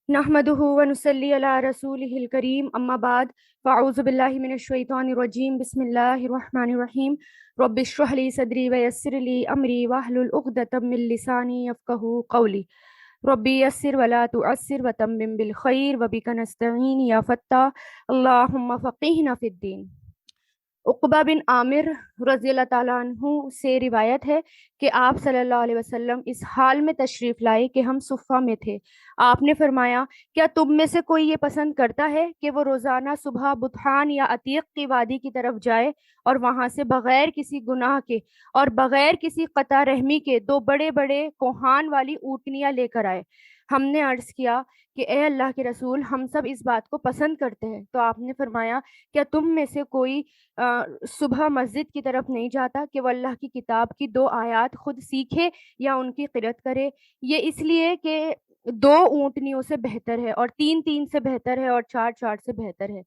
نحمده ونصلي على رسوله الكريم اما بعد فاعوذ بالله من الشيطان الرجيم بسم الله الرحمن الرحيم رب اشرح لي صدري ويسر لي امري واحلل عقدة من لساني يفقهوا قولي ربي يسر ولا تعسر وتمم بالخير وبك نستعين يا فتاح اللهم فقهنا في الدين۔ عقبہ بن عامر رضی اللہ تعالیٰ عنہ سے روایت ہے کہ آپ صلی اللہ علیہ وسلم اس حال میں تشریف لائے کہ ہم صفہ میں تھے۔ آپ نے فرمایا، کیا تم میں سے کوئی یہ پسند کرتا ہے کہ وہ روزانہ صبح بطحان یا عتیق کی وادی کی طرف جائے اور وہاں سے بغیر کسی گناہ کے اور بغیر کسی قطع رحمی کے دو بڑے بڑے کوہان والی اونٹنیاں لے کر آئے؟ ہم نے عرض کیا کہ اے اللہ کے رسول، ہم سب اس بات کو پسند کرتے ہیں۔ تو آپ نے فرمایا، کیا تم میں سے کوئی صبح مسجد کی طرف نہیں جاتا کہ وہ اللہ کی کتاب کی 2 آیات خود سیکھے یا ان کی قرأت کرے؟ یہ اس لیے کہ 2 اونٹنیوں سے بہتر ہے اور 3 سے بہتر ہے اور 4 سے بہتر ہے۔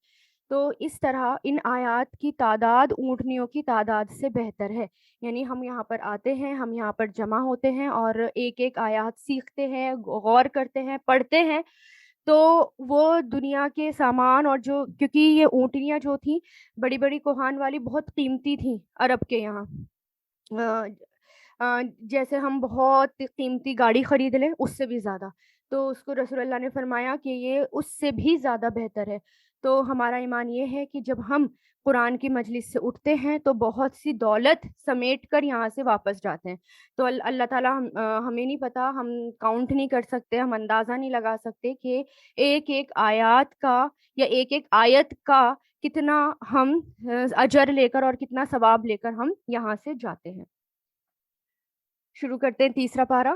تو اس طرح ان آیات کی تعداد اونٹنیوں کی تعداد سے بہتر ہے۔ یعنی ہم یہاں پر آتے ہیں، ہم یہاں پر جمع ہوتے ہیں اور ایک ایک آیات سیکھتے ہیں، غور کرتے ہیں، پڑھتے ہیں، تو وہ دنیا کے سامان اور جو، کیونکہ یہ اونٹنیاں جو تھیں بڑی بڑی کوہان والی بہت قیمتی تھیں عرب کے یہاں، جیسے ہم بہت قیمتی گاڑی خرید لیں اس سے بھی زیادہ، تو اس کو رسول اللہ نے فرمایا کہ یہ اس سے بھی زیادہ بہتر ہے۔ تو ہمارا ایمان یہ ہے کہ جب ہم قرآن کی مجلس سے اٹھتے ہیں تو بہت سی دولت سمیٹ کر یہاں سے واپس جاتے ہیں۔ تو اللہ تعالیٰ ہمیں نہیں پتا، ہم کاؤنٹ نہیں کر سکتے، ہم اندازہ نہیں لگا سکتے کہ ایک ایک آیات کا یا ایک ایک آیت کا کتنا ہم اجر لے کر اور کتنا ثواب لے کر ہم یہاں سے جاتے ہیں۔ شروع کرتے ہیں تیسرا پارہ۔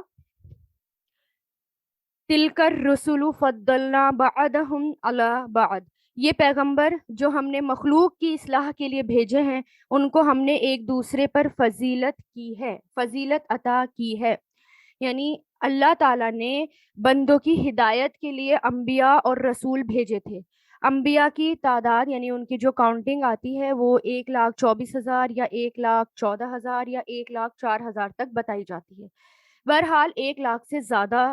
تلک الرسل فضلنا بعضهم علی بعض، یہ پیغمبر جو ہم نے مخلوق کی اصلاح کے لیے بھیجے ہیں ان کو ہم نے ایک دوسرے پر فضیلت کی ہے، فضیلت عطا کی ہے۔ یعنی اللہ تعالیٰ نے بندوں کی ہدایت کے لیے انبیاء اور رسول بھیجے تھے۔ انبیاء کی تعداد یعنی ان کی جو کاؤنٹنگ آتی ہے وہ 1,24,000 یا 1,14,000 یا 1,04,000 تک بتائی جاتی ہے۔ بہرحال 1 لاکھ سے زیادہ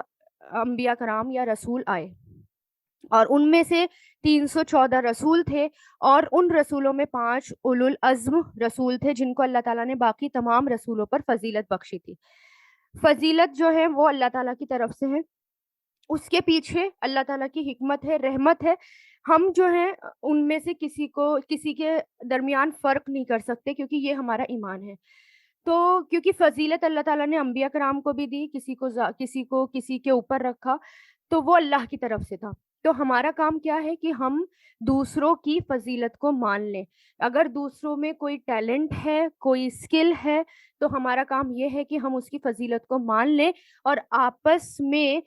انبیاء کرام یا رسول آئے، اور ان میں سے 314 رسول تھے، اور ان رسولوں میں 5 اولو العزم رسول تھے جن کو اللہ تعالیٰ نے باقی تمام رسولوں پر فضیلت بخشی تھی۔ فضیلت جو ہے وہ اللہ تعالیٰ کی طرف سے ہے، اس کے پیچھے اللہ تعالیٰ کی حکمت ہے، رحمت ہے۔ ہم جو ہیں ان میں سے کسی کے درمیان فرق نہیں کر سکتے، کیونکہ یہ ہمارا ایمان ہے۔ تو کیونکہ فضیلت اللہ تعالیٰ نے انبیاء کرام کو بھی دی، کسی کے اوپر رکھا، تو وہ اللہ کی طرف سے تھا۔ تو ہمارا کام کیا ہے کہ ہم دوسروں کی فضیلت کو مان لیں۔ اگر دوسروں میں کوئی ٹیلنٹ ہے، کوئی اسکل ہے، تو ہمارا کام یہ ہے کہ ہم اس کی فضیلت کو مان لیں اور آپس میں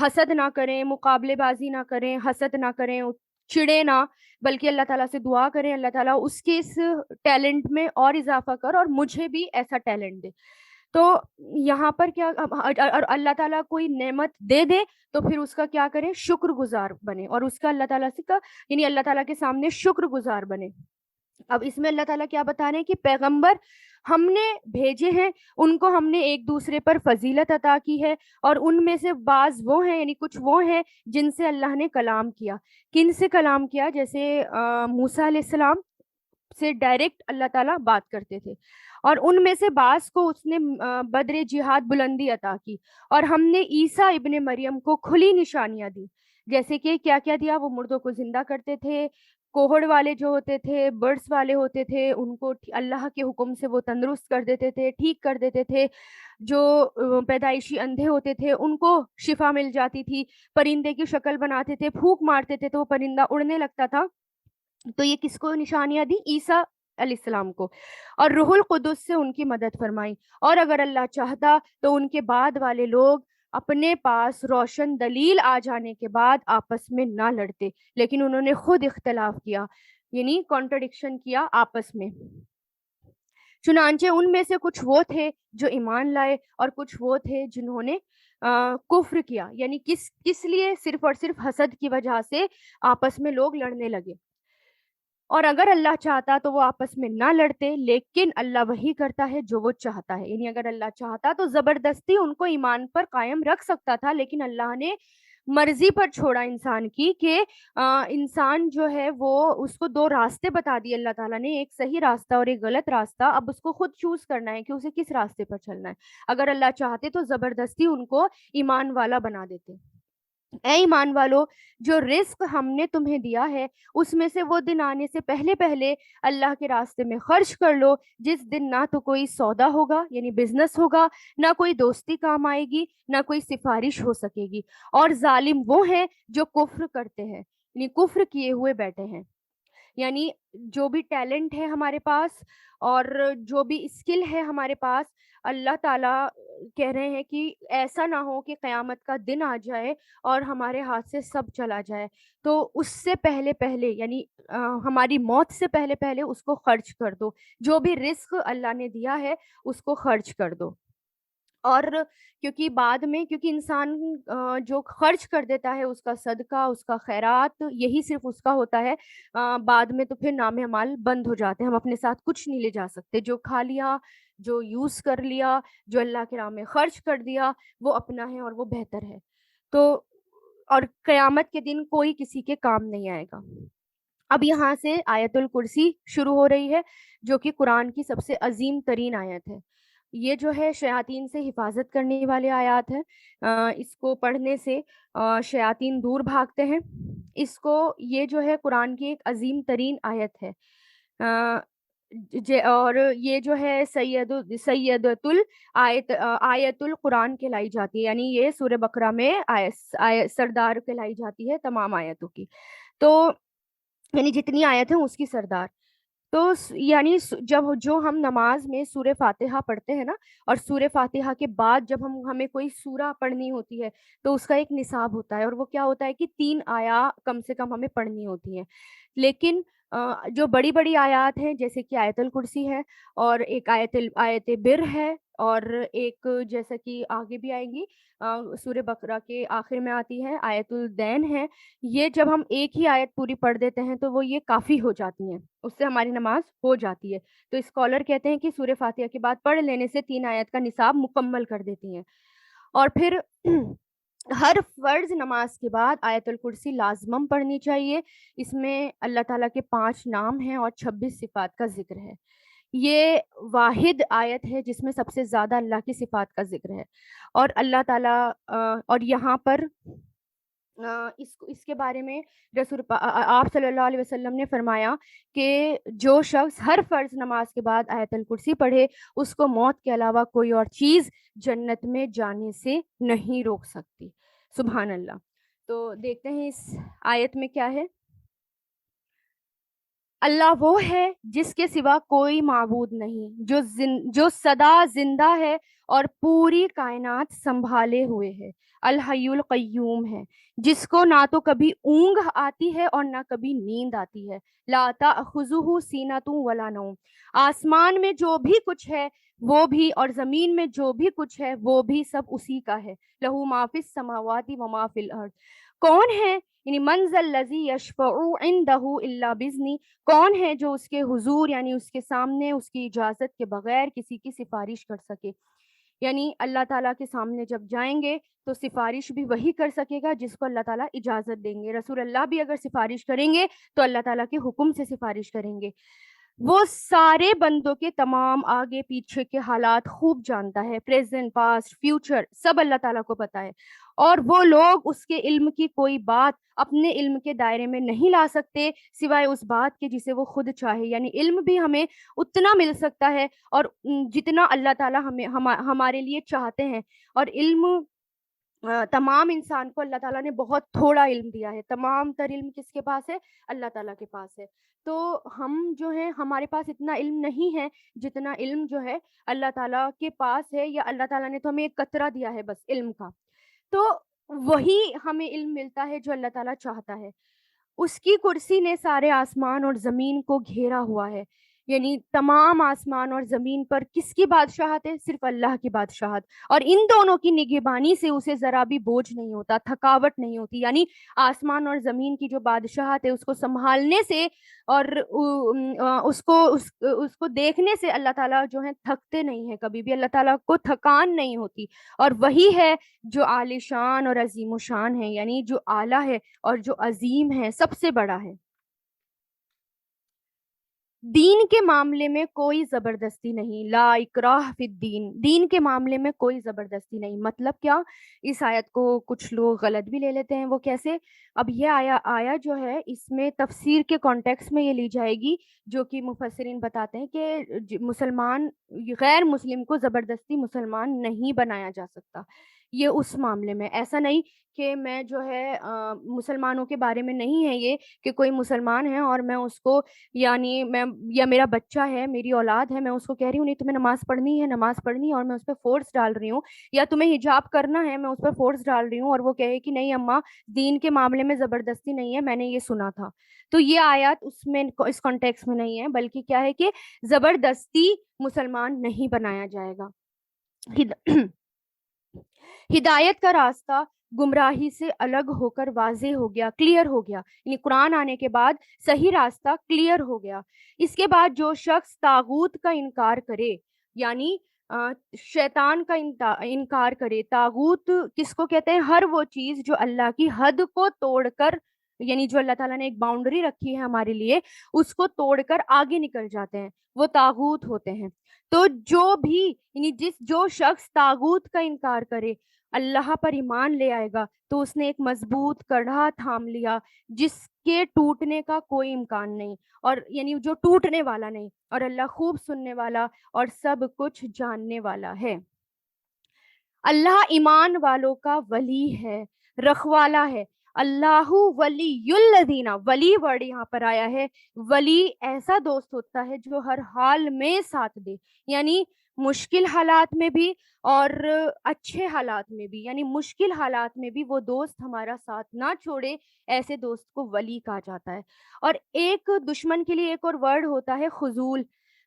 حسد نہ کریں، مقابلے بازی نہ کریں، حسد نہ کریں، چڑے نہ، بلکہ اللہ تعالیٰ سے دعا کریں، اللہ تعالیٰ اس کے اس ٹیلنٹ میں اور اضافہ کر اور مجھے بھی ایسا ٹیلنٹ دے۔ تو یہاں پر کیا، اور اللہ تعالیٰ کوئی نعمت دے دے تو پھر اس کا کیا کریں، شکر گزار بنے، اور اس کا اللہ تعالیٰ سے یعنی اللہ تعالیٰ کے سامنے شکر گزار بنے۔ اب اس میں اللہ تعالیٰ کیا بتا رہے ہیں کہ پیغمبر ہم نے بھیجے ہیں، ان کو ہم نے ایک دوسرے پر فضیلت عطا کی ہے، اور ان میں سے بعض وہ ہیں، یعنی کچھ وہ ہیں جن سے اللہ نے کلام کیا۔ کن سے کلام کیا؟ جیسے موسیٰ علیہ السلام سے ڈائریکٹ اللہ تعالیٰ بات کرتے تھے، اور ان میں سے بعض کو اس نے بدر جہاد بلندی عطا کی، اور ہم نے عیسیٰ ابن مریم کو کھلی نشانیاں دی۔ جیسے کہ کیا کیا دیا؟ وہ مردوں کو زندہ کرتے تھے، کوہڑ والے جو ہوتے تھے، برڈس والے ہوتے تھے، ان کو اللہ کے حکم سے وہ تندرست کر دیتے تھے، ٹھیک کر دیتے تھے۔ جو پیدائشی اندھے ہوتے تھے ان کو شفا مل جاتی تھی، پرندے کی شکل بناتے تھے، پھونک مارتے تھے تو وہ پرندہ اڑنے لگتا تھا۔ تو یہ کس کو نشانیاں دی؟ عیسیٰ علیہ السلام کو، اور روح القدس سے ان کی مدد فرمائی۔ اور اگر اللہ چاہتا تو ان کے بعد والے لوگ اپنے پاس روشن دلیل آ جانے کے بعد آپس میں نہ لڑتے، لیکن انہوں نے خود اختلاف کیا، یعنی کانٹرڈکشن کیا آپس میں۔ چنانچہ ان میں سے کچھ وہ تھے جو ایمان لائے اور کچھ وہ تھے جنہوں نے کفر کیا، یعنی کس لیے؟ صرف اور صرف حسد کی وجہ سے آپس میں لوگ لڑنے لگے۔ اور اگر اللہ چاہتا تو وہ آپس میں نہ لڑتے، لیکن اللہ وہی کرتا ہے جو وہ چاہتا ہے۔ یعنی اگر اللہ چاہتا تو زبردستی ان کو ایمان پر قائم رکھ سکتا تھا، لیکن اللہ نے مرضی پر چھوڑا انسان کی کہ انسان جو ہے وہ اس کو دو راستے بتا دیے اللہ تعالیٰ نے، ایک صحیح راستہ اور ایک غلط راستہ. اب اس کو خود چوز کرنا ہے کہ اسے کس راستے پر چلنا ہے. اگر اللہ چاہتے تو زبردستی ان کو ایمان والا بنا دیتے. اے ایمان والو، جو رزق ہم نے تمہیں دیا ہے اس میں سے وہ دن آنے سے پہلے پہلے اللہ کے راستے میں خرچ کر لو، جس دن نہ تو کوئی سودا ہوگا یعنی بزنس ہوگا، نہ کوئی دوستی کام آئے گی، نہ کوئی سفارش ہو سکے گی. اور ظالم وہ ہیں جو کفر کرتے ہیں، یعنی کفر کیے ہوئے بیٹھے ہیں. یعنی جو بھی ٹیلنٹ ہے ہمارے پاس اور جو بھی اسکل ہے ہمارے پاس، اللہ تعالیٰ کہہ رہے ہیں کہ ایسا نہ ہو کہ قیامت کا دن آ جائے اور ہمارے ہاتھ سے سب چلا جائے. تو اس سے پہلے پہلے یعنی ہماری موت سے پہلے پہلے اس کو خرچ کر دو. جو بھی رزق اللہ نے دیا ہے اس کو خرچ کر دو. اور کیونکہ بعد میں کیونکہ انسان جو خرچ کر دیتا ہے اس کا صدقہ، اس کا خیرات، یہی صرف اس کا ہوتا ہے. بعد میں تو پھر نام اعمال بند ہو جاتے ہیں، ہم اپنے ساتھ کچھ نہیں لے جا سکتے. جو کھا لیا، جو یوز کر لیا، جو اللہ کے راہ میں خرچ کر دیا، وہ اپنا ہے اور وہ بہتر ہے. تو اور قیامت کے دن کوئی کسی کے کام نہیں آئے گا. اب یہاں سے آیت الکرسی شروع ہو رہی ہے جو کہ قرآن کی سب سے عظیم ترین آیت ہے. یہ جو ہے شیاطین سے حفاظت کرنے والے آیات ہیں. اس کو پڑھنے سے شیاطین دور بھاگتے ہیں. اس کو یہ جو ہے قرآن کی ایک عظیم ترین آیت ہے. اور یہ جو ہے سیدۃ آیت القرآن کہلائی جاتی ہے، یعنی یہ سورہ بقرہ میں سردار کہلائی جاتی ہے تمام آیتوں کی. تو یعنی جتنی آیت ہیں اس کی سردار. تو یعنی جب جو ہم نماز میں سورہ فاتحہ پڑھتے ہیں نا، اور سورہ فاتحہ کے بعد جب ہمیں کوئی سورہ پڑھنی ہوتی ہے تو اس کا ایک نصاب ہوتا ہے، اور وہ کیا ہوتا ہے کہ 3 آیات کم سے کم ہمیں پڑھنی ہوتی ہیں. لیکن جو بڑی بڑی آیات ہیں جیسے کہ آیت الکرسی ہے، اور ایک آیت بر ہے، اور ایک جیسا کہ آگے بھی آئیں گی سورہ بقرہ کے آخر میں آتی ہے آیت الدین ہے. یہ جب ہم ایک ہی آیت پوری پڑھ دیتے ہیں تو وہ یہ کافی ہو جاتی ہیں، اس سے ہماری نماز ہو جاتی ہے. تو اسکالر کہتے ہیں کہ سورہ فاتحہ کے بعد پڑھ لینے سے 3 آیت کا نصاب مکمل کر دیتی ہیں. اور پھر ہر فرض نماز کے بعد آیت الکرسی لازماً پڑھنی چاہیے. اس میں اللہ تعالیٰ کے 5 نام ہیں اور 26 صفات کا ذکر ہے. یہ واحد آیت ہے جس میں سب سے زیادہ اللہ کی صفات کا ذکر ہے. اور اللہ تعالیٰ اور یہاں پر اس کے بارے میں رسول آپ صلی اللہ علیہ وسلم نے فرمایا کہ جو شخص ہر فرض نماز کے بعد آیت الکرسی پڑھے اس کو موت کے علاوہ کوئی اور چیز جنت میں جانے سے نہیں روک سکتی. سبحان اللہ. تو دیکھتے ہیں اس آیت میں کیا ہے. اللہ وہ ہے جس کے سوا کوئی معبود نہیں، جو سدا زندہ ہے اور پوری کائنات سنبھالے ہوئے ہے. الحی القیوم ہے، جس کو نہ تو کبھی اونگ آتی ہے اور نہ کبھی نیند آتی ہے. لا تأخذہ سینۃ ولا نوم. آسمان میں جو بھی کچھ ہے وہ بھی، اور زمین میں جو بھی کچھ ہے وہ بھی سب اسی کا ہے. لہ ما فی السماوات و ما فی الارض. کون ہے یعنی من ذا الذی یشفع عندہ الا باذنہ، کون ہے جو اس کے حضور یعنی اس کے سامنے اس کی اجازت کے بغیر کسی کی سفارش کر سکے. یعنی اللہ تعالیٰ کے سامنے جب جائیں گے تو سفارش بھی وہی کر سکے گا جس کو اللہ تعالیٰ اجازت دیں گے. رسول اللہ بھی اگر سفارش کریں گے تو اللہ تعالیٰ کے حکم سے سفارش کریں گے. وہ سارے بندوں کے تمام آگے پیچھے کے حالات خوب جانتا ہے، پریزنٹ پاسٹ فیوچر سب اللہ تعالیٰ کو پتہ ہے. اور وہ لوگ اس کے علم کی کوئی بات اپنے علم کے دائرے میں نہیں لا سکتے سوائے اس بات کے جسے وہ خود چاہے. یعنی علم بھی ہمیں اتنا مل سکتا ہے اور جتنا اللہ تعالیٰ ہمارے لیے چاہتے ہیں. اور علم تمام انسان کو اللہ تعالیٰ نے بہت تھوڑا علم دیا ہے. تمام تر علم کس کے پاس ہے؟ اللہ تعالیٰ کے پاس ہے. تو ہم جو ہیں ہمارے پاس اتنا علم نہیں ہے جتنا علم جو ہے اللہ تعالیٰ کے پاس ہے، یا اللہ تعالیٰ نے تو ہمیں ایک قطرہ دیا ہے بس علم کا. تو وہی ہمیں علم ملتا ہے جو اللہ تعالیٰ چاہتا ہے. اس کی کرسی نے سارے آسمان اور زمین کو گھیرا ہوا ہے. یعنی تمام آسمان اور زمین پر کس کی بادشاہت ہے؟ صرف اللہ کی بادشاہت. اور ان دونوں کی نگہبانی سے اسے ذرا بھی بوجھ نہیں ہوتا، تھکاوٹ نہیں ہوتی. یعنی آسمان اور زمین کی جو بادشاہت ہے اس کو سنبھالنے سے اور اس کو دیکھنے سے اللہ تعالیٰ جو ہے تھکتے نہیں ہیں کبھی بھی، اللہ تعالیٰ کو تھکان نہیں ہوتی. اور وہی ہے جو عالی شان اور عظیم و شان ہے، یعنی جو اعلیٰ ہے اور جو عظیم ہے، سب سے بڑا ہے. دین کے معاملے میں کوئی زبردستی نہیں، لا اکراہ فی الدین، دین کے معاملے میں کوئی زبردستی نہیں. مطلب کیا؟ اس آیت کو کچھ لوگ غلط بھی لے لیتے ہیں. وہ کیسے؟ اب یہ آیا جو ہے اس میں تفسیر کے کانٹیکس میں یہ لی جائے گی، جو کہ مفسرین بتاتے ہیں کہ مسلمان غیر مسلم کو زبردستی مسلمان نہیں بنایا جا سکتا. یہ اس معاملے میں ایسا نہیں کہ میں جو ہے مسلمانوں کے بارے میں نہیں ہے یہ کہ کوئی مسلمان ہے اور میں اس کو، یعنی میں یا میرا بچہ ہے، میری اولاد ہے، میں اس کو کہہ رہی ہوں نہیں تمہیں نماز پڑھنی ہے، نماز پڑھنی ہے، اور میں اس پہ فورس ڈال رہی ہوں. یا تمہیں حجاب کرنا ہے، میں اس پہ فورس ڈال رہی ہوں، اور وہ کہے کہ نہیں اماں دین کے معاملے میں زبردستی نہیں ہے، میں نے یہ سنا تھا. تو یہ آیات اس میں اس کانٹیکس میں نہیں ہے، بلکہ کیا ہے کہ زبردستی مسلمان نہیں بنایا جائے گا. ہدایت کا راستہ گمراہی سے الگ ہو کر واضح ہو گیا، کلیئر ہو گیا. یعنی قرآن آنے کے بعد صحیح راستہ کلیئر ہو گیا. اس کے بعد جو شخص طاغوت کا انکار کرے، یعنی شیطان کا انکار کرے. طاغوت کس کو کہتے ہیں؟ ہر وہ چیز جو اللہ کی حد کو توڑ کر، یعنی جو اللہ تعالیٰ نے ایک باؤنڈری رکھی ہے ہمارے لیے، اس کو توڑ کر آگے نکل جاتے ہیں، وہ طاغوت ہوتے ہیں. تو جو بھی، یعنی جو شخص طاغوت کا انکار کرے، اللہ پر ایمان لے آئے گا، تو اس نے ایک مضبوط کڑھا تھام لیا جس کے ٹوٹنے کا کوئی امکان نہیں، اور یعنی جو ٹوٹنے والا نہیں. اور اللہ خوب سننے والا اور سب کچھ جاننے والا ہے. اللہ ایمان والوں کا ولی ہے، رکھوالا ہے. اللہ ولی الذین، ولی ورڈ یہاں پر آیا ہے. ولی ایسا دوست ہوتا ہے جو ہر حال میں ساتھ دے، یعنی مشکل حالات میں بھی اور اچھے حالات میں بھی. یعنی مشکل حالات میں بھی وہ دوست ہمارا ساتھ نہ چھوڑے، ایسے دوست کو ولی کہا جاتا ہے. اور ایک دشمن کے لیے ایک اور ورڈ ہوتا ہے خذول،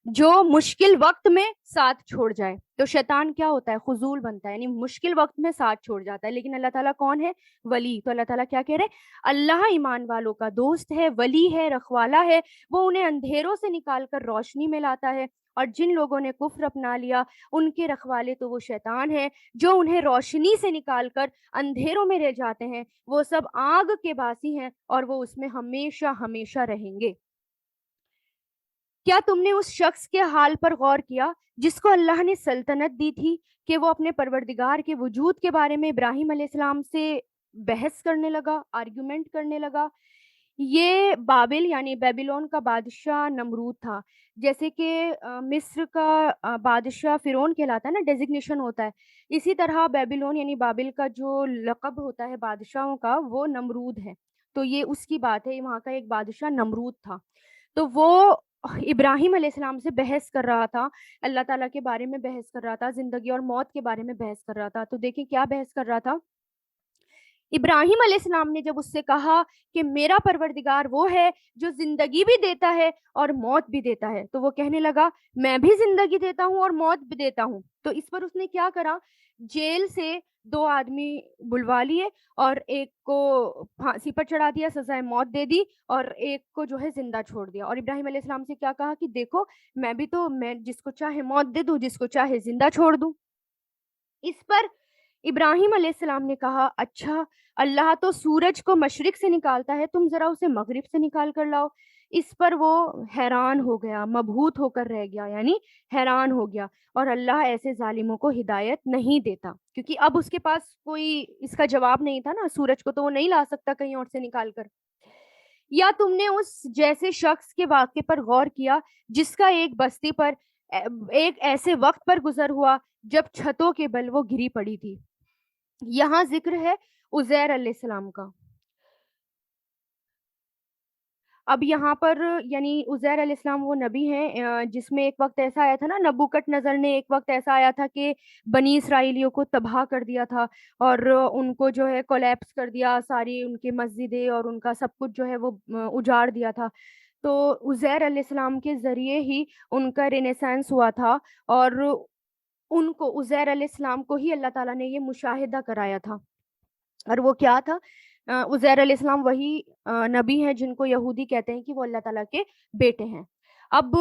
جو مشکل وقت میں ساتھ چھوڑ جائے. تو شیطان کیا ہوتا ہے؟ خذول بنتا ہے، یعنی مشکل وقت میں ساتھ چھوڑ جاتا ہے. لیکن اللہ تعالیٰ کون ہے؟ ولی. تو اللہ تعالیٰ کیا کہہ رہے؟ اللہ ایمان والوں کا دوست ہے، ولی ہے، رکھوالا ہے. وہ انہیں اندھیروں سے نکال کر روشنی میں لاتا ہے. اور جن لوگوں نے کفر اپنا لیا ان کے رکھوالے تو وہ شیطان ہے، جو انہیں روشنی سے نکال کر اندھیروں میں رہ جاتے ہیں. وہ سب آگ کے باسی ہیں اور وہ اس میں ہمیشہ ہمیشہ رہیں گے. کیا تم نے اس شخص کے حال پر غور کیا جس کو اللہ نے سلطنت دی تھی کہ وہ اپنے پروردگار کے وجود کے بارے میں ابراہیم علیہ السلام سے بحث کرنے لگا، آرگیومنٹ کرنے لگا؟ یہ بابل یعنی بیبیلون کا بادشاہ نمرود تھا. جیسے کہ مصر کا بادشاہ فرعون کہلاتا ہے نا، ڈیزگنیشن ہوتا ہے، اسی طرح بیبیلون یعنی بابل کا جو لقب ہوتا ہے بادشاہوں کا، وہ نمرود ہے. تو یہ اس کی بات ہے، وہاں کا ایک بادشاہ نمرود تھا. تو وہ ابراہیم علیہ السلام سے بحث کر رہا تھا، اللہ تعالیٰ کے بارے میں بحث کر رہا تھا، زندگی اور موت کے بارے میں بحث کر رہا تھا. تو دیکھیں کیا بحث کر رہا تھا. ابراہیم علیہ السلام نے جب اس سے کہا کہ میرا پروردگار وہ ہے جو زندگی بھی دیتا ہے اور موت بھی دیتا ہے، تو وہ کہنے لگا میں بھی زندگی دیتا ہوں اور موت بھی دیتا ہوں. تو اس پر اس نے کیا کرا؟ جیل سے 2 آدمی بلوا لیے اور ایک کو پھانسی پر چڑھا دیا، سزائے موت دے دی، اور ایک کو جو ہے زندہ چھوڑ دیا. اور ابراہیم علیہ السلام سے کیا کہا کہ دیکھو میں جس کو چاہے موت دے دوں، جس کو چاہے زندہ چھوڑ دوں. اس پر ابراہیم علیہ السلام نے کہا اچھا اللہ تو سورج کو مشرق سے نکالتا ہے، تم ذرا اسے مغرب سے نکال کر لاؤ. اس پر وہ حیران ہو گیا، مبہوت ہو کر رہ گیا، یعنی حیران ہو گیا. اور اللہ ایسے ظالموں کو ہدایت نہیں دیتا، کیونکہ اب اس کے پاس کوئی اس کا جواب نہیں تھا نا، سورج کو تو وہ نہیں لا سکتا کہیں اور سے نکال کر. یا تم نے اس جیسے شخص کے واقعے پر غور کیا جس کا ایک بستی پر ایک ایسے وقت پر گزر ہوا جب چھتوں کے بل وہ گری پڑی تھی. یہاں ذکر ہے عزیر علیہ السلام کا. اب یہاں پر یعنی عزیر علیہ السلام وہ نبی ہیں جس میں ایک وقت ایسا آیا تھا نا، نبوکت نظر نے ایک وقت ایسا آیا تھا کہ بنی اسرائیلیوں کو تباہ کر دیا تھا اور ان کو جو ہے کولیپس کر دیا، ساری ان کی مسجدیں اور ان کا سب کچھ جو ہے وہ اجاڑ دیا تھا. تو عزیر علیہ السلام کے ذریعے ہی ان کا رینیسانس ہوا تھا، اور ان کو عزیر علیہ السلام کو ہی اللہ تعالیٰ نے یہ مشاہدہ کرایا تھا۔ اور وہ کیا تھا؟ عزیر علیہ السلام وہی نبی ہیں جن کو یہودی کہتے ہیں کہ وہ اللہ تعالیٰ کے بیٹے ہیں۔ اب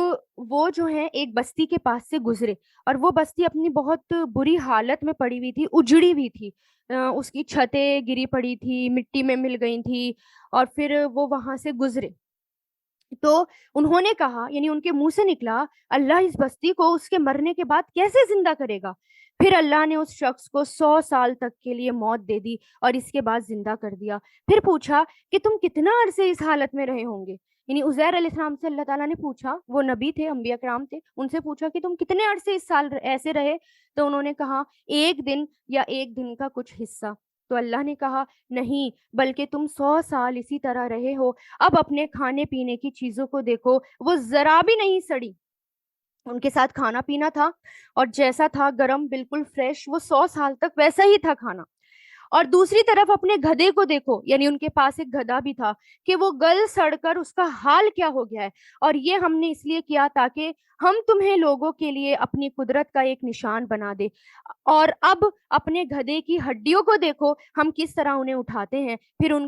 وہ جو ہیں ایک بستی کے پاس سے گزرے، اور وہ بستی اپنی بہت بری حالت میں پڑی ہوئی تھی، اجڑی ہوئی تھی، اس کی چھتیں گری پڑی تھی، مٹی میں مل گئی تھی، اور پھر وہ وہاں سے گزرے تو انہوں نے کہا، یعنی ان کے منہ سے نکلا، اللہ اس بستی کو اس کے مرنے کے بعد کیسے زندہ کرے گا؟ پھر اللہ نے اس شخص کو 100 سال تک کے لیے موت دے دی اور اس کے بعد زندہ کر دیا۔ پھر پوچھا کہ تم کتنا عرصے اس حالت میں رہے ہوں گے؟ یعنی عزیر علیہ السلام سے اللہ تعالیٰ نے پوچھا، وہ نبی تھے، انبیاء کرام تھے، ان سے پوچھا کہ تم کتنے عرصے اس سال ایسے رہے؟ تو انہوں نے کہا 1 دن یا 1 دن کا کچھ حصہ۔ تو اللہ نے کہا نہیں، بلکہ تم 100 سال اسی طرح رہے ہو۔ اب اپنے کھانے پینے کی چیزوں کو دیکھو، وہ ذرا بھی نہیں سڑی۔ ان کے ساتھ کھانا پینا تھا، اور جیسا تھا گرم، بالکل فریش، وہ 100 سال تک ویسا ہی تھا کھانا۔ اور دوسری طرف اپنے گدھے کو دیکھو، یعنی ان کے پاس ایک گدھا بھی تھا، کہ وہ گل سڑ کر اس کا حال کیا ہو گیا ہے، اور یہ ہم نے اس لیے کیا تاکہ ہم تمہیں لوگوں کے لیے اپنی قدرت کا ایک نشان بنا دے۔ اور اب اپنے گدھے کی ہڈیوں کو دیکھو، ہم کس طرح انہیں اٹھاتے ہیں، پھر ان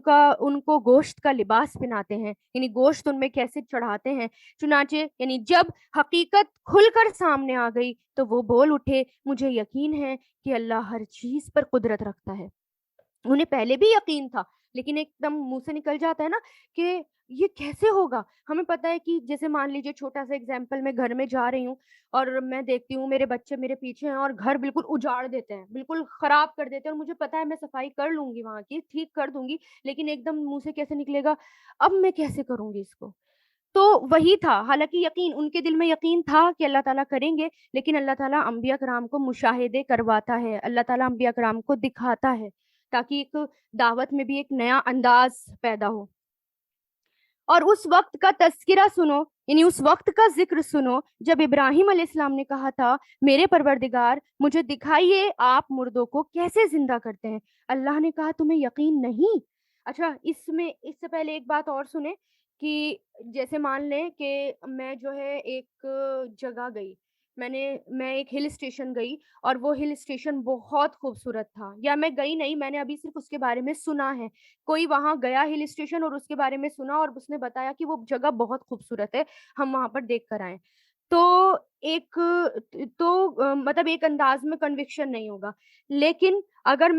کو گوشت کا لباس پہناتے ہیں، یعنی گوشت ان میں کیسے چڑھاتے ہیں۔ چنانچہ یعنی جب حقیقت کھل کر سامنے آ گئی تو وہ بول اٹھے، مجھے یقین ہے کہ اللہ ہر چیز پر قدرت رکھتا ہے۔ انہیں پہلے بھی یقین تھا، لیکن ایک دم منہ سے نکل جاتا ہے نا کہ یہ کیسے ہوگا۔ ہمیں پتہ ہے کہ جیسے مان لیجیے چھوٹا سا ایگزامپل، میں گھر میں جا رہی ہوں اور میں دیکھتی ہوں میرے بچے میرے پیچھے ہیں اور گھر بالکل اجاڑ دیتے ہیں، بالکل خراب کر دیتے ہیں، اور مجھے پتہ ہے میں صفائی کر لوں گی، وہاں کی ٹھیک کر دوں گی، لیکن ایک دم منہ سے کیسے نکلے گا، اب میں کیسے کروں گی اس کو؟ تو وہی تھا، حالانکہ یقین ان کے دل میں یقین تھا کہ اللہ تعالیٰ کریں گے، لیکن اللہ تعالیٰ انبیاء کرام کو مشاہدے کرواتا ہے، اللہ تعالیٰ انبیاء کرام کو دکھاتا ہے، تاکہ ایک دعوت میں بھی ایک نیا انداز پیدا ہو۔ اور اس وقت کا تذکرہ سنو، یعنی اس وقت کا ذکر سنو جب ابراہیم علیہ السلام نے کہا تھا، میرے پروردگار مجھے دکھائیے آپ مردوں کو کیسے زندہ کرتے ہیں۔ اللہ نے کہا تمہیں یقین نہیں؟ اچھا، اس میں اس سے پہلے ایک بات اور سنیں کہ جیسے مان لیں کہ میں جو ہے ایک جگہ گئی، میں ایک ہل اسٹیشن گئی، اور وہ ہل اسٹیشن بہت خوبصورت تھا، یا میں گئی نہیں، میں نے ابھی صرف اس کے بارے میں سنا ہے، کوئی وہاں گیا ہل اسٹیشن اور اس کے بارے میں سنا اور اس نے بتایا کہ وہ جگہ بہت خوبصورت ہے، ہم وہاں پر دیکھ کر آئیں، تو ایک تو مطلب ایک انداز میں کنوکشن نہیں ہوگا۔ لیکن اگر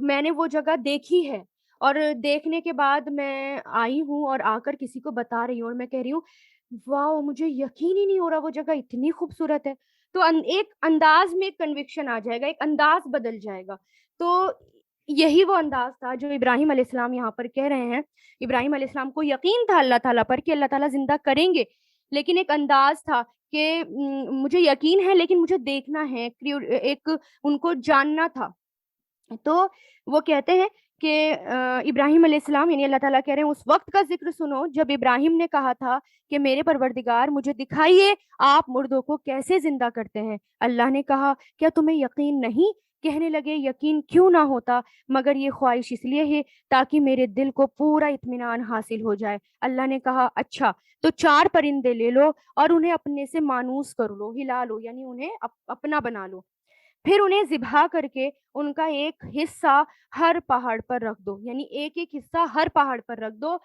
میں نے وہ جگہ دیکھی ہے، اور دیکھنے کے بعد میں آئی ہوں اور آ کر کسی کو بتا رہی ہوں اور میں کہہ رہی ہوں واؤ، مجھے یقین ہی نہیں ہو رہا وہ جگہ اتنی خوبصورت ہے، تو ایک انداز میں ایک کنوکشن آ جائے گا، ایک انداز بدل جائے گا۔ تو یہی وہ انداز تھا جو ابراہیم علیہ السلام یہاں پر کہہ رہے ہیں۔ ابراہیم علیہ السلام کو یقین تھا اللہ تعالیٰ پر کہ اللہ تعالیٰ زندہ کریں گے، لیکن ایک انداز تھا کہ مجھے یقین ہے لیکن مجھے دیکھنا ہے، ایک ان کو جاننا تھا۔ تو وہ کہتے ہیں کہ ابراہیم علیہ السلام، یعنی اللہ تعالیٰ کہہ رہے ہیں اس وقت کا ذکر سنو جب ابراہیم نے کہا تھا کہ میرے پروردگار مجھے دکھائیے آپ مردوں کو کیسے زندہ کرتے ہیں۔ اللہ نے کہا کیا تمہیں یقین نہیں؟ کہنے لگے یقین کیوں نہ ہوتا، مگر یہ خواہش اس لیے ہے تاکہ میرے دل کو پورا اطمینان حاصل ہو جائے۔ اللہ نے کہا اچھا، تو 4 پرندے لے لو اور انہیں اپنے سے مانوس کر لو، ہلا لو، یعنی انہیں اپنا بنا لو، پھر انہیں ذبح کر کے ان کا ایک حصہ ہر پہاڑ پر رکھ دو، یعنی ایک ایک حصہ ہر پہاڑ پر رکھ دو،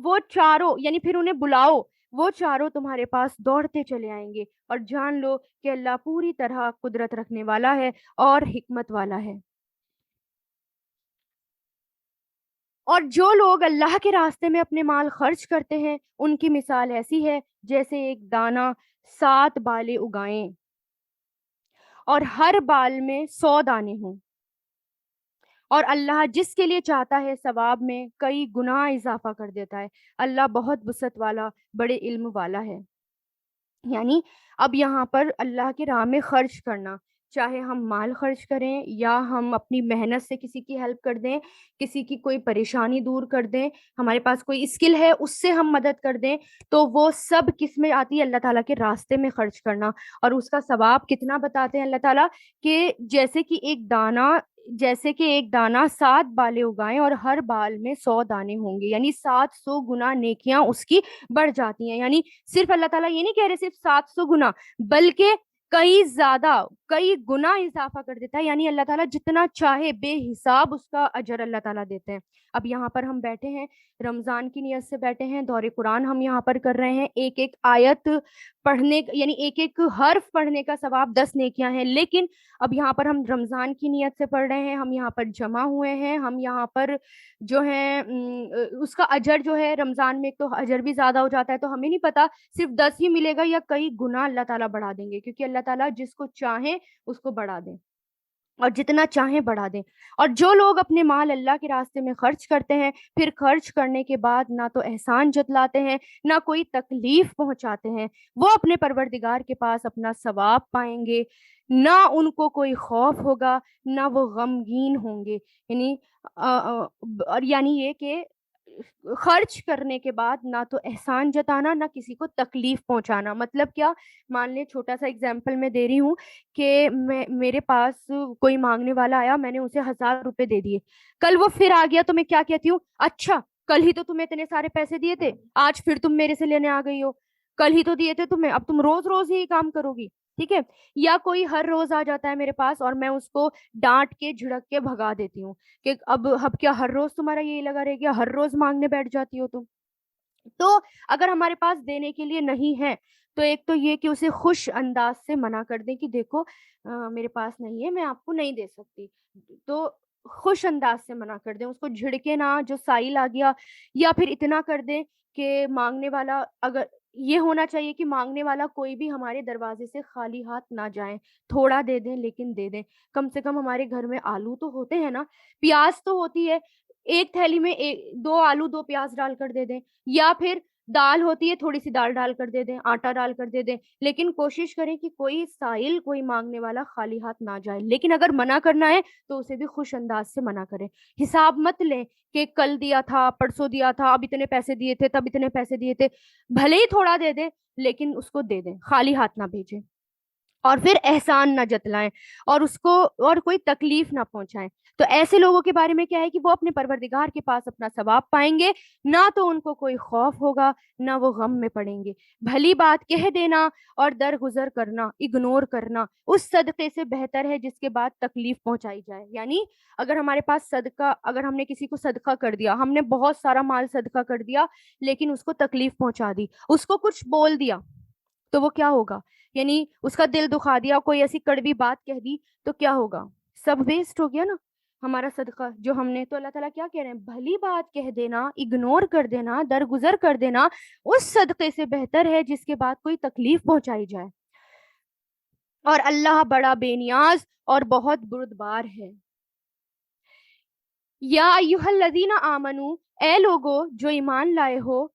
وہ چاروں، یعنی پھر انہیں بلاؤ، وہ چاروں تمہارے پاس دوڑتے چلے آئیں گے، اور جان لو کہ اللہ پوری طرح قدرت رکھنے والا ہے اور حکمت والا ہے۔ اور جو لوگ اللہ کے راستے میں اپنے مال خرچ کرتے ہیں ان کی مثال ایسی ہے جیسے ایک دانہ 7 بالیں اگائیں اور ہر بال میں 100 دانے ہوں، اور اللہ جس کے لیے چاہتا ہے ثواب میں کئی گنا اضافہ کر دیتا ہے۔ اللہ بہت وسعت والا، بڑے علم والا ہے۔ یعنی اب یہاں پر اللہ کی راہ میں خرچ کرنا، چاہے ہم مال خرچ کریں یا ہم اپنی محنت سے کسی کی ہیلپ کر دیں، کسی کی کوئی پریشانی دور کر دیں، ہمارے پاس کوئی اسکل ہے اس سے ہم مدد کر دیں، تو وہ سب کس میں آتی ہے؟ اللہ تعالیٰ کے راستے میں خرچ کرنا۔ اور اس کا ثواب کتنا بتاتے ہیں اللہ تعالیٰ کہ جیسے کہ ایک دانہ جیسے کہ ایک دانہ 7 بالیں اگائیں اور ہر بال میں 100 دانے ہوں گے، یعنی 700 گنا نیکیاں اس کی بڑھ جاتی ہیں. یعنی صرف اللہ تعالیٰ یہ نہیں کہہ رہے صرف 700 گنا، بلکہ کئی زیادہ، کئی گنا اضافہ کر دیتا ہے. یعنی اللہ تعالیٰ جتنا چاہے بے حساب اس کا اجر اللہ تعالیٰ دیتے ہیں. اب یہاں پر ہم بیٹھے ہیں، رمضان کی نیت سے بیٹھے ہیں، دور قرآن ہم یہاں پر کر رہے ہیں. ایک ایک آیت پڑھنے، یعنی ایک ایک حرف پڑھنے کا ثواب 10 نیکیاں ہیں. لیکن اب یہاں پر ہم رمضان کی نیت سے پڑھ رہے ہیں، ہم یہاں پر جمع ہوئے ہیں، ہم یہاں پر جو ہے اس کا اجر جو ہے رمضان میں ایک تو اجر بھی زیادہ ہو جاتا ہے، تو ہمیں نہیں پتا صرف 10 ہی ملے گا یا کئی گنا اللہ تعالیٰ بڑھا دیں گے، کیونکہ اللہ تعالیٰ جس کو چاہیں اس کو بڑھا دیں اور جتنا چاہیں بڑھا دیں. اور جو لوگ اپنے مال اللہ کے راستے میں خرچ کرتے ہیں، پھر خرچ کرنے کے بعد نہ تو احسان جتلاتے ہیں، نہ کوئی تکلیف پہنچاتے ہیں، وہ اپنے پروردگار کے پاس اپنا ثواب پائیں گے، نہ ان کو کوئی خوف ہوگا، نہ وہ غمگین ہوں گے. یعنی اور یعنی یہ کہ خرچ کرنے کے بعد نہ تو احسان جتانا، نہ کسی کو تکلیف پہنچانا. مطلب کیا؟ مان لیں چھوٹا سا اگزامپل میں دے رہی ہوں کہ میرے پاس کوئی مانگنے والا آیا، میں نے اسے 1000 روپے دے دیے، کل وہ پھر آ گیا تو میں کیا کہتی ہوں؟ اچھا کل ہی تو تمہیں اتنے سارے پیسے دیے تھے، آج پھر تم میرے سے لینے آ گئی ہو، کل ہی تو دیے تھے تمہیں، اب تم روز روز ہی کام کرو گی. ٹھیک ہے. یا کوئی ہر روز آ جاتا ہے میرے پاس اور میں اس کو ڈانٹ کے جھڑک کے بھگا دیتی ہوں کہ اب کیا ہر روز تمہارا یہی لگا رہے گیا، ہر روز مانگنے بیٹھ جاتی ہو تم. تو اگر ہمارے پاس دینے کے لیے نہیں ہے تو ایک تو یہ کہ اسے خوش انداز سے منع کر دیں کہ دیکھو میرے پاس نہیں ہے، میں آپ کو نہیں دے سکتی. تو خوش انداز سے منع کر دیں، اس کو جھڑکے نہ جو سائل آ گیا. یا پھر اتنا کر دیں کہ مانگنے والا، اگر یہ ہونا چاہیے کہ مانگنے والا کوئی بھی ہمارے دروازے سے خالی ہاتھ نہ جائیں، تھوڑا دے دیں لیکن دے دیں. کم سے کم ہمارے گھر میں آلو تو ہوتے ہیں نا، پیاز تو ہوتی ہے، ایک تھیلی میں 2 آلو 2 پیاز ڈال کر دے دیں. یا پھر دال ہوتی ہے، تھوڑی سی دال ڈال کر دے دیں، آٹا ڈال کر دے دیں. لیکن کوشش کریں کہ کوئی سائل، کوئی مانگنے والا خالی ہاتھ نہ جائے. لیکن اگر منع کرنا ہے تو اسے بھی خوش انداز سے منع کریں. حساب مت لیں کہ کل دیا تھا، پرسوں دیا تھا، اب اتنے پیسے دیے تھے، تب اتنے پیسے دیے تھے. بھلے ہی تھوڑا دے دیں لیکن اس کو دے دیں، خالی ہاتھ نہ بھیجیں. اور پھر احسان نہ جتلائیں اور اس کو اور کوئی تکلیف نہ پہنچائیں. تو ایسے لوگوں کے بارے میں کیا ہے کہ وہ اپنے پروردگار کے پاس اپنا ثواب پائیں گے، نہ تو ان کو کوئی خوف ہوگا، نہ وہ غم میں پڑیں گے. بھلی بات کہہ دینا اور درگزر کرنا، اگنور کرنا، اس صدقے سے بہتر ہے جس کے بعد تکلیف پہنچائی جائے. یعنی اگر ہمارے پاس صدقہ، اگر ہم نے کسی کو صدقہ کر دیا، ہم نے بہت سارا مال صدقہ کر دیا لیکن اس کو تکلیف پہنچا دی، اس کو کچھ بول دیا، تو وہ کیا ہوگا؟ یعنی اس کا دل دکھا دیا، کوئی ایسی کڑوی بات کہہ دی تو کیا ہوگا؟ سب ویسٹ ہو گیا نا ہمارا صدقہ جو ہم نے. تو اللہ تعالیٰ کیا کہہ رہے ہیں؟ بھلی بات کہہ دینا، اگنور کر دینا، درگزر کر دینا اس صدقے سے بہتر ہے جس کے بعد کوئی تکلیف پہنچائی جائے. اور اللہ بڑا بے نیاز اور بہت بردبار ہے. یا ایھا الذین آمنو، اے لوگو جو ایمان لائے ہو،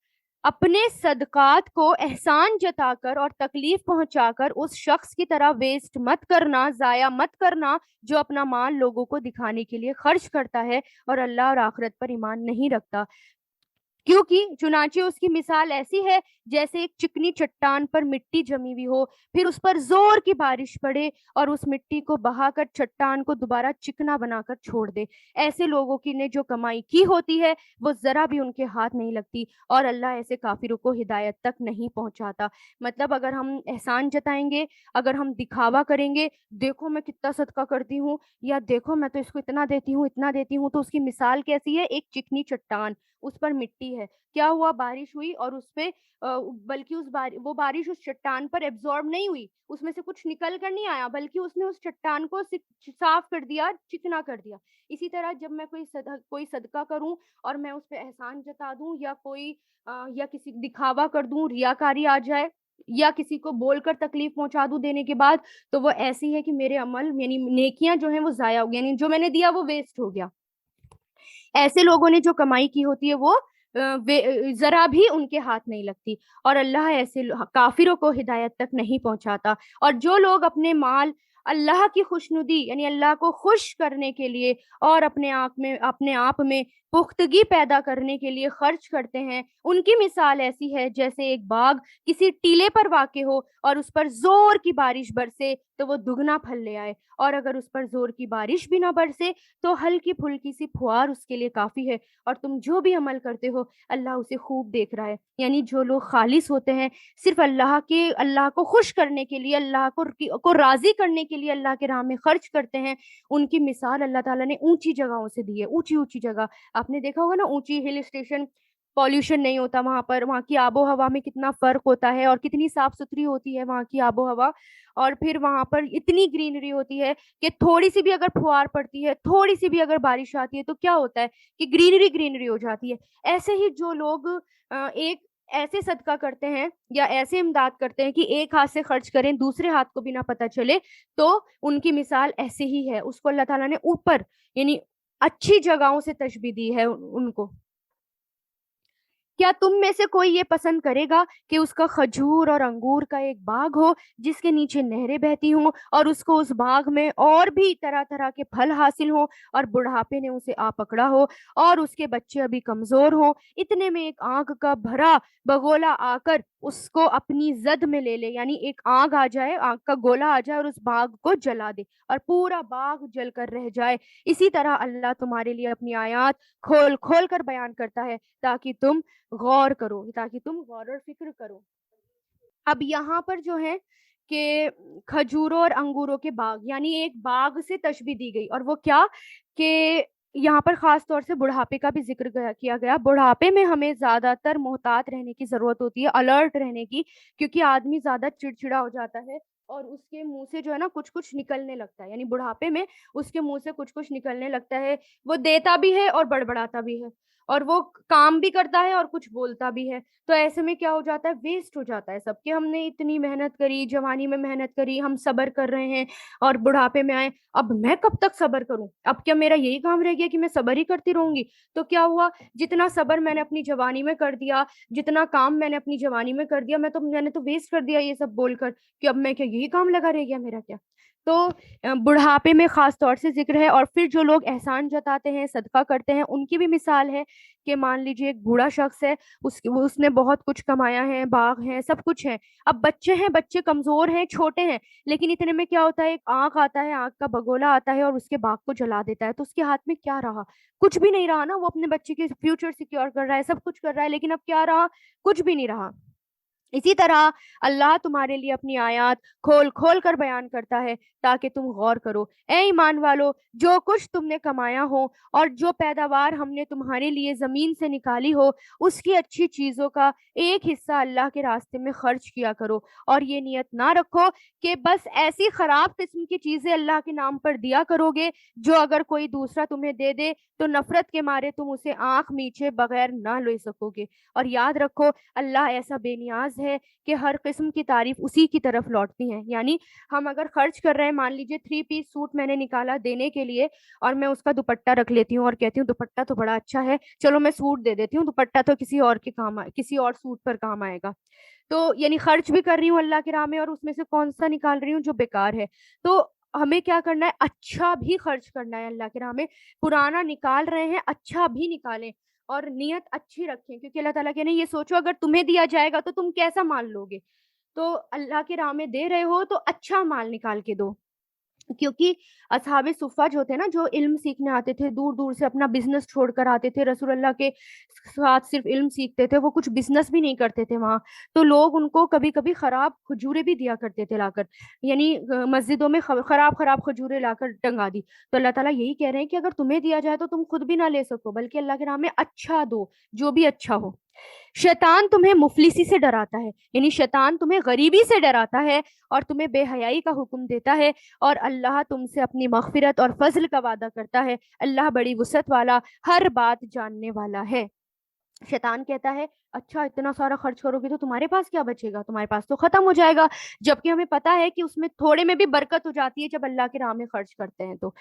اپنے صدقات کو احسان جتا کر اور تکلیف پہنچا کر اس شخص کی طرح ویسٹ مت کرنا، ضائع مت کرنا جو اپنا مال لوگوں کو دکھانے کے لیے خرچ کرتا ہے اور اللہ اور آخرت پر ایمان نہیں رکھتا. کیونکہ چنانچہ اس کی مثال ایسی ہے جیسے ایک چکنی چٹان پر مٹی جمی ہوئی ہو، پھر اس پر زور کی بارش پڑے اور اس مٹی کو بہا کر چٹان کو دوبارہ چکنا بنا کر چھوڑ دے. ایسے لوگوں کی نے جو کمائی کی ہوتی ہے وہ ذرا بھی ان کے ہاتھ نہیں لگتی، اور اللہ ایسے کافروں کو ہدایت تک نہیں پہنچاتا. مطلب اگر ہم احسان جتائیں گے، اگر ہم دکھاوا کریں گے، دیکھو میں کتنا صدقہ کرتی ہوں، یا دیکھو میں تو اس کو اتنا دیتی ہوں اتنا دیتی ہوں، تو اس کی مثال کیسی ہے؟ ایک چکنی چٹان، اس پر مٹی ہے، کیا ہوا؟ بارش ہوئی اور اس پہ بلکہ وہ بارش اس چٹان پر ایبزارب نہیں ہوئی، اس میں سے کچھ نکل کر نہیں آیا، بلکہ اس نے اس چٹان کو صاف کر دیا، چکنا کر دیا. اسی طرح جب میں کوئی صدقہ کروں اور میں اس پہ احسان جتا دوں، یا یا کسی دکھاوا کر دوں، ریاکاری آ جائے، یا کسی کو بول کر تکلیف پہنچا دوں دینے کے بعد، تو وہ ایسی ہے کہ میرے عمل یعنی نیکیاں جو ہیں وہ ضائع ہو گئی، یعنی جو میں نے دیا وہ ویسٹ ہو گیا. ایسے لوگوں نے جو کمائی کی ہوتی ہے وہ ذرا بھی ان کے ہاتھ نہیں لگتی، اور اللہ ایسے کافروں کو ہدایت تک نہیں پہنچاتا. اور جو لوگ اپنے مال اللہ کی خوشنودی یعنی اللہ کو خوش کرنے کے لیے اور اپنے آپ میں پختگی پیدا کرنے کے لیے خرچ کرتے ہیں، ان کی مثال ایسی ہے جیسے ایک باغ کسی ٹیلے پر واقع ہو اور اس پر زور کی بارش برسے تو وہ دگنا پھل لے آئے، اور اگر اس پر زور کی بارش بھی نہ برسے تو ہلکی پھلکی سی پھوار اس کے لیے کافی ہے، اور تم جو بھی عمل کرتے ہو اللہ اسے خوب دیکھ رہا ہے۔ یعنی جو لوگ خالص ہوتے ہیں، صرف اللہ کو خوش کرنے کے لیے، اللہ کو راضی کرنے کے لیے اللہ کے راہ میں خرچ کرتے ہیں، ان کی مثال اللہ تعالیٰ نے اونچی جگہوں سے دی ہے، اونچی اونچی جگہ۔ آپ نے دیکھا ہوگا نا، اونچی ہل اسٹیشن، پالوشن نہیں ہوتا وہاں پر، وہاں کی آب و ہوا میں کتنا فرق ہوتا ہے، اور کتنی صاف ستھری ہوتی ہے وہاں کی آب و ہوا، اور پھر وہاں پر اتنی گرینری ہوتی ہے کہ تھوڑی سی بھی اگر پھوار پڑتی ہے، تھوڑی سی بھی اگر بارش آتی ہے تو کیا ہوتا ہے کہ گرینری گرینری ہو جاتی ہے۔ ایسے ہی جو لوگ ایک ایسے صدقہ کرتے ہیں یا ایسے امداد کرتے ہیں کہ ایک ہاتھ سے خرچ کریں، دوسرے ہاتھ کو بھی نہ پتہ چلے، تو ان کی مثال ایسے ہی ہے۔ اس کو اللہ تعالیٰ نے اوپر، یعنی اچھی جگہوں سے تشبیہ دی ہے ان کو۔ کیا تم میں سے کوئی یہ پسند کرے گا کہ اس کا کھجور اور انگور کا ایک باغ ہو جس کے نیچے نہریں بہتی ہوں، اور اس کو اس باغ میں اور بھی طرح طرح کے پھل حاصل ہوں، اور بڑھاپے نے اسے آ پکڑا ہو، اور اس کے بچے ابھی کمزور ہوں، اتنے میں ایک آگ کا بھرا بگولا آ کر اس کو اپنی زد میں لے لے، یعنی ایک آگ آ جائے، آگ کا گولا آ جائے اور اس باغ کو جلا دے اور پورا باغ جل کر رہ جائے۔ اسی طرح اللہ تمہارے لیے اپنی آیات کھول کھول کر بیان کرتا ہے تاکہ تم غور کرو، تاکہ تم غور اور فکر کرو۔ اب یہاں پر جو ہے کہ کھجوروں اور انگوروں کے باغ، یعنی ایک باغ سے تشبیہ دی گئی، اور وہ کیا کہ یہاں پر خاص طور سے بڑھاپے کا بھی ذکر کیا گیا۔ بڑھاپے میں ہمیں زیادہ تر محتاط رہنے کی ضرورت ہوتی ہے، الرٹ رہنے کی، کیونکہ آدمی زیادہ چڑچڑا ہو جاتا ہے اور اس کے منہ سے جو ہے نا کچھ کچھ نکلنے لگتا ہے، یعنی بڑھاپے میں اس کے منہ سے کچھ کچھ نکلنے لگتا ہے، وہ دیتا بھی ہے اور بڑبڑاتا بھی ہے، اور وہ کام بھی کرتا ہے اور کچھ بولتا بھی ہے۔ تو ایسے میں کیا ہو جاتا ہے، ویسٹ ہو جاتا ہے سب، کہ ہم نے اتنی محنت کری، جوانی میں محنت کری، ہم صبر کر رہے ہیں اور بڑھاپے میں آئے، اب میں کب تک صبر کروں، اب کیا میرا یہی کام رہ گیا کہ میں صبر ہی کرتی رہوں گی؟ تو کیا ہوا، جتنا صبر میں نے اپنی جوانی میں کر دیا، جتنا کام میں نے اپنی جوانی میں کر دیا، میں نے تو ویسٹ کر دیا یہ سب بول کر کہ اب میں کیا یہی کام لگا رہ گیا میرا کیا؟ تو بڑھاپے میں خاص طور سے ذکر ہے۔ اور پھر جو لوگ احسان جتاتے ہیں، صدقہ کرتے ہیں، ان کی بھی مثال ہے کہ مان لیجیے ایک بوڑھا شخص ہے، اس نے بہت کچھ کمایا ہے، باغ ہیں، سب کچھ ہے، اب بچے ہیں، بچے کمزور ہیں، چھوٹے ہیں، لیکن اتنے میں کیا ہوتا ہے، ایک آنکھ آتا ہے، آنکھ کا بگولا آتا ہے اور اس کے باغ کو جلا دیتا ہے، تو اس کے ہاتھ میں کیا رہا؟ کچھ بھی نہیں رہا نا، وہ اپنے بچے کے فیوچر سیکیور کر رہا ہے، سب کچھ کر رہا ہے، لیکن اب کیا رہا؟ کچھ بھی نہیں رہا۔ اسی طرح اللہ تمہارے لیے اپنی آیات کھول کھول کر بیان کرتا ہے تاکہ تم غور کرو۔ اے ایمان والو، جو کچھ تم نے کمایا ہو اور جو پیداوار ہم نے تمہارے لیے زمین سے نکالی ہو، اس کی اچھی چیزوں کا ایک حصہ اللہ کے راستے میں خرچ کیا کرو، اور یہ نیت نہ رکھو کہ بس ایسی خراب قسم کی چیزیں اللہ کے نام پر دیا کرو گے جو اگر کوئی دوسرا تمہیں دے دے تو نفرت کے مارے تم اسے آنکھ میچے بغیر نہ لے سکو گے۔ اور یاد رکھو، اللہ ایسا بے نیاز ہے کہ ہر قسم کی تعریف اسی کی طرف لوٹتی ہیں۔ یعنی ہم اگر خرچ کر رہے ہیں، مان لیجیے 3 پیس سوٹ میں نے نکالا دینے کے لیے، اور میں اس کا دوپٹہ رکھ لیتی ہوں اور کہتی ہوں دوپٹہ تو بڑا اچھا ہے، چلو میں سوٹ دے دیتی ہوں، دوپٹہ تو کسی اور کے کام کسی اور سوٹ پر کام آئے گا، تو یعنی خرچ بھی کر رہی ہوں اللہ کے راہ میں اور اس میں سے کون سا نکال رہی ہوں جو بیکار ہے۔ تو ہمیں کیا کرنا ہے، اچھا بھی خرچ کرنا ہے اللہ کے راہ میں، پرانا نکال رہے ہیں اچھا بھی نکالیں، اور نیت اچھی رکھیں، کیونکہ اللہ تعالیٰ کہنے یہ سوچو اگر تمہیں دیا جائے گا تو تم کیسا مال لوگے، تو اللہ کے راہ میں دے رہے ہو تو اچھا مال نکال کے دو۔ کیونکہ اصحاب صفہ جو تھے نا، جو علم سیکھنے آتے تھے دور دور سے، اپنا بزنس چھوڑ کر آتے تھے، رسول اللہ کے ساتھ صرف علم سیکھتے تھے، وہ کچھ بزنس بھی نہیں کرتے تھے وہاں، تو لوگ ان کو کبھی کبھی خراب کھجوریں بھی دیا کرتے تھے لا کر، یعنی مسجدوں میں خراب خراب کھجوریں لا کر ٹنگا دی۔ تو اللہ تعالیٰ یہی کہہ رہے ہیں کہ اگر تمہیں دیا جائے تو تم خود بھی نہ لے سکو، بلکہ اللہ کے راہ میں اچھا دو، جو بھی اچھا ہو۔ شیطان تمہیں مفلسی سے ڈراتا ہے، یعنی شیطان تمہیں غریبی سے ڈراتا ہے اور تمہیں بے حیائی کا حکم دیتا ہے، اور اللہ تم سے اپنی مغفرت اور فضل کا وعدہ کرتا ہے، اللہ بڑی وسعت والا، ہر بات جاننے والا ہے۔ شیطان کہتا ہے اچھا اتنا سارا خرچ کرو گے تو تمہارے پاس کیا بچے گا، تمہارے پاس تو ختم ہو جائے گا، جبکہ ہمیں پتا ہے کہ اس میں تھوڑے میں بھی برکت ہو جاتی ہے جب اللہ کے راہ میں خرچ کرتے ہیں تو۔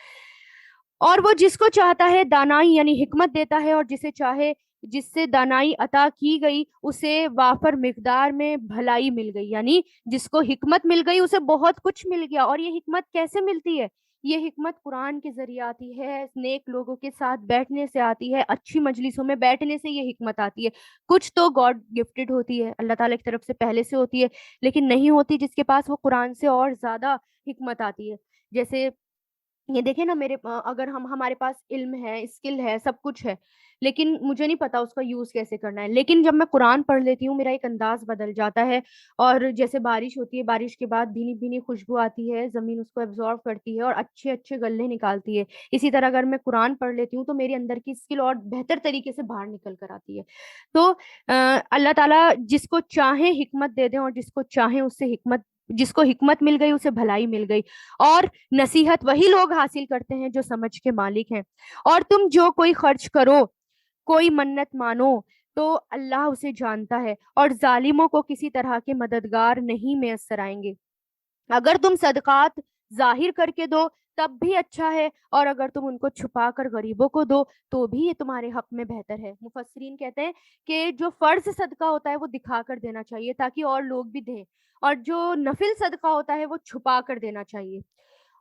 اور وہ جس کو چاہتا ہے دانائی یعنی حکمت دیتا ہے، اور جسے چاہے جس سے دانائی عطا کی گئی اسے وافر مقدار میں بھلائی مل گئی، یعنی جس کو حکمت مل گئی اسے بہت کچھ مل گیا۔ اور یہ حکمت کیسے ملتی ہے؟ یہ حکمت قرآن کے ذریعے آتی ہے، نیک لوگوں کے ساتھ بیٹھنے سے آتی ہے، اچھی مجلسوں میں بیٹھنے سے یہ حکمت آتی ہے۔ کچھ تو گاڈ گفٹڈ ہوتی ہے، اللہ تعالیٰ کی طرف سے پہلے سے ہوتی ہے، لیکن نہیں ہوتی جس کے پاس، وہ قرآن سے اور زیادہ حکمت آتی ہے۔ جیسے یہ دیکھیں نا، اگر ہمارے پاس علم ہے، اسکل ہے، سب کچھ ہے، لیکن مجھے نہیں پتا اس کا یوز کیسے کرنا ہے، لیکن جب میں قرآن پڑھ لیتی ہوں میرا ایک انداز بدل جاتا ہے۔ اور جیسے بارش ہوتی ہے، بارش کے بعد بھینی بھینی خوشبو آتی ہے، زمین اس کو ایبزارو کرتی ہے اور اچھے اچھے غلے نکالتی ہے۔ اسی طرح اگر میں قرآن پڑھ لیتی ہوں تو میرے اندر کی اسکل اور بہتر طریقے سے باہر نکل کر آتی ہے۔ تو اللہ تعالیٰ جس کو چاہے حکمت دے دیں، اور جس کو چاہے اس سے حکمت، جس کو حکمت مل گئی اسے بھلائی مل گئی۔ اور نصیحت وہی لوگ حاصل کرتے ہیں جو سمجھ کے مالک ہیں۔ اور تم جو کوئی خرچ کرو، کوئی منت مانو، تو اللہ اسے جانتا ہے، اور ظالموں کو کسی طرح کے مددگار نہیں میسر آئیں گے۔ اگر تم صدقات ظاہر کر کے دو تب بھی اچھا ہے، اور اگر تم ان کو چھپا کر غریبوں کو دو تو بھی یہ تمہارے حق میں بہتر ہے۔ مفسرین کہتے ہیں کہ جو فرض صدقہ ہوتا ہے وہ دکھا کر دینا چاہیے تاکہ اور لوگ بھی دیں، اور جو نفل صدقہ ہوتا ہے وہ چھپا کر دینا چاہیے۔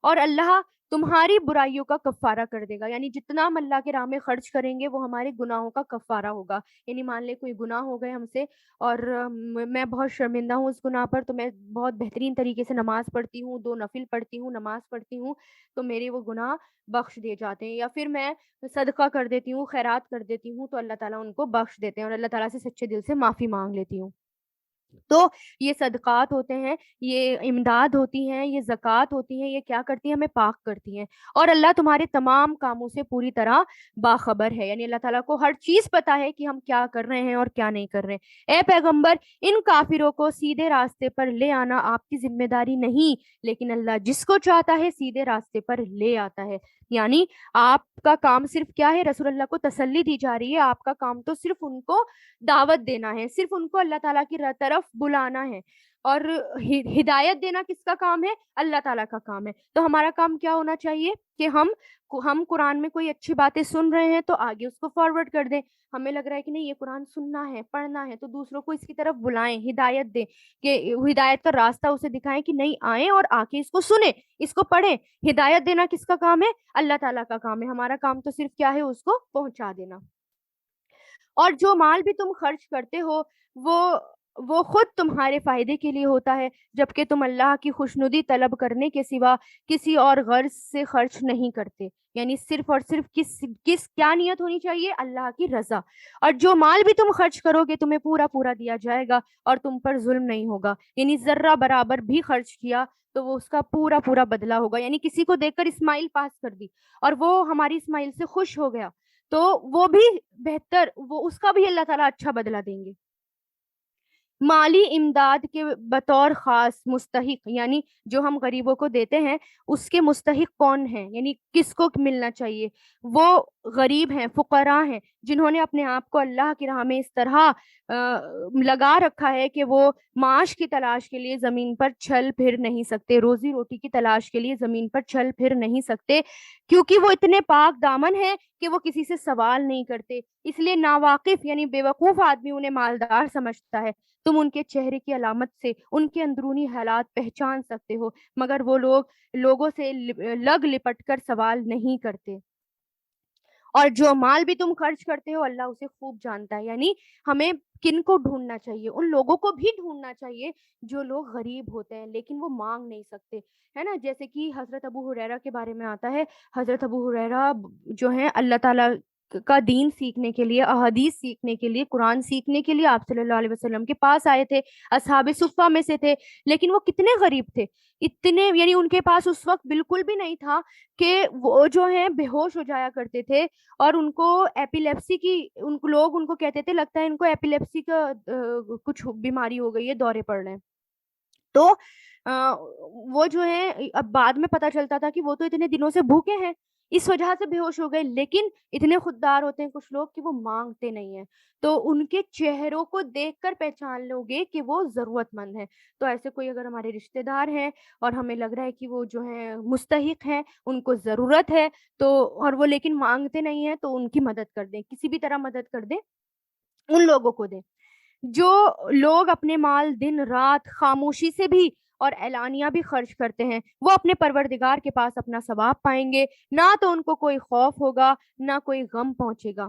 اور اللہ تمہاری برائیوں کا کفارہ کر دے گا، یعنی جتنا ہم اللہ کے راہ میں خرچ کریں گے وہ ہمارے گناہوں کا کفارہ ہوگا۔ یعنی مان لے کوئی گناہ ہو گئے ہم سے، اور میں بہت شرمندہ ہوں اس گناہ پر، تو میں بہت بہترین طریقے سے نماز پڑھتی ہوں، 2 نفل پڑھتی ہوں، نماز پڑھتی ہوں، تو میرے وہ گناہ بخش دیے جاتے ہیں۔ یا پھر میں صدقہ کر دیتی ہوں، خیرات کر دیتی ہوں، تو اللہ تعالیٰ ان کو بخش دیتے ہیں، اور اللہ تعالیٰ سے سچے دل سے معافی مانگ لیتی ہوں۔ تو یہ صدقات ہوتے ہیں، یہ امداد ہوتی ہیں، یہ زکوٰۃ ہوتی ہیں، یہ کیا کرتی ہیں؟ ہمیں پاک کرتی ہیں۔ اور اللہ تمہارے تمام کاموں سے پوری طرح باخبر ہے، یعنی اللہ تعالیٰ کو ہر چیز پتا ہے کہ ہم کیا کر رہے ہیں اور کیا نہیں کر رہے ہیں۔ اے پیغمبر، ان کافروں کو سیدھے راستے پر لے آنا آپ کی ذمہ داری نہیں، لیکن اللہ جس کو چاہتا ہے سیدھے راستے پر لے آتا ہے۔ یعنی آپ کا کام صرف کیا ہے؟ رسول اللہ کو تسلی دی جا رہی ہے، آپ کا کام تو صرف ان کو دعوت دینا ہے، صرف ان کو اللہ تعالیٰ کی طرف بلانا ہے۔ اور ہدایت دینا کس کا کام ہے؟ اللہ تعالیٰ کا کام ہے۔ تو ہمارا کام کیا ہونا چاہیے کہ ہم قرآن میں کوئی اچھی باتیں سن رہے ہیں تو آگے اس کو فارورڈ کر دیں۔ ہمیں لگ رہا ہے کہ نہیں، یہ قرآن سننا ہے، پڑھنا ہے، تو دوسروں کو اس کی طرف بلائیں، ہدایت دیں، کہ ہدایت کا راستہ اسے دکھائیں کہ نہیں، آئیں اور آ کے اس کو سنیں، اس کو پڑھیں۔ ہدایت دینا کس کا کام ہے؟ اللہ تعالیٰ کا کام ہے۔ ہمارا کام تو صرف کیا ہے؟ اس کو پہنچا دینا۔ اور جو مال بھی تم خرچ کرتے ہو وہ وہ خود تمہارے فائدے کے لیے ہوتا ہے، جبکہ تم اللہ کی خوشنودی طلب کرنے کے سوا کسی اور غرض سے خرچ نہیں کرتے۔ یعنی صرف اور صرف کس کیا نیت ہونی چاہیے؟ اللہ کی رضا۔ اور جو مال بھی تم خرچ کرو گے تمہیں پورا پورا دیا جائے گا، اور تم پر ظلم نہیں ہوگا۔ یعنی ذرہ برابر بھی خرچ کیا تو وہ اس کا پورا پورا بدلہ ہوگا۔ یعنی کسی کو دیکھ کر اسمائل پاس کر دی اور وہ ہماری اسمائل سے خوش ہو گیا، تو وہ بھی بہتر، وہ اس کا بھی اللہ تعالیٰ اچھا بدلہ دیں گے۔ مالی امداد کے بطور خاص مستحق، یعنی جو ہم غریبوں کو دیتے ہیں اس کے مستحق کون ہیں، یعنی کس کو ملنا چاہیے؟ وہ غریب ہیں، فقراء ہیں، جنہوں نے اپنے آپ کو اللہ کی راہ میں اس طرح لگا رکھا ہے کہ وہ معاش کی تلاش کے لیے زمین پر چل پھر نہیں سکتے، روزی روٹی کی تلاش کے لیے زمین پر چل پھر نہیں سکتے، کیونکہ وہ اتنے پاک دامن ہیں کہ وہ کسی سے سوال نہیں کرتے۔ اس لیے ناواقف یعنی بے وقوف آدمی انہیں مالدار سمجھتا ہے۔ تم ان کے چہرے کی علامت سے ان کے اندرونی حالات پہچان سکتے ہو، مگر وہ لوگوں سے لگ لپٹ کر سوال نہیں کرتے۔ اور جو مال بھی تم خرچ کرتے ہو اللہ اسے خوب جانتا ہے۔ یعنی ہمیں کن کو ڈھونڈنا چاہیے؟ ان لوگوں کو بھی ڈھونڈنا چاہیے جو لوگ غریب ہوتے ہیں لیکن وہ مانگ نہیں سکتے، ہے نا؟ جیسے کہ حضرت ابو ہریرہ کے بارے میں آتا ہے، حضرت ابو ہریرہ جو ہیں اللہ تعالیٰ کا دین سیکھنے کے لیے، احادیث سیکھنے کے لیے، قرآن سیکھنے کے لیے آپ صلی اللہ علیہ وسلم کے پاس آئے تھے، اصحاب صفہ میں سے تھے، لیکن وہ کتنے غریب تھے، اتنے، یعنی ان کے پاس اس وقت بالکل بھی نہیں تھا، کہ وہ جو ہیں بے ہوش ہو جایا کرتے تھے، اور ان کو ایپیلیپسی کی، لوگ ان کو کہتے تھے لگتا ہے ان کو ایپیلیپسی کا کچھ بیماری ہو گئی ہے، دورے پڑ رہے ہیں۔ تو وہ جو ہے اب بعد میں پتا چلتا تھا کہ وہ تو اتنے دنوں سے بھوکے ہیں، اس وجہ سے بے ہوش ہو گئے، لیکن اتنے خوددار ہوتے ہیں کچھ لوگ کہ وہ مانگتے نہیں ہیں، تو ان کے چہروں کو دیکھ کر پہچان لو گے کہ وہ ضرورت مند ہیں۔ تو ایسے کوئی اگر ہمارے رشتہ دار ہیں اور ہمیں لگ رہا ہے کہ وہ جو ہیں مستحق ہیں، ان کو ضرورت ہے، تو اور وہ لیکن مانگتے نہیں ہیں، تو ان کی مدد کر دیں، کسی بھی طرح مدد کر دیں، ان لوگوں کو دیں۔ جو لوگ اپنے مال دن رات خاموشی سے بھی اور اعلانیہ بھی خرچ کرتے ہیں وہ اپنے پروردگار کے پاس اپنا ثواب پائیں گے، نہ تو ان کو کوئی خوف ہوگا نہ کوئی غم پہنچے گا۔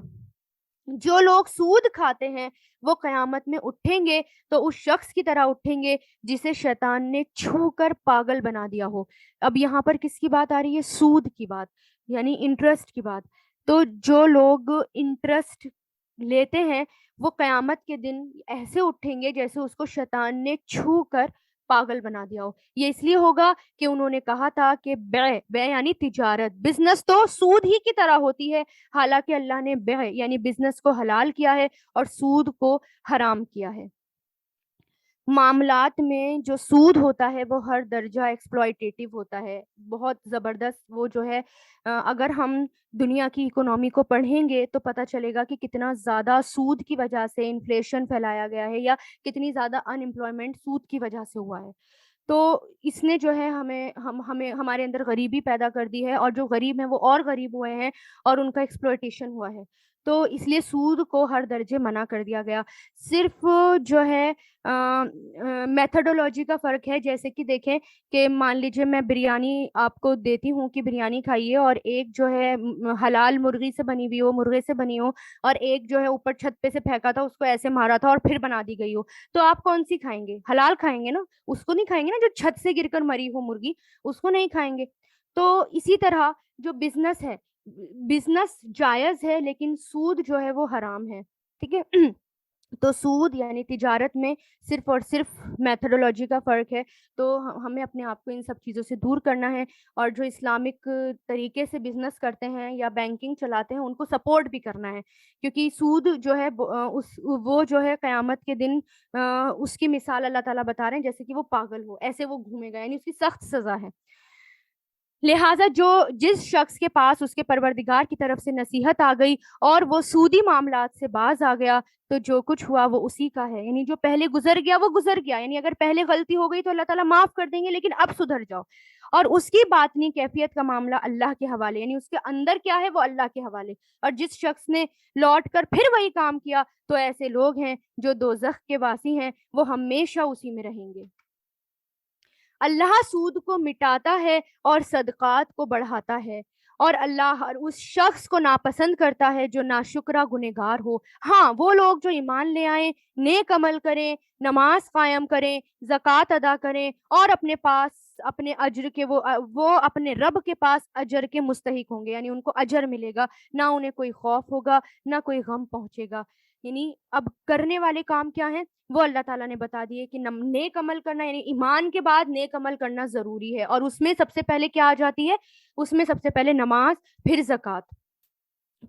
جو لوگ سود کھاتے ہیں وہ قیامت میں اٹھیں گے تو اس شخص کی طرح اٹھیں گے جسے شیطان نے چھو کر پاگل بنا دیا ہو۔ اب یہاں پر کس کی بات آ رہی ہے؟ سود کی بات، یعنی انٹرسٹ کی بات۔ تو جو لوگ انٹرسٹ لیتے ہیں وہ قیامت کے دن ایسے اٹھیں گے جیسے اس کو شیطان نے چھو کر پاگل بنا دیا ہو۔ یہ اس لیے ہوگا کہ انہوں نے کہا تھا کہ بے یعنی تجارت، بزنس تو سود ہی کی طرح ہوتی ہے، حالانکہ اللہ نے بیع یعنی بزنس کو حلال کیا ہے اور سود کو حرام کیا ہے۔ معاملات میں جو سود ہوتا ہے وہ ہر درجہ ایکسپلائٹیٹیو ہوتا ہے، بہت زبردست۔ وہ جو ہے اگر ہم دنیا کی اکنامی کو پڑھیں گے تو پتہ چلے گا کہ کتنا زیادہ سود کی وجہ سے انفلیشن پھیلایا گیا ہے، یا کتنی زیادہ ان امپلائمنٹ سود کی وجہ سے ہوا ہے۔ تو اس نے جو ہے ہمیں ہمارے اندر غریبی پیدا کر دی ہے، اور جو غریب ہیں وہ اور غریب ہوئے ہیں اور ان کا ایکسپلوئٹیشن ہوا ہے۔ تو اس لیے سود کو ہر درجے منع کر دیا گیا۔ صرف جو ہے میتھڈولوجی کا فرق ہے، جیسے کہ دیکھیں کہ مان لیجیے میں بریانی آپ کو دیتی ہوں کہ بریانی کھائیے، اور ایک جو ہے حلال مرغی سے بنی ہوئی ہو، مرغے سے بنی ہو، اور ایک جو ہے اوپر چھت پہ سے پھینکا تھا، اس کو ایسے مارا تھا اور پھر بنا دی گئی ہو، تو آپ کون سی کھائیں گے؟ حلال کھائیں گے نا، اس کو نہیں کھائیں گے نا جو چھت سے گر کر مری ہو مرغی، اس کو نہیں کھائیں گے۔ تو اسی طرح جو بزنس ہے، بزنس جائز ہے لیکن سود جو ہے وہ حرام ہے، ٹھیک ہے؟ تو سود یعنی تجارت میں صرف اور صرف میتھڈولوجی کا فرق ہے۔ تو ہمیں اپنے آپ کو ان سب چیزوں سے دور کرنا ہے، اور جو اسلامک طریقے سے بزنس کرتے ہیں یا بینکنگ چلاتے ہیں ان کو سپورٹ بھی کرنا ہے، کیونکہ سود جو ہے وہ جو ہے قیامت کے دن اس کی مثال اللہ تعالیٰ بتا رہے ہیں جیسے کہ وہ پاگل ہو، ایسے وہ گھومے گا، یعنی اس کی سخت سزا ہے۔ لہٰذا جس شخص کے پاس اس کے پروردگار کی طرف سے نصیحت آ گئی اور وہ سودی معاملات سے باز آ گیا، تو جو کچھ ہوا وہ اسی کا ہے، یعنی جو پہلے گزر گیا وہ گزر گیا، یعنی اگر پہلے غلطی ہو گئی تو اللہ تعالیٰ معاف کر دیں گے، لیکن اب سدھر جاؤ۔ اور اس کی باطنی کیفیت کا معاملہ اللہ کے حوالے، یعنی اس کے اندر کیا ہے وہ اللہ کے حوالے۔ اور جس شخص نے لوٹ کر پھر وہی کام کیا تو ایسے لوگ ہیں جو دوزخ کے واسی ہیں، وہ ہمیشہ اسی میں رہیں گے۔ اللہ سود کو مٹاتا ہے اور صدقات کو بڑھاتا ہے، اور اللہ ہر اس شخص کو ناپسند کرتا ہے جو ناشکرا گنہگار ہو۔ ہاں، وہ لوگ جو ایمان لے آئیں، نیک عمل کریں، نماز قائم کریں، زکوٰۃ ادا کریں، اور اپنے پاس اپنے اجر کے وہ اپنے رب کے پاس اجر کے مستحق ہوں گے، یعنی ان کو اجر ملے گا، نہ انہیں کوئی خوف ہوگا نہ کوئی غم پہنچے گا۔ یعنی اب کرنے والے کام کیا ہیں وہ اللہ تعالیٰ نے بتا دیے کہ نیک عمل کرنا، یعنی ایمان کے بعد نیک عمل کرنا ضروری ہے، اور اس میں سب سے پہلے کیا آ جاتی ہے؟ اس میں سب سے پہلے نماز، پھر زکوٰۃ،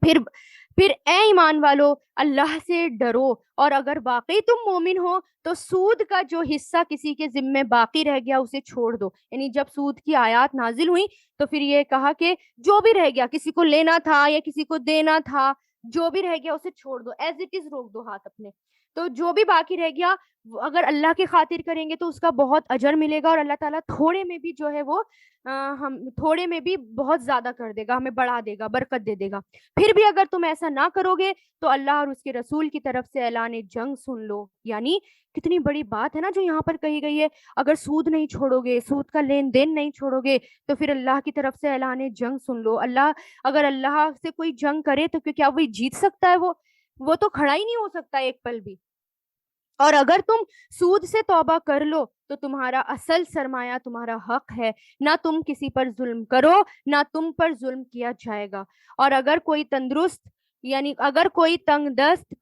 پھر اے ایمان والو اللہ سے ڈرو، اور اگر واقعی تم مومن ہو تو سود کا جو حصہ کسی کے ذمے باقی رہ گیا اسے چھوڑ دو۔ یعنی جب سود کی آیات نازل ہوئی تو پھر یہ کہا کہ جو بھی رہ گیا، کسی کو لینا تھا یا کسی کو دینا تھا، جو بھی رہ گیا اسے چھوڑ دو، ایز اٹ از روک دو ہاتھ اپنے۔ تو جو بھی باقی رہ گیا اگر اللہ کی خاطر کریں گے تو اس کا بہت اجر ملے گا، اور اللہ تعالیٰ تھوڑے میں بھی جو ہے وہ ہم تھوڑے میں بھی بہت زیادہ کر دے گا، ہمیں بڑھا دے گا، برکت دے دے گا۔ پھر بھی اگر تم ایسا نہ کرو گے تو اللہ اور اس کے رسول کی طرف سے اعلان جنگ سن لو۔ یعنی کتنی بڑی بات ہے نا جو یہاں پر کہی گئی ہے، اگر سود نہیں چھوڑو گے، سود کا لین دین نہیں چھوڑو گے تو پھر اللہ کی طرف سے اعلان جنگ سن لو۔ اگر اللہ سے کوئی جنگ کرے تو کیا وہی جیت سکتا ہے؟ وہ تو کھڑا ہی نہیں ہو سکتا ایک پل بھی۔ اور اگر تم سود سے توبہ کر لو تو تمہارا اصل سرمایہ تمہارا حق ہے، نہ تم کسی پر ظلم کرو نہ تم پر ظلم کیا جائے گا۔ اور اگر کوئی تندرست یعنی اگر کوئی تنگ دست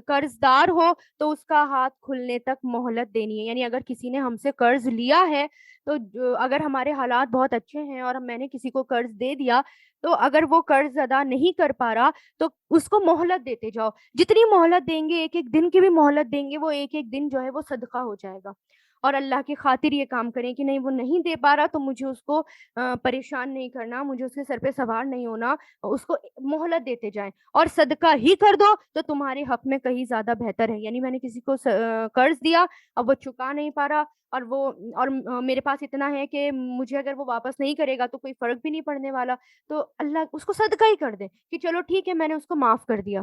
قرض دار ہو تو اس کا ہاتھ کھلنے تک مہلت دینی ہے، یعنی اگر کسی نے ہم سے قرض لیا ہے تو اگر ہمارے حالات بہت اچھے ہیں اور میں نے کسی کو قرض دے دیا تو اگر وہ قرض ادا نہیں کر پا رہا تو اس کو مہلت دیتے جاؤ، جتنی مہلت دیں گے، ایک ایک دن کی بھی مہلت دیں گے، وہ ایک ایک دن جو ہے وہ صدقہ ہو جائے گا۔ اور اللہ کی خاطر یہ کام کریں کہ نہیں وہ نہیں دے پا رہا تو مجھے اس کو پریشان نہیں کرنا، مجھے اس کے سر پہ سوار نہیں ہونا، اس کو مہلت دیتے جائیں، اور صدقہ ہی کر دو تو تمہارے حق میں کہیں زیادہ بہتر ہے۔ یعنی میں نے کسی کو قرض دیا، اب وہ چکا نہیں پا رہا، اور میرے پاس اتنا ہے کہ مجھے اگر وہ واپس نہیں کرے گا تو کوئی فرق بھی نہیں پڑنے والا، تو اللہ اس کو صدقہ ہی کر دے کہ چلو ٹھیک ہے میں نے اس کو معاف کر دیا۔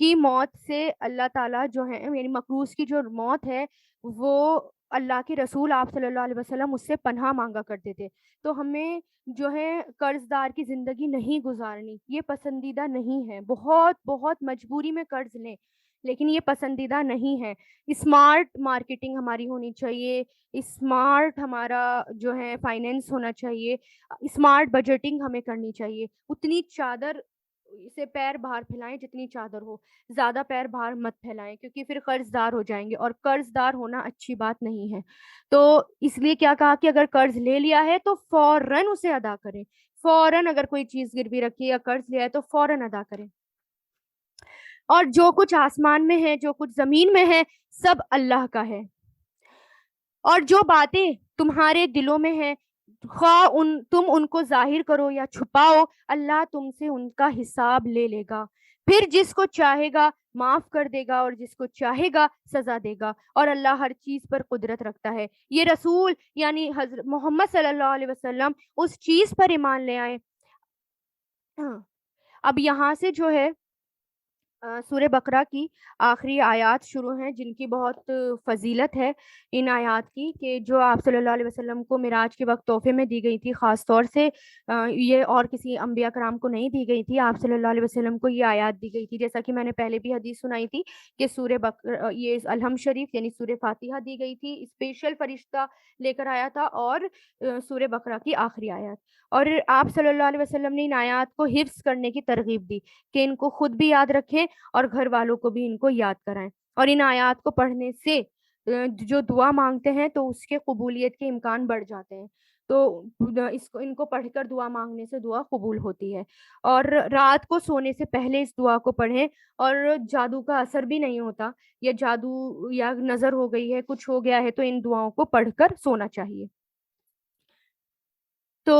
کی موت سے اللہ تعالیٰ جو ہے یعنی مقروض کی جو موت ہے وہ اللہ کے رسول آپ صلی اللہ علیہ وسلم اس سے پناہ مانگا کرتے تھے. تو ہمیں جو ہے قرض دار کی زندگی نہیں گزارنی، یہ پسندیدہ نہیں ہے. بہت بہت مجبوری میں قرض لیں لیکن یہ پسندیدہ نہیں ہے. اسمارٹ مارکیٹنگ ہماری ہونی چاہیے، اسمارٹ ہمارا جو ہے فائنینس ہونا چاہیے، اسمارٹ بجٹنگ ہمیں کرنی چاہیے. اتنی چادر سے پیر باہر پھیلائیں جتنی چادر ہو، زیادہ پیر باہر مت پھیلائیں کیونکہ پھر قرض دار ہو جائیں گے، اور قرض دار ہونا اچھی بات نہیں ہے. تو اس لیے کیا کہا کہ اگر قرض لے لیا ہے تو فوراً اسے ادا کریں. فوراً اگر کوئی چیز گروی رکھی یا قرض لیا ہے تو فوراً ادا کریں. اور جو کچھ آسمان میں ہے، جو کچھ زمین میں ہے، سب اللہ کا ہے. اور جو باتیں تمہارے دلوں میں ہیں، خواہ تم ان کو ظاہر کرو یا چھپاؤ، اللہ تم سے ان کا حساب لے لے گا. پھر جس کو چاہے گا معاف کر دے گا اور جس کو چاہے گا سزا دے گا، اور اللہ ہر چیز پر قدرت رکھتا ہے. یہ رسول یعنی حضرت محمد صلی اللہ علیہ وسلم اس چیز پر ایمان لے آئے. اب یہاں سے جو ہے سورہ بقرہ کی آخری آیات شروع ہیں جن کی بہت فضیلت ہے ان آیات کی، کہ جو آپ صلی اللہ علیہ وسلم کو معراج کے وقت تحفے میں دی گئی تھی. خاص طور سے یہ اور کسی انبیاء کرام کو نہیں دی گئی تھی، آپ صلی اللہ علیہ وسلم کو یہ آیات دی گئی تھی. جیسا کہ میں نے پہلے بھی حدیث سنائی تھی کہ سورہ بقرہ یہ الحمد شریف یعنی سورہ فاتحہ دی گئی تھی، اسپیشل فرشتہ لے کر آیا تھا، اور سورہ بقرہ کی آخری آیات. اور آپ صلی اللہ علیہ وسلم نے ان آیات کو حفظ کرنے کی ترغیب دی کہ ان کو خود بھی یاد رکھیں اور گھر والوں کو بھی ان کو یاد کرائیں. اور ان آیات کو پڑھنے سے جو دعا مانگتے ہیں تو اس کے قبولیت کے امکان بڑھ جاتے ہیں. تو ان کو پڑھ کر دعا مانگنے سے دعا قبول ہوتی ہے. اور رات کو سونے سے پہلے اس دعا کو پڑھیں، اور جادو کا اثر بھی نہیں ہوتا، یا جادو یا نظر ہو گئی ہے، کچھ ہو گیا ہے، تو ان دعاؤں کو پڑھ کر سونا چاہیے. تو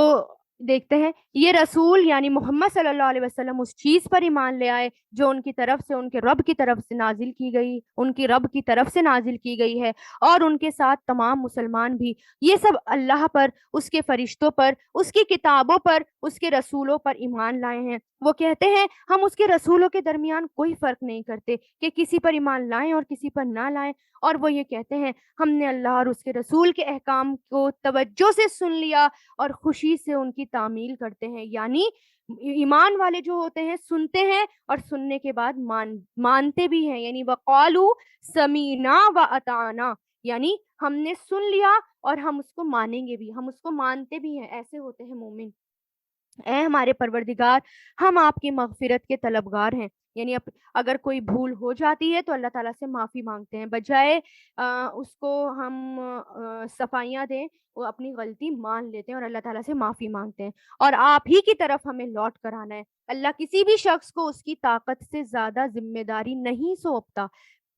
دیکھتے ہیں یہ رسول یعنی محمد صلی اللہ علیہ وسلم اس چیز پر ایمان لے آئے جو ان کی طرف سے، ان کے رب کی طرف سے نازل کی گئی، ان کی رب کی طرف سے نازل کی گئی ہے. اور ان کے ساتھ تمام مسلمان بھی یہ سب اللہ پر، اس کے فرشتوں پر، اس کی کتابوں پر، اس کے رسولوں پر ایمان لائے ہیں. وہ کہتے ہیں ہم اس کے رسولوں کے درمیان کوئی فرق نہیں کرتے کہ کسی پر ایمان لائیں اور کسی پر نہ لائیں. اور وہ یہ کہتے ہیں ہم نے اللہ اور اس کے رسول کے احکام کو توجہ سے سن لیا اور خوشی سے ان کی تعمیل کرتے ہیں. یعنی ایمان والے جو ہوتے ہیں سنتے ہیں اور سننے کے بعد مانتے بھی ہیں. یعنی وقالو سمینا و اطعنا، یعنی ہم نے سن لیا اور ہم اس کو مانیں گے بھی، ہم اس کو مانتے بھی ہیں. ایسے ہوتے ہیں مومن. اے ہمارے پروردگار، ہم آپ کی مغفرت کے طلبگار ہیں. یعنی اگر کوئی بھول ہو جاتی ہے تو اللہ تعالیٰ سے معافی مانگتے ہیں، بجائے اس کو ہم صفائیاں دیں، وہ اپنی غلطی مان لیتے ہیں اور اللہ تعالیٰ سے معافی مانگتے ہیں. اور آپ ہی کی طرف ہمیں لوٹ کر آنا ہے. اللہ کسی بھی شخص کو اس کی طاقت سے زیادہ ذمہ داری نہیں سونپتا.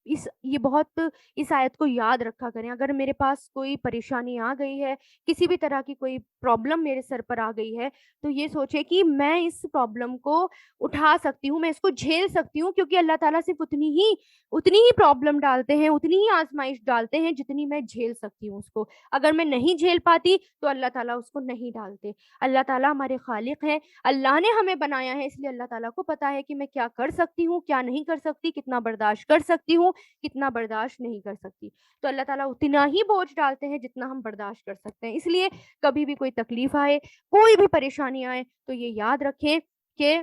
یہ بہت اس آیت کو یاد رکھا کریں. اگر میرے پاس کوئی پریشانی آ گئی ہے، کسی بھی طرح کی کوئی پرابلم میرے سر پر آ گئی ہے، تو یہ سوچے کہ میں اس پرابلم کو اٹھا سکتی ہوں، میں اس کو جھیل سکتی ہوں، کیونکہ اللہ تعالیٰ صرف اتنی ہی پرابلم ڈالتے ہیں، اتنی ہی آزمائش ڈالتے ہیں جتنی میں جھیل سکتی ہوں اس کو. اگر میں نہیں جھیل پاتی تو اللہ تعالیٰ اس کو نہیں ڈالتے. اللہ تعالیٰ ہمارے خالق ہیں، اللہ نے ہمیں بنایا ہے، اس لیے اللہ تعالیٰ کو پتا ہے کہ میں کیا کر سکتی ہوں، کیا نہیں کر سکتی، کتنا برداشت کر سکتی ہوں، کتنا برداشت نہیں کر سکتی. تو اللہ تعالیٰ اتنا ہی بوجھ ڈالتے ہیں جتنا ہم برداشت کر سکتے ہیں. اس لیے کبھی بھی کوئی تکلیف آئے، کوئی بھی پریشانی آئے، تو یہ یاد رکھیں کہ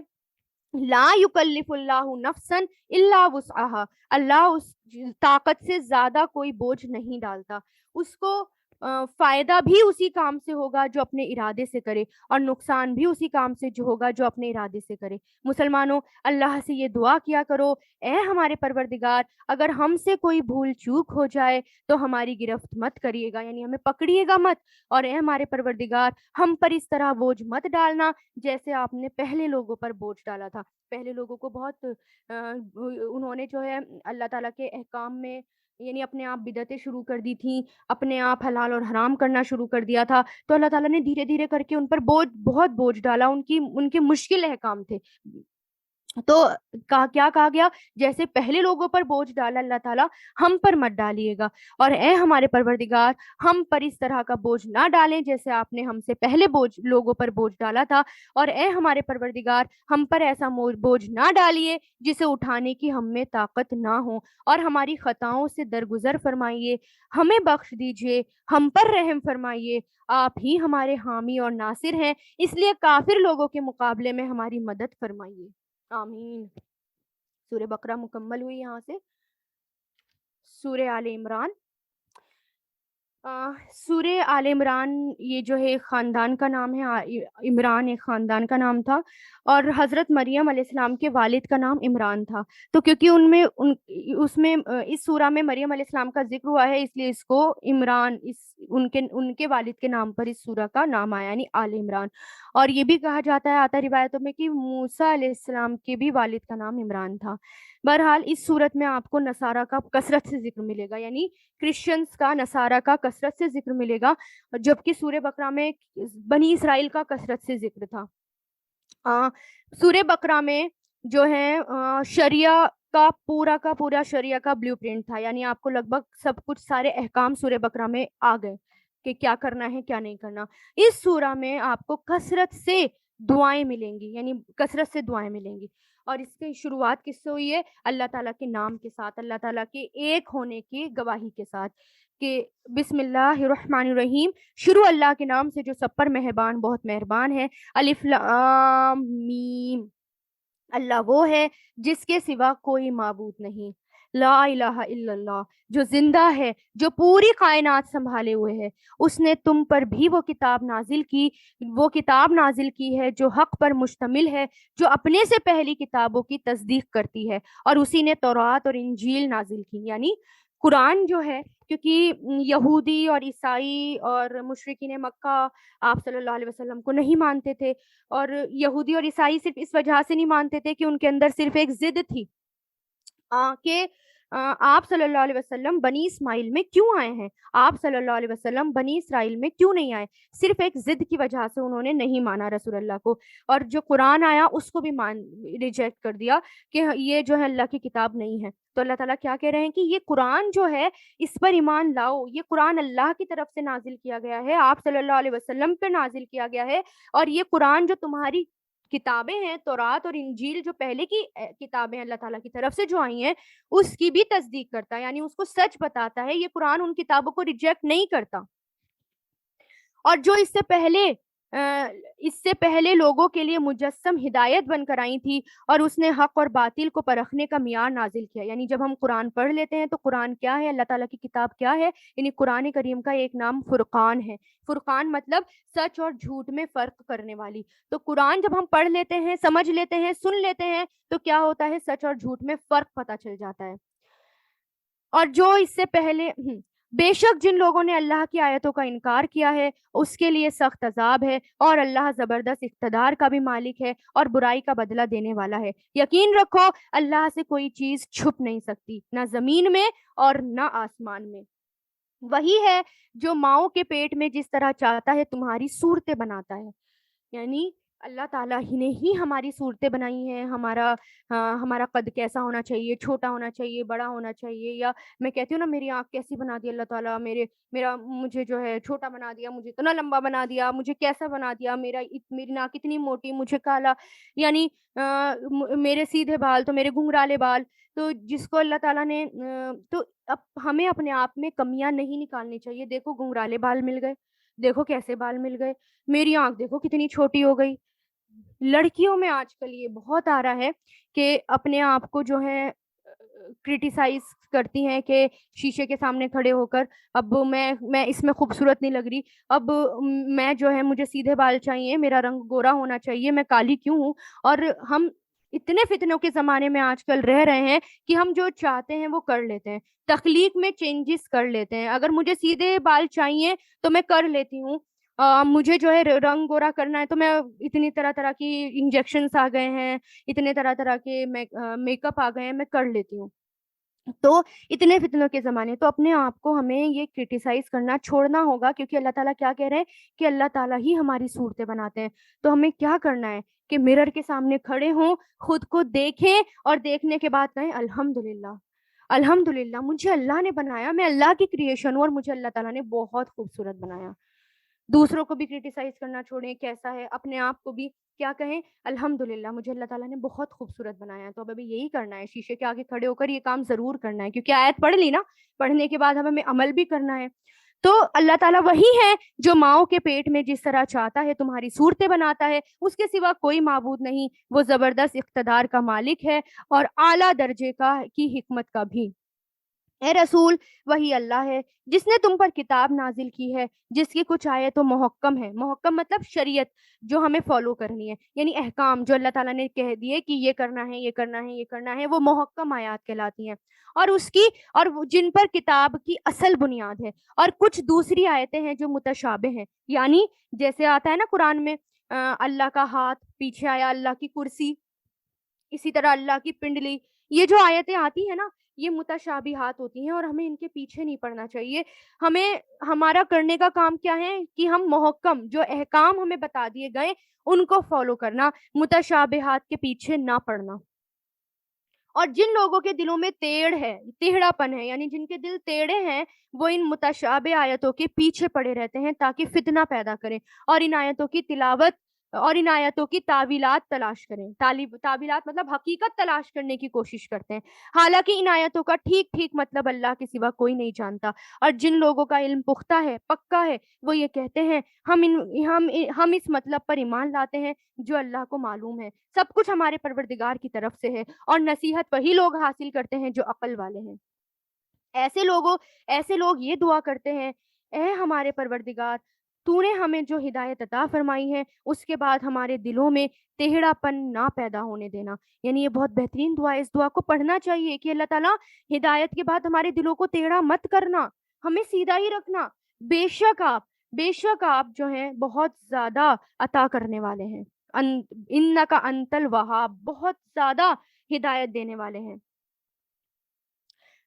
لا یکلف اللہ نفسا الا وسعها. اللہ اس طاقت سے زیادہ کوئی بوجھ نہیں ڈالتا. اس کو فائدہ بھی اسی کام سے ہوگا جو اپنے ارادے سے کرے، اور نقصان بھی اسی کام سے جو ہوگا جو اپنے ارادے سے کرے. مسلمانوں، اللہ سے یہ دعا کیا کرو، اے ہمارے پروردگار، اگر ہم سے کوئی بھول چوک ہو جائے تو ہماری گرفت مت کریے گا، یعنی ہمیں پکڑیے گا مت. اور اے ہمارے پروردگار، ہم پر اس طرح بوجھ مت ڈالنا جیسے آپ نے پہلے لوگوں پر بوجھ ڈالا تھا. پہلے لوگوں کو بہت انہوں نے جو ہے اللہ تعالیٰ کے احکام میں یعنی اپنے آپ بدعتیں شروع کر دی تھیں، اپنے آپ حلال اور حرام کرنا شروع کر دیا تھا. تو اللہ تعالیٰ نے دھیرے دھیرے کر کے ان پر بہت بوجھ ڈالا، ان کے مشکل احکام تھے. تو کیا کہا گیا؟ جیسے پہلے لوگوں پر بوجھ ڈالا اللہ تعالیٰ، ہم پر مت ڈالیے گا، اور اے ہمارے پروردگار ہم پر اس طرح کا بوجھ نہ ڈالیں جیسے آپ نے ہم سے پہلے لوگوں پر بوجھ ڈالا تھا، اور اے ہمارے پروردگار ہم پر ایسا بوجھ نہ ڈالیے جسے اٹھانے کی ہم میں طاقت نہ ہو، اور ہماری خطاؤں سے درگزر فرمائیے، ہمیں بخش دیجیے، ہم پر رحم فرمائیے، آپ ہی ہمارے حامی اور ناصر ہیں، اس لیے کافر لوگوں کے مقابلے میں ہماری مدد فرمائیے، آمین۔ سورہ بقرہ مکمل ہوئی یہاں سے۔ سورہ آل عمران، سورہ آل عمران یہ جو ہے ایک خاندان کا نام ہے، عمران ایک خاندان کا نام تھا، اور حضرت مریم علیہ السلام کے والد کا نام عمران تھا، تو کیونکہ اس میں اس سورہ میں مریم علیہ السلام کا ذکر ہوا ہے، اس لیے اس کو عمران ان کے والد کے نام پر اس سورہ کا نام آیا، یعنی آل عمران۔ اور یہ بھی کہا جاتا ہے، آتا ہے روایتوں میں، کہ موسیٰ علیہ السلام کے بھی والد کا نام عمران تھا۔ بہرحال اس صورت میں آپ کو نصارہ کا کثرت سے ذکر ملے گا، یعنی کرسچنز کا، نصارہ کا کثرت سے ذکر ملے گا، جبکہ سورہ بقرہ میں بنی اسرائیل کا کثرت سے ذکر تھا۔ سورہ بقرہ میں جو ہے شریعہ کا پورا شریعہ کا بلیو پرنٹ تھا، یعنی آپ کو لگ بھگ سب کچھ سارے احکام سورہ بقرہ میں آ گئے کہ کیا کرنا ہے کیا نہیں کرنا۔ اس سورہ میں آپ کو کثرت سے دعائیں ملیں گی، یعنی کثرت سے دعائیں ملیں گی، اور اس کی شروعات کس سے ہوئی ہے؟ اللہ تعالیٰ کے نام کے ساتھ، اللہ تعالیٰ کے ایک ہونے کی گواہی کے ساتھ، کہ بسم اللہ الرحمن الرحیم، شروع اللہ کے نام سے جو سب پر مہربان بہت مہربان ہے، الف لام میم، اللہ وہ ہے جس کے سوا کوئی معبود نہیں، لا الہ الا اللہ، جو زندہ ہے، جو پوری کائنات سنبھالے ہوئے ہے، اس نے تم پر بھی وہ کتاب نازل کی ہے جو حق پر مشتمل ہے، جو اپنے سے پہلی کتابوں کی تصدیق کرتی ہے، اور اسی نے تورات اور انجیل نازل کی، یعنی قرآن جو ہے، کیونکہ یہودی اور عیسائی اور مشرکین مکہ آپ صلی اللہ علیہ وسلم کو نہیں مانتے تھے، اور یہودی اور عیسائی صرف اس وجہ سے نہیں مانتے تھے کہ ان کے اندر صرف ایک ضد تھی کہ آپ صلی اللہ علیہ وسلم بنی اسماعیل میں کیوں آئے ہیں، آپ صلی اللہ علیہ وسلم بنی اسرائیل میں کیوں نہیں آئے، صرف ایک ضد کی وجہ سے انہوں نے نہیں مانا رسول اللہ کو، اور جو قرآن آیا اس کو بھی ریجیکٹ کر دیا کہ یہ جو ہے اللہ کی کتاب نہیں ہے۔ تو اللہ تعالیٰ کیا کہہ رہے ہیں کہ یہ قرآن جو ہے اس پر ایمان لاؤ، یہ قرآن اللہ کی طرف سے نازل کیا گیا ہے، آپ صلی اللہ علیہ وسلم پہ نازل کیا گیا ہے، اور یہ قرآن جو تمہاری کتابیں ہیں، تورات اور انجیل جو پہلے کی کتابیں اللہ تعالیٰ کی طرف سے جو آئی ہیں، اس کی بھی تصدیق کرتا ہے، یعنی اس کو سچ بتاتا ہے، یہ قرآن ان کتابوں کو ریجیکٹ نہیں کرتا۔ اور جو اس سے پہلے لوگوں کے لیے مجسم ہدایت بن کر آئی تھی، اور اس نے حق اور باطل کو پرکھنے کا معیار نازل کیا، یعنی جب ہم قرآن پڑھ لیتے ہیں تو قرآن کیا ہے، اللہ تعالیٰ کی کتاب کیا ہے، یعنی قرآن کریم کا ایک نام فرقان ہے، فرقان مطلب سچ اور جھوٹ میں فرق کرنے والی۔ تو قرآن جب ہم پڑھ لیتے ہیں، سمجھ لیتے ہیں، سن لیتے ہیں، تو کیا ہوتا ہے، سچ اور جھوٹ میں فرق پتہ چل جاتا ہے۔ اور جو اس سے پہلے بے شک جن لوگوں نے اللہ کی آیتوں کا انکار کیا ہے اس کے لیے سخت عذاب ہے، اور اللہ زبردست اقتدار کا بھی مالک ہے اور برائی کا بدلہ دینے والا ہے۔ یقین رکھو اللہ سے کوئی چیز چھپ نہیں سکتی، نہ زمین میں اور نہ آسمان میں۔ وہی ہے جو ماؤں کے پیٹ میں جس طرح چاہتا ہے تمہاری صورتیں بناتا ہے، یعنی اللہ تعالیٰ ہی نے ہی ہماری صورتیں بنائی ہیں، ہمارا قد کیسا ہونا چاہیے، چھوٹا ہونا چاہیے، بڑا ہونا چاہیے، یا میں کہتی ہوں نا میری آنکھ کیسی بنا دی اللہ تعالیٰ، مجھے جو ہے چھوٹا بنا دیا، مجھے اتنا لمبا بنا دیا، مجھے کیسا بنا دیا، میری ناک اتنی موٹی، مجھے کالا، یعنی میرے سیدھے بال تو میرے گھنگرالے بال، تو جس کو اللہ تعالیٰ نے تو اب ہمیں اپنے آپ میں کمیاں نہیں نکالنی چاہیے۔ دیکھو گھنگرالے بال مل گئے، دیکھو کیسے بال مل گئے، میری آنکھ دیکھو کتنی چھوٹی ہو گئی۔ لڑکیوں میں آج کل یہ بہت آ رہا ہے کہ اپنے آپ کو جو ہے کرٹیسائز کرتی ہیں کہ شیشے کے سامنے کھڑے ہو کر اب میں اس میں خوبصورت نہیں لگ رہی، اب میں جو ہے مجھے سیدھے بال چاہیے، میرا رنگ گورا ہونا چاہیے، میں کالی کیوں ہوں۔ اور ہم اتنے فتنوں کے زمانے میں آج کل رہ رہے ہیں کہ ہم جو چاہتے ہیں وہ کر لیتے ہیں، تخلیق میں چینجز کر لیتے ہیں، اگر مجھے سیدھے بال چاہیے تو میں کر لیتی ہوں، مجھے جو ہے رنگ گورا کرنا ہے تو میں اتنی طرح طرح کی انجیکشنز آ گئے ہیں، اتنے طرح طرح کے میک اپ آ گئے ہیں، میں کر لیتی ہوں۔ تو اتنے فتنوں کے زمانے، تو اپنے آپ کو ہمیں یہ کرٹیسائز کرنا چھوڑنا ہوگا، کیونکہ اللہ تعالیٰ کیا کہہ رہے ہیں کہ اللہ تعالیٰ ہی ہماری صورتیں بناتے ہیں. تو ہمیں کیا کرنا ہے کہ مرر کے سامنے کھڑے ہوں، خود کو دیکھیں، اور دیکھنے کے بعد کہیں الحمدللہ، الحمدللہ مجھے اللہ نے بنایا، میں اللہ کی کریشن ہوں اور مجھے اللہ تعالیٰ نے بہت خوبصورت بنایا. دوسروں کو بھی کرٹیسائز کرنا چھوڑیں کیسا ہے، اپنے آپ کو بھی کیا کہیں الحمدللہ مجھے اللہ تعالیٰ نے بہت خوبصورت بنایا ہے. تو اب ابھی یہی کرنا ہے، شیشے کے آگے کھڑے ہو کر یہ کام ضرور کرنا ہے، کیونکہ آیت پڑھ لی نا، پڑھنے کے بعد ہمیں عمل بھی کرنا ہے. تو اللہ تعالیٰ وہی ہے جو ماؤں کے پیٹ میں جس طرح چاہتا ہے تمہاری صورتیں بناتا ہے، اس کے سوا کوئی معبود نہیں. وہ زبردست اقتدار کا مالک ہے اور اعلیٰ درجے کی حکمت کا بھی. اے رسول، وہی اللہ ہے جس نے تم پر کتاب نازل کی ہے، جس کی کچھ آیتیں محکم ہے. محکم مطلب شریعت جو ہمیں فالو کرنی ہے، یعنی احکام جو اللہ تعالیٰ نے کہہ دیے کہ یہ کرنا ہے، یہ کرنا ہے، یہ کرنا ہے، وہ محکم آیات کہلاتی ہیں. اور جن پر کتاب کی اصل بنیاد ہے. اور کچھ دوسری آیتیں ہیں جو متشابہ ہیں، یعنی جیسے آتا ہے نا قرآن میں اللہ کا ہاتھ پیچھے آیا، اللہ کی کرسی، اسی طرح اللہ کی پنڈلی. یہ جو آیتیں آتی ہیں نا، یہ متشابہات ہوتی ہیں اور ہمیں ان کے پیچھے نہیں پڑنا چاہیے. ہمیں ہمارا کرنے کا کام کیا ہے کہ ہم محکم جو احکام ہمیں بتا دیے گئے ان کو فالو کرنا، متشابہات کے پیچھے نہ پڑنا. اور جن لوگوں کے دلوں میں ٹیڑھا پن ہے، یعنی جن کے دل ٹیڑھے ہیں، وہ ان متشابہ آیتوں کے پیچھے پڑے رہتے ہیں تاکہ فتنہ پیدا کریں اور ان آیتوں کی تلاوت اور ان آیتوں کی تعویلات تلاش کریں. تعویلات مطلب حقیقت تلاش کرنے کی کوشش کرتے ہیں، حالانکہ ان آیتوں کا ٹھیک ٹھیک مطلب اللہ کے سوا کوئی نہیں جانتا. اور جن لوگوں کا علم پختہ ہے، پکا ہے، وہ یہ کہتے ہیں ہم اس مطلب پر ایمان لاتے ہیں جو اللہ کو معلوم ہے. سب کچھ ہمارے پروردگار کی طرف سے ہے اور نصیحت وہی لوگ حاصل کرتے ہیں جو عقل والے ہیں. ایسے لوگ یہ دعا کرتے ہیں، اے ہمارے پروردگار، تو نے ہمیں جو ہدایت عطا فرمائی ہے اس کے بعد ہمارے دلوں میں ٹیڑھا پن نہ پیدا ہونے دینا. یعنی یہ بہت بہترین دعا ہے، اس دعا کو پڑھنا چاہیے کہ اللہ تعالیٰ ہدایت کے بعد ہمارے دلوں کو ٹیڑھا مت کرنا، ہمیں سیدھا ہی رکھنا. بے شک آپ جو ہیں بہت زیادہ عطا کرنے والے ہیں. انکا انت الوہاب، بہت زیادہ ہدایت دینے والے ہیں.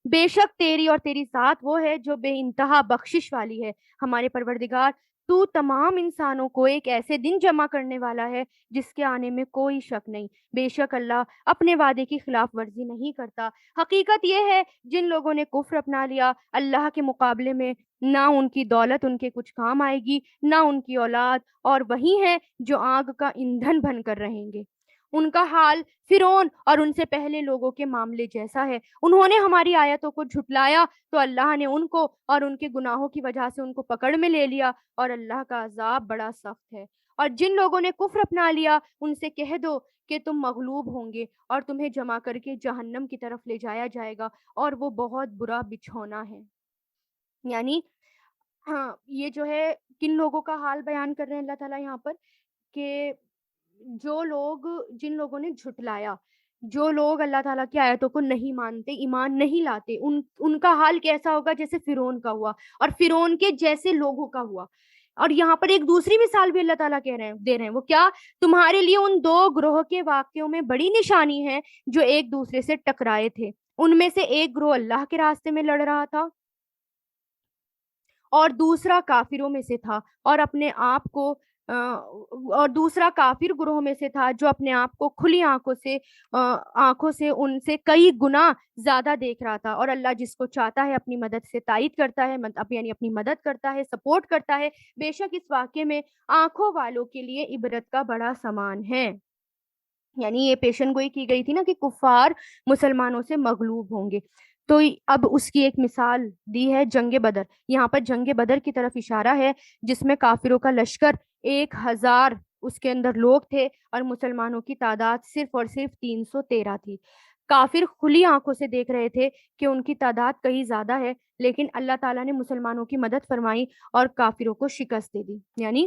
بے شک تیری اور تیری ذات وہ ہے جو بے انتہا بخشش والی ہے. ہمارے پروردگار، تو تمام انسانوں کو ایک ایسے دن جمع کرنے والا ہے جس کے آنے میں کوئی شک نہیں. بے شک اللہ اپنے وعدے کی خلاف ورزی نہیں کرتا. حقیقت یہ ہے جن لوگوں نے کفر اپنا لیا اللہ کے مقابلے میں، نہ ان کی دولت ان کے کچھ کام آئے گی، نہ ان کی اولاد، اور وہی ہیں جو آگ کا ایندھن بن کر رہیں گے. ان کا حال فرعون اور ان سے پہلے لوگوں کے معاملے جیسا ہے. انہوں نے ہماری آیتوں کو جھٹلایا تو اللہ نے ان کو اور ان کے گناہوں کی وجہ سے ان کو پکڑ میں لے لیا، اور اللہ کا عذاب بڑا سخت ہے. اور جن لوگوں نے کفر اپنا لیا ان سے کہہ دو کہ تم مغلوب ہوں گے اور تمہیں جمع کر کے جہنم کی طرف لے جایا جائے گا، اور وہ بہت برا بچھونا ہے. یعنی ہاں، یہ جو ہے کن لوگوں کا حال بیان کر رہے ہیں اللہ تعالیٰ یہاں پر، کہ جن لوگوں نے جھٹلایا، جو لوگ اللہ تعالیٰ کی آیتوں کو نہیں مانتے، ایمان نہیں لاتے، ان کا حال کیسا ہوگا؟ جیسے فرعون کا ہوا اور فرعون کے جیسے لوگوں کا ہوا. اور یہاں پر ایک دوسری مثال بھی اللہ تعالیٰ دے رہے ہیں. وہ کیا؟ تمہارے لیے ان دو گروہ کے واقعوں میں بڑی نشانی ہے جو ایک دوسرے سے ٹکرائے تھے. ان میں سے ایک گروہ اللہ کے راستے میں لڑ رہا تھا اور دوسرا کافروں میں سے تھا، اور اپنے آپ کو اور دوسرا کافر گروہ میں سے تھا جو اپنے آپ کو کھلی آنکھوں سے ان سے کئی گنا زیادہ دیکھ رہا تھا. اور اللہ جس کو چاہتا ہے اپنی مدد سے تائید کرتا ہے، یعنی اپنی مدد کرتا ہے، سپورٹ کرتا ہے. بے شک اس واقعے میں آنکھوں والوں کے لیے عبرت کا بڑا سامان ہے. یعنی یہ پیشن گوئی کی گئی تھی نا کہ کفار مسلمانوں سے مغلوب ہوں گے. تو اب اس کی ایک مثال دی ہے جنگ بدر. یہاں پر جنگ بدر کی طرف اشارہ ہے جس میں کافروں کا لشکر 1000 اس کے اندر لوگ تھے اور مسلمانوں کی تعداد صرف اور صرف 313 تھی. کافر کھلی آنکھوں سے دیکھ رہے تھے کہ ان کی تعداد کہیں زیادہ ہے، لیکن اللہ تعالیٰ نے مسلمانوں کی مدد فرمائی اور کافروں کو شکست دے دی. یعنی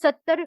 70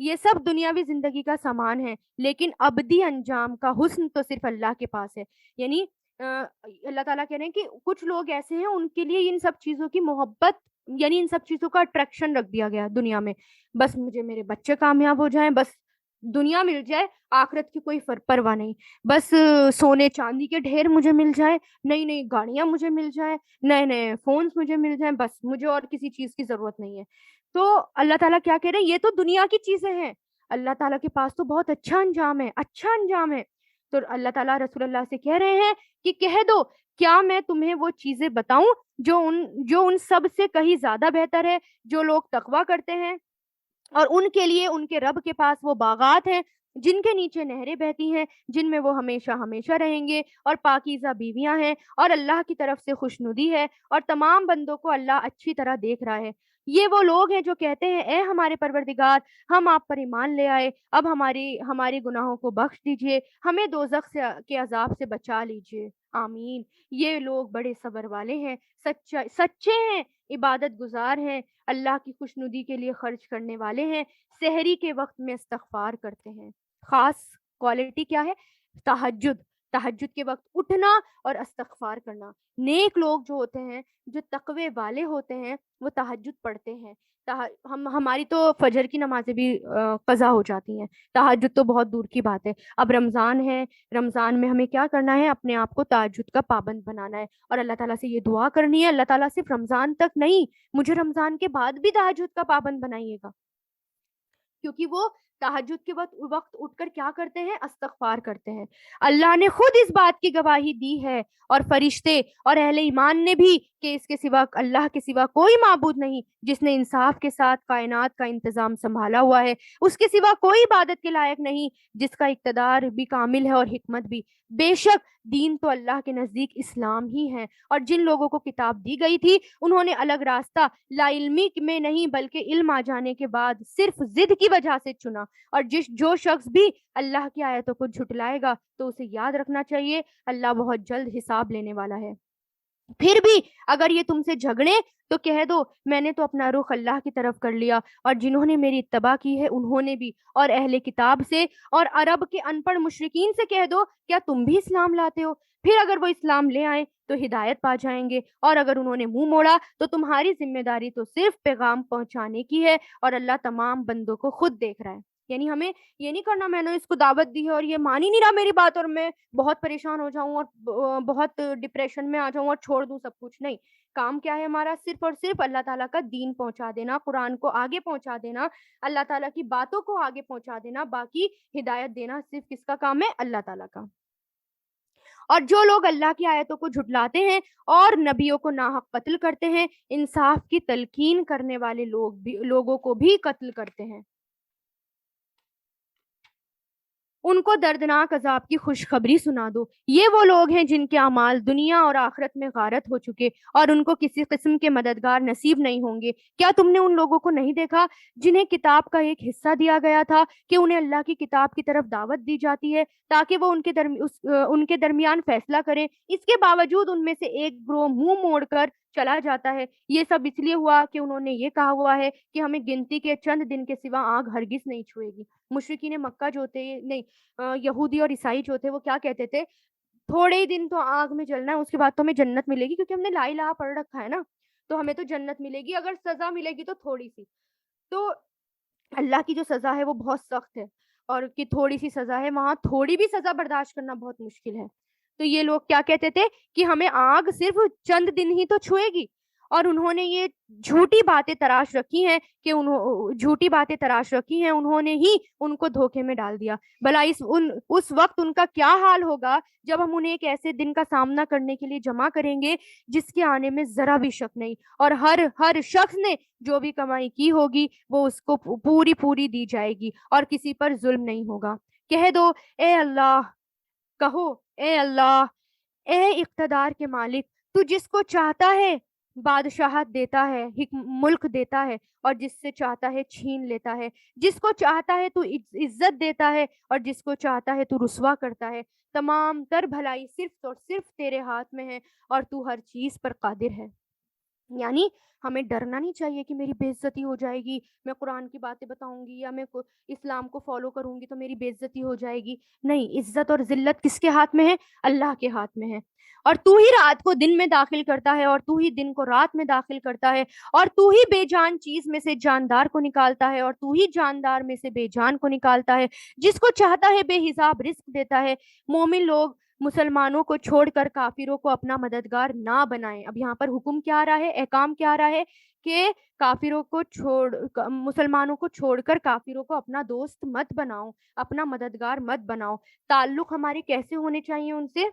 یہ سب دنیاوی زندگی کا سامان ہے، لیکن ابدی انجام کا حسن تو صرف اللہ کے پاس ہے. یعنی اللہ تعالیٰ کہہ رہے ہیں کہ کچھ لوگ ایسے ہیں ان کے لیے ان سب چیزوں کی محبت، یعنی ان سب چیزوں کا اٹریکشن رکھ دیا گیا دنیا میں. بس مجھے میرے بچے کامیاب ہو جائیں، بس دنیا مل جائے، آخرت کی کوئی پرواہ نہیں. بس سونے چاندی کے ڈھیر مجھے مل جائے، نئی نئی گاڑیاں مجھے مل جائیں، نئے نئے فونز مجھے مل جائیں، بس مجھے اور کسی چیز کی ضرورت نہیں ہے. تو اللہ تعالیٰ کیا کہہ رہے ہیں، یہ تو دنیا کی چیزیں ہیں، اللہ تعالیٰ کے پاس تو بہت اچھا انجام ہے، اچھا انجام ہے. تو اللہ تعالیٰ رسول اللہ سے کہہ رہے ہیں کہ کہہ دو، کیا میں تمہیں وہ چیزیں بتاؤں جو ان سب سے کہیں زیادہ بہتر ہے، جو لوگ تقویٰ کرتے ہیں اور ان کے لیے ان کے رب کے پاس وہ باغات ہیں جن کے نیچے نہریں بہتی ہیں، جن میں وہ ہمیشہ ہمیشہ رہیں گے، اور پاکیزہ بیویاں ہیں، اور اللہ کی طرف سے خوشنودی ہے، اور تمام بندوں کو اللہ اچھی طرح دیکھ رہا ہے. یہ وہ لوگ ہیں جو کہتے ہیں اے ہمارے پروردگار، ہم آپ پر ایمان لے آئے، اب ہماری گناہوں کو بخش دیجئے، ہمیں دوزخ کے عذاب سے بچا لیجئے. آمین. یہ لوگ بڑے صبر والے ہیں، سچے ہیں، عبادت گزار ہیں، اللہ کی خوشنودی کے لیے خرچ کرنے والے ہیں، سحری کے وقت میں استغفار کرتے ہیں. خاص کوالٹی کیا ہے؟ تہجد. تہجد کے وقت اٹھنا اور استغفار کرنا. نیک لوگ جو ہوتے ہیں، جو تقوی والے ہوتے ہیں، وہ تہجد پڑھتے ہیں. ہماری تو فجر کی نمازیں بھی قضا ہو جاتی ہیں، تہجد تو بہت دور کی بات ہے. اب رمضان ہے، رمضان میں ہمیں کیا کرنا ہے؟ اپنے آپ کو تہجد کا پابند بنانا ہے، اور اللہ تعالیٰ سے یہ دعا کرنی ہے، اللہ تعالیٰ صرف رمضان تک نہیں، مجھے رمضان کے بعد بھی تہجد کا پابند بنائیے گا. کیونکہ وہ تہجد کے وقت اٹھ کر کیا کرتے ہیں؟ استغفار کرتے ہیں. اللہ نے خود اس بات کی گواہی دی ہے، اور فرشتے اور اہل ایمان نے بھی، کہ اس کے سوا، اللہ کے سوا کوئی معبود نہیں جس نے انصاف کے ساتھ کائنات کا انتظام سنبھالا ہوا ہے. اس کے سوا کوئی عبادت کے لائق نہیں جس کا اقتدار بھی کامل ہے اور حکمت بھی. بے شک دین تو اللہ کے نزدیک اسلام ہی ہے، اور جن لوگوں کو کتاب دی گئی تھی انہوں نے الگ راستہ لا علمی میں نہیں بلکہ علم آ جانے کے بعد صرف ضد کی وجہ سے چنا. اور جو شخص بھی اللہ کی آیتوں کو جھٹلائے گا تو اسے یاد رکھنا چاہیے اللہ بہت جلد حساب لینے والا ہے. پھر بھی اگر یہ تم سے جھگڑے تو کہہ دو میں نے تو اپنا رخ اللہ کی طرف کر لیا، اور جنہوں نے میری اتباع کی ہے انہوں نے بھی، اور اہل کتاب سے اور عرب کے ان پڑھ مشرکین سے کہہ دو کیا تم بھی اسلام لاتے ہو؟ پھر اگر وہ اسلام لے آئیں تو ہدایت پا جائیں گے، اور اگر انہوں نے منہ موڑا تو تمہاری ذمہ داری تو صرف پیغام پہنچانے کی ہے، اور اللہ تمام بندوں کو خود دیکھ رہا ہے. یعنی ہمیں یہ نہیں کرنا میں نے اس کو دعوت دی ہے اور یہ مان ہی نہیں رہا میری بات، اور میں بہت پریشان ہو جاؤں اور بہت ڈپریشن میں آ جاؤں اور چھوڑ دوں سب کچھ. نہیں، کام کیا ہے ہمارا؟ صرف اور صرف اللہ تعالیٰ کا دین پہنچا دینا، قرآن کو آگے پہنچا دینا، اللہ تعالیٰ کی باتوں کو آگے پہنچا دینا. باقی ہدایت دینا صرف کس کا کام ہے؟ اللہ تعالیٰ کا. اور جو لوگ اللہ کی آیتوں کو جھٹلاتے ہیں اور نبیوں کو ناحق قتل کرتے ہیں، انصاف کی تلقین کرنے والے لوگوں کو بھی قتل کرتے ہیں. ان کو دردناک عذاب کی خوشخبری سنا دو. یہ وہ لوگ ہیں جن کے اعمال دنیا اور آخرت میں غارت ہو چکے، اور ان کو کسی قسم کے مددگار نصیب نہیں ہوں گے. کیا تم نے ان لوگوں کو نہیں دیکھا جنہیں کتاب کا ایک حصہ دیا گیا تھا کہ انہیں اللہ کی کتاب کی طرف دعوت دی جاتی ہے تاکہ وہ ان کے درمیان فیصلہ کریں؟ اس کے باوجود ان میں سے ایک گروہ منہ موڑ کر چلا جاتا ہے. یہ سب اس لیے ہوا کہ انہوں نے یہ کہا ہوا ہے کہ ہمیں گنتی کے چند دن کے سوا آگ ہرگز نہیں چھوئے گی. مشرکین مکہ جو تھے، نہیں، یہودی اور عیسائی جو تھے، وہ کیا کہتے تھے؟ تھوڑے ہی دن تو آگ میں جلنا ہے، اس کے بعد تو ہمیں جنت ملے گی، کیونکہ ہم نے لا الہ پڑھ رکھا ہے نا، تو ہمیں تو جنت ملے گی. اگر سزا ملے گی تو تھوڑی سی. تو اللہ کی جو سزا ہے وہ بہت سخت ہے، اور کہ تھوڑی سی سزا ہے، وہاں تھوڑی بھی سزا برداشت کرنا بہت مشکل ہے. تو یہ لوگ کیا کہتے تھے کہ ہمیں آگ صرف چند دن ہی تو چھوئے گی، اور انہوں نے یہ جھوٹی باتیں تراش رکھی ہیں کہ انہوں نے ہی ان کو دھوکے میں ڈال دیا. بھلا اس وقت ان کا کیا حال ہوگا جب ہم انہیں ایک ایسے دن کا سامنا کرنے کے لیے جمع کریں گے جس کے آنے میں ذرا بھی شک نہیں، اور ہر شخص نے جو بھی کمائی کی ہوگی وہ اس کو پوری دی جائے گی، اور کسی پر ظلم نہیں ہوگا. کہہ دو اے اللہ، کہو اے اللہ، اے اقتدار کے مالک، تو جس کو چاہتا ہے بادشاہت دیتا ہے، ملک دیتا ہے، اور جس سے چاہتا ہے چھین لیتا ہے. جس کو چاہتا ہے تو عزت دیتا ہے، اور جس کو چاہتا ہے تو رسوا کرتا ہے. تمام تر بھلائی صرف اور صرف تیرے ہاتھ میں ہے، اور تو ہر چیز پر قادر ہے. یعنی ہمیں ڈرنا نہیں چاہیے کہ میری بے عزتی ہو جائے گی، میں قرآن کی باتیں بتاؤں گی یا میں اسلام کو فالو کروں گی تو میری بے عزتی ہو جائے گی. نہیں، عزت اور ذلت کس کے ہاتھ میں ہے؟ اللہ کے ہاتھ میں ہے. اور تو ہی رات کو دن میں داخل کرتا ہے اور تو ہی دن کو رات میں داخل کرتا ہے اور تو ہی بے جان چیز میں سے جاندار کو نکالتا ہے اور تو ہی جاندار میں سے بے جان کو نکالتا ہے. جس کو چاہتا ہے بے حساب رزق دیتا ہے. مومن لوگ مسلمانوں کو چھوڑ کر کافروں کو اپنا مددگار نہ بنائیں. اب یہاں پر حکم کیا آ رہا ہے، احکام کیا آ رہا ہے کہ کافروں کو مسلمانوں کو چھوڑ کر کافروں کو اپنا دوست مت بناؤ، اپنا مددگار مت بناؤ. تعلق ہمارے کیسے ہونے چاہیے ان سے؟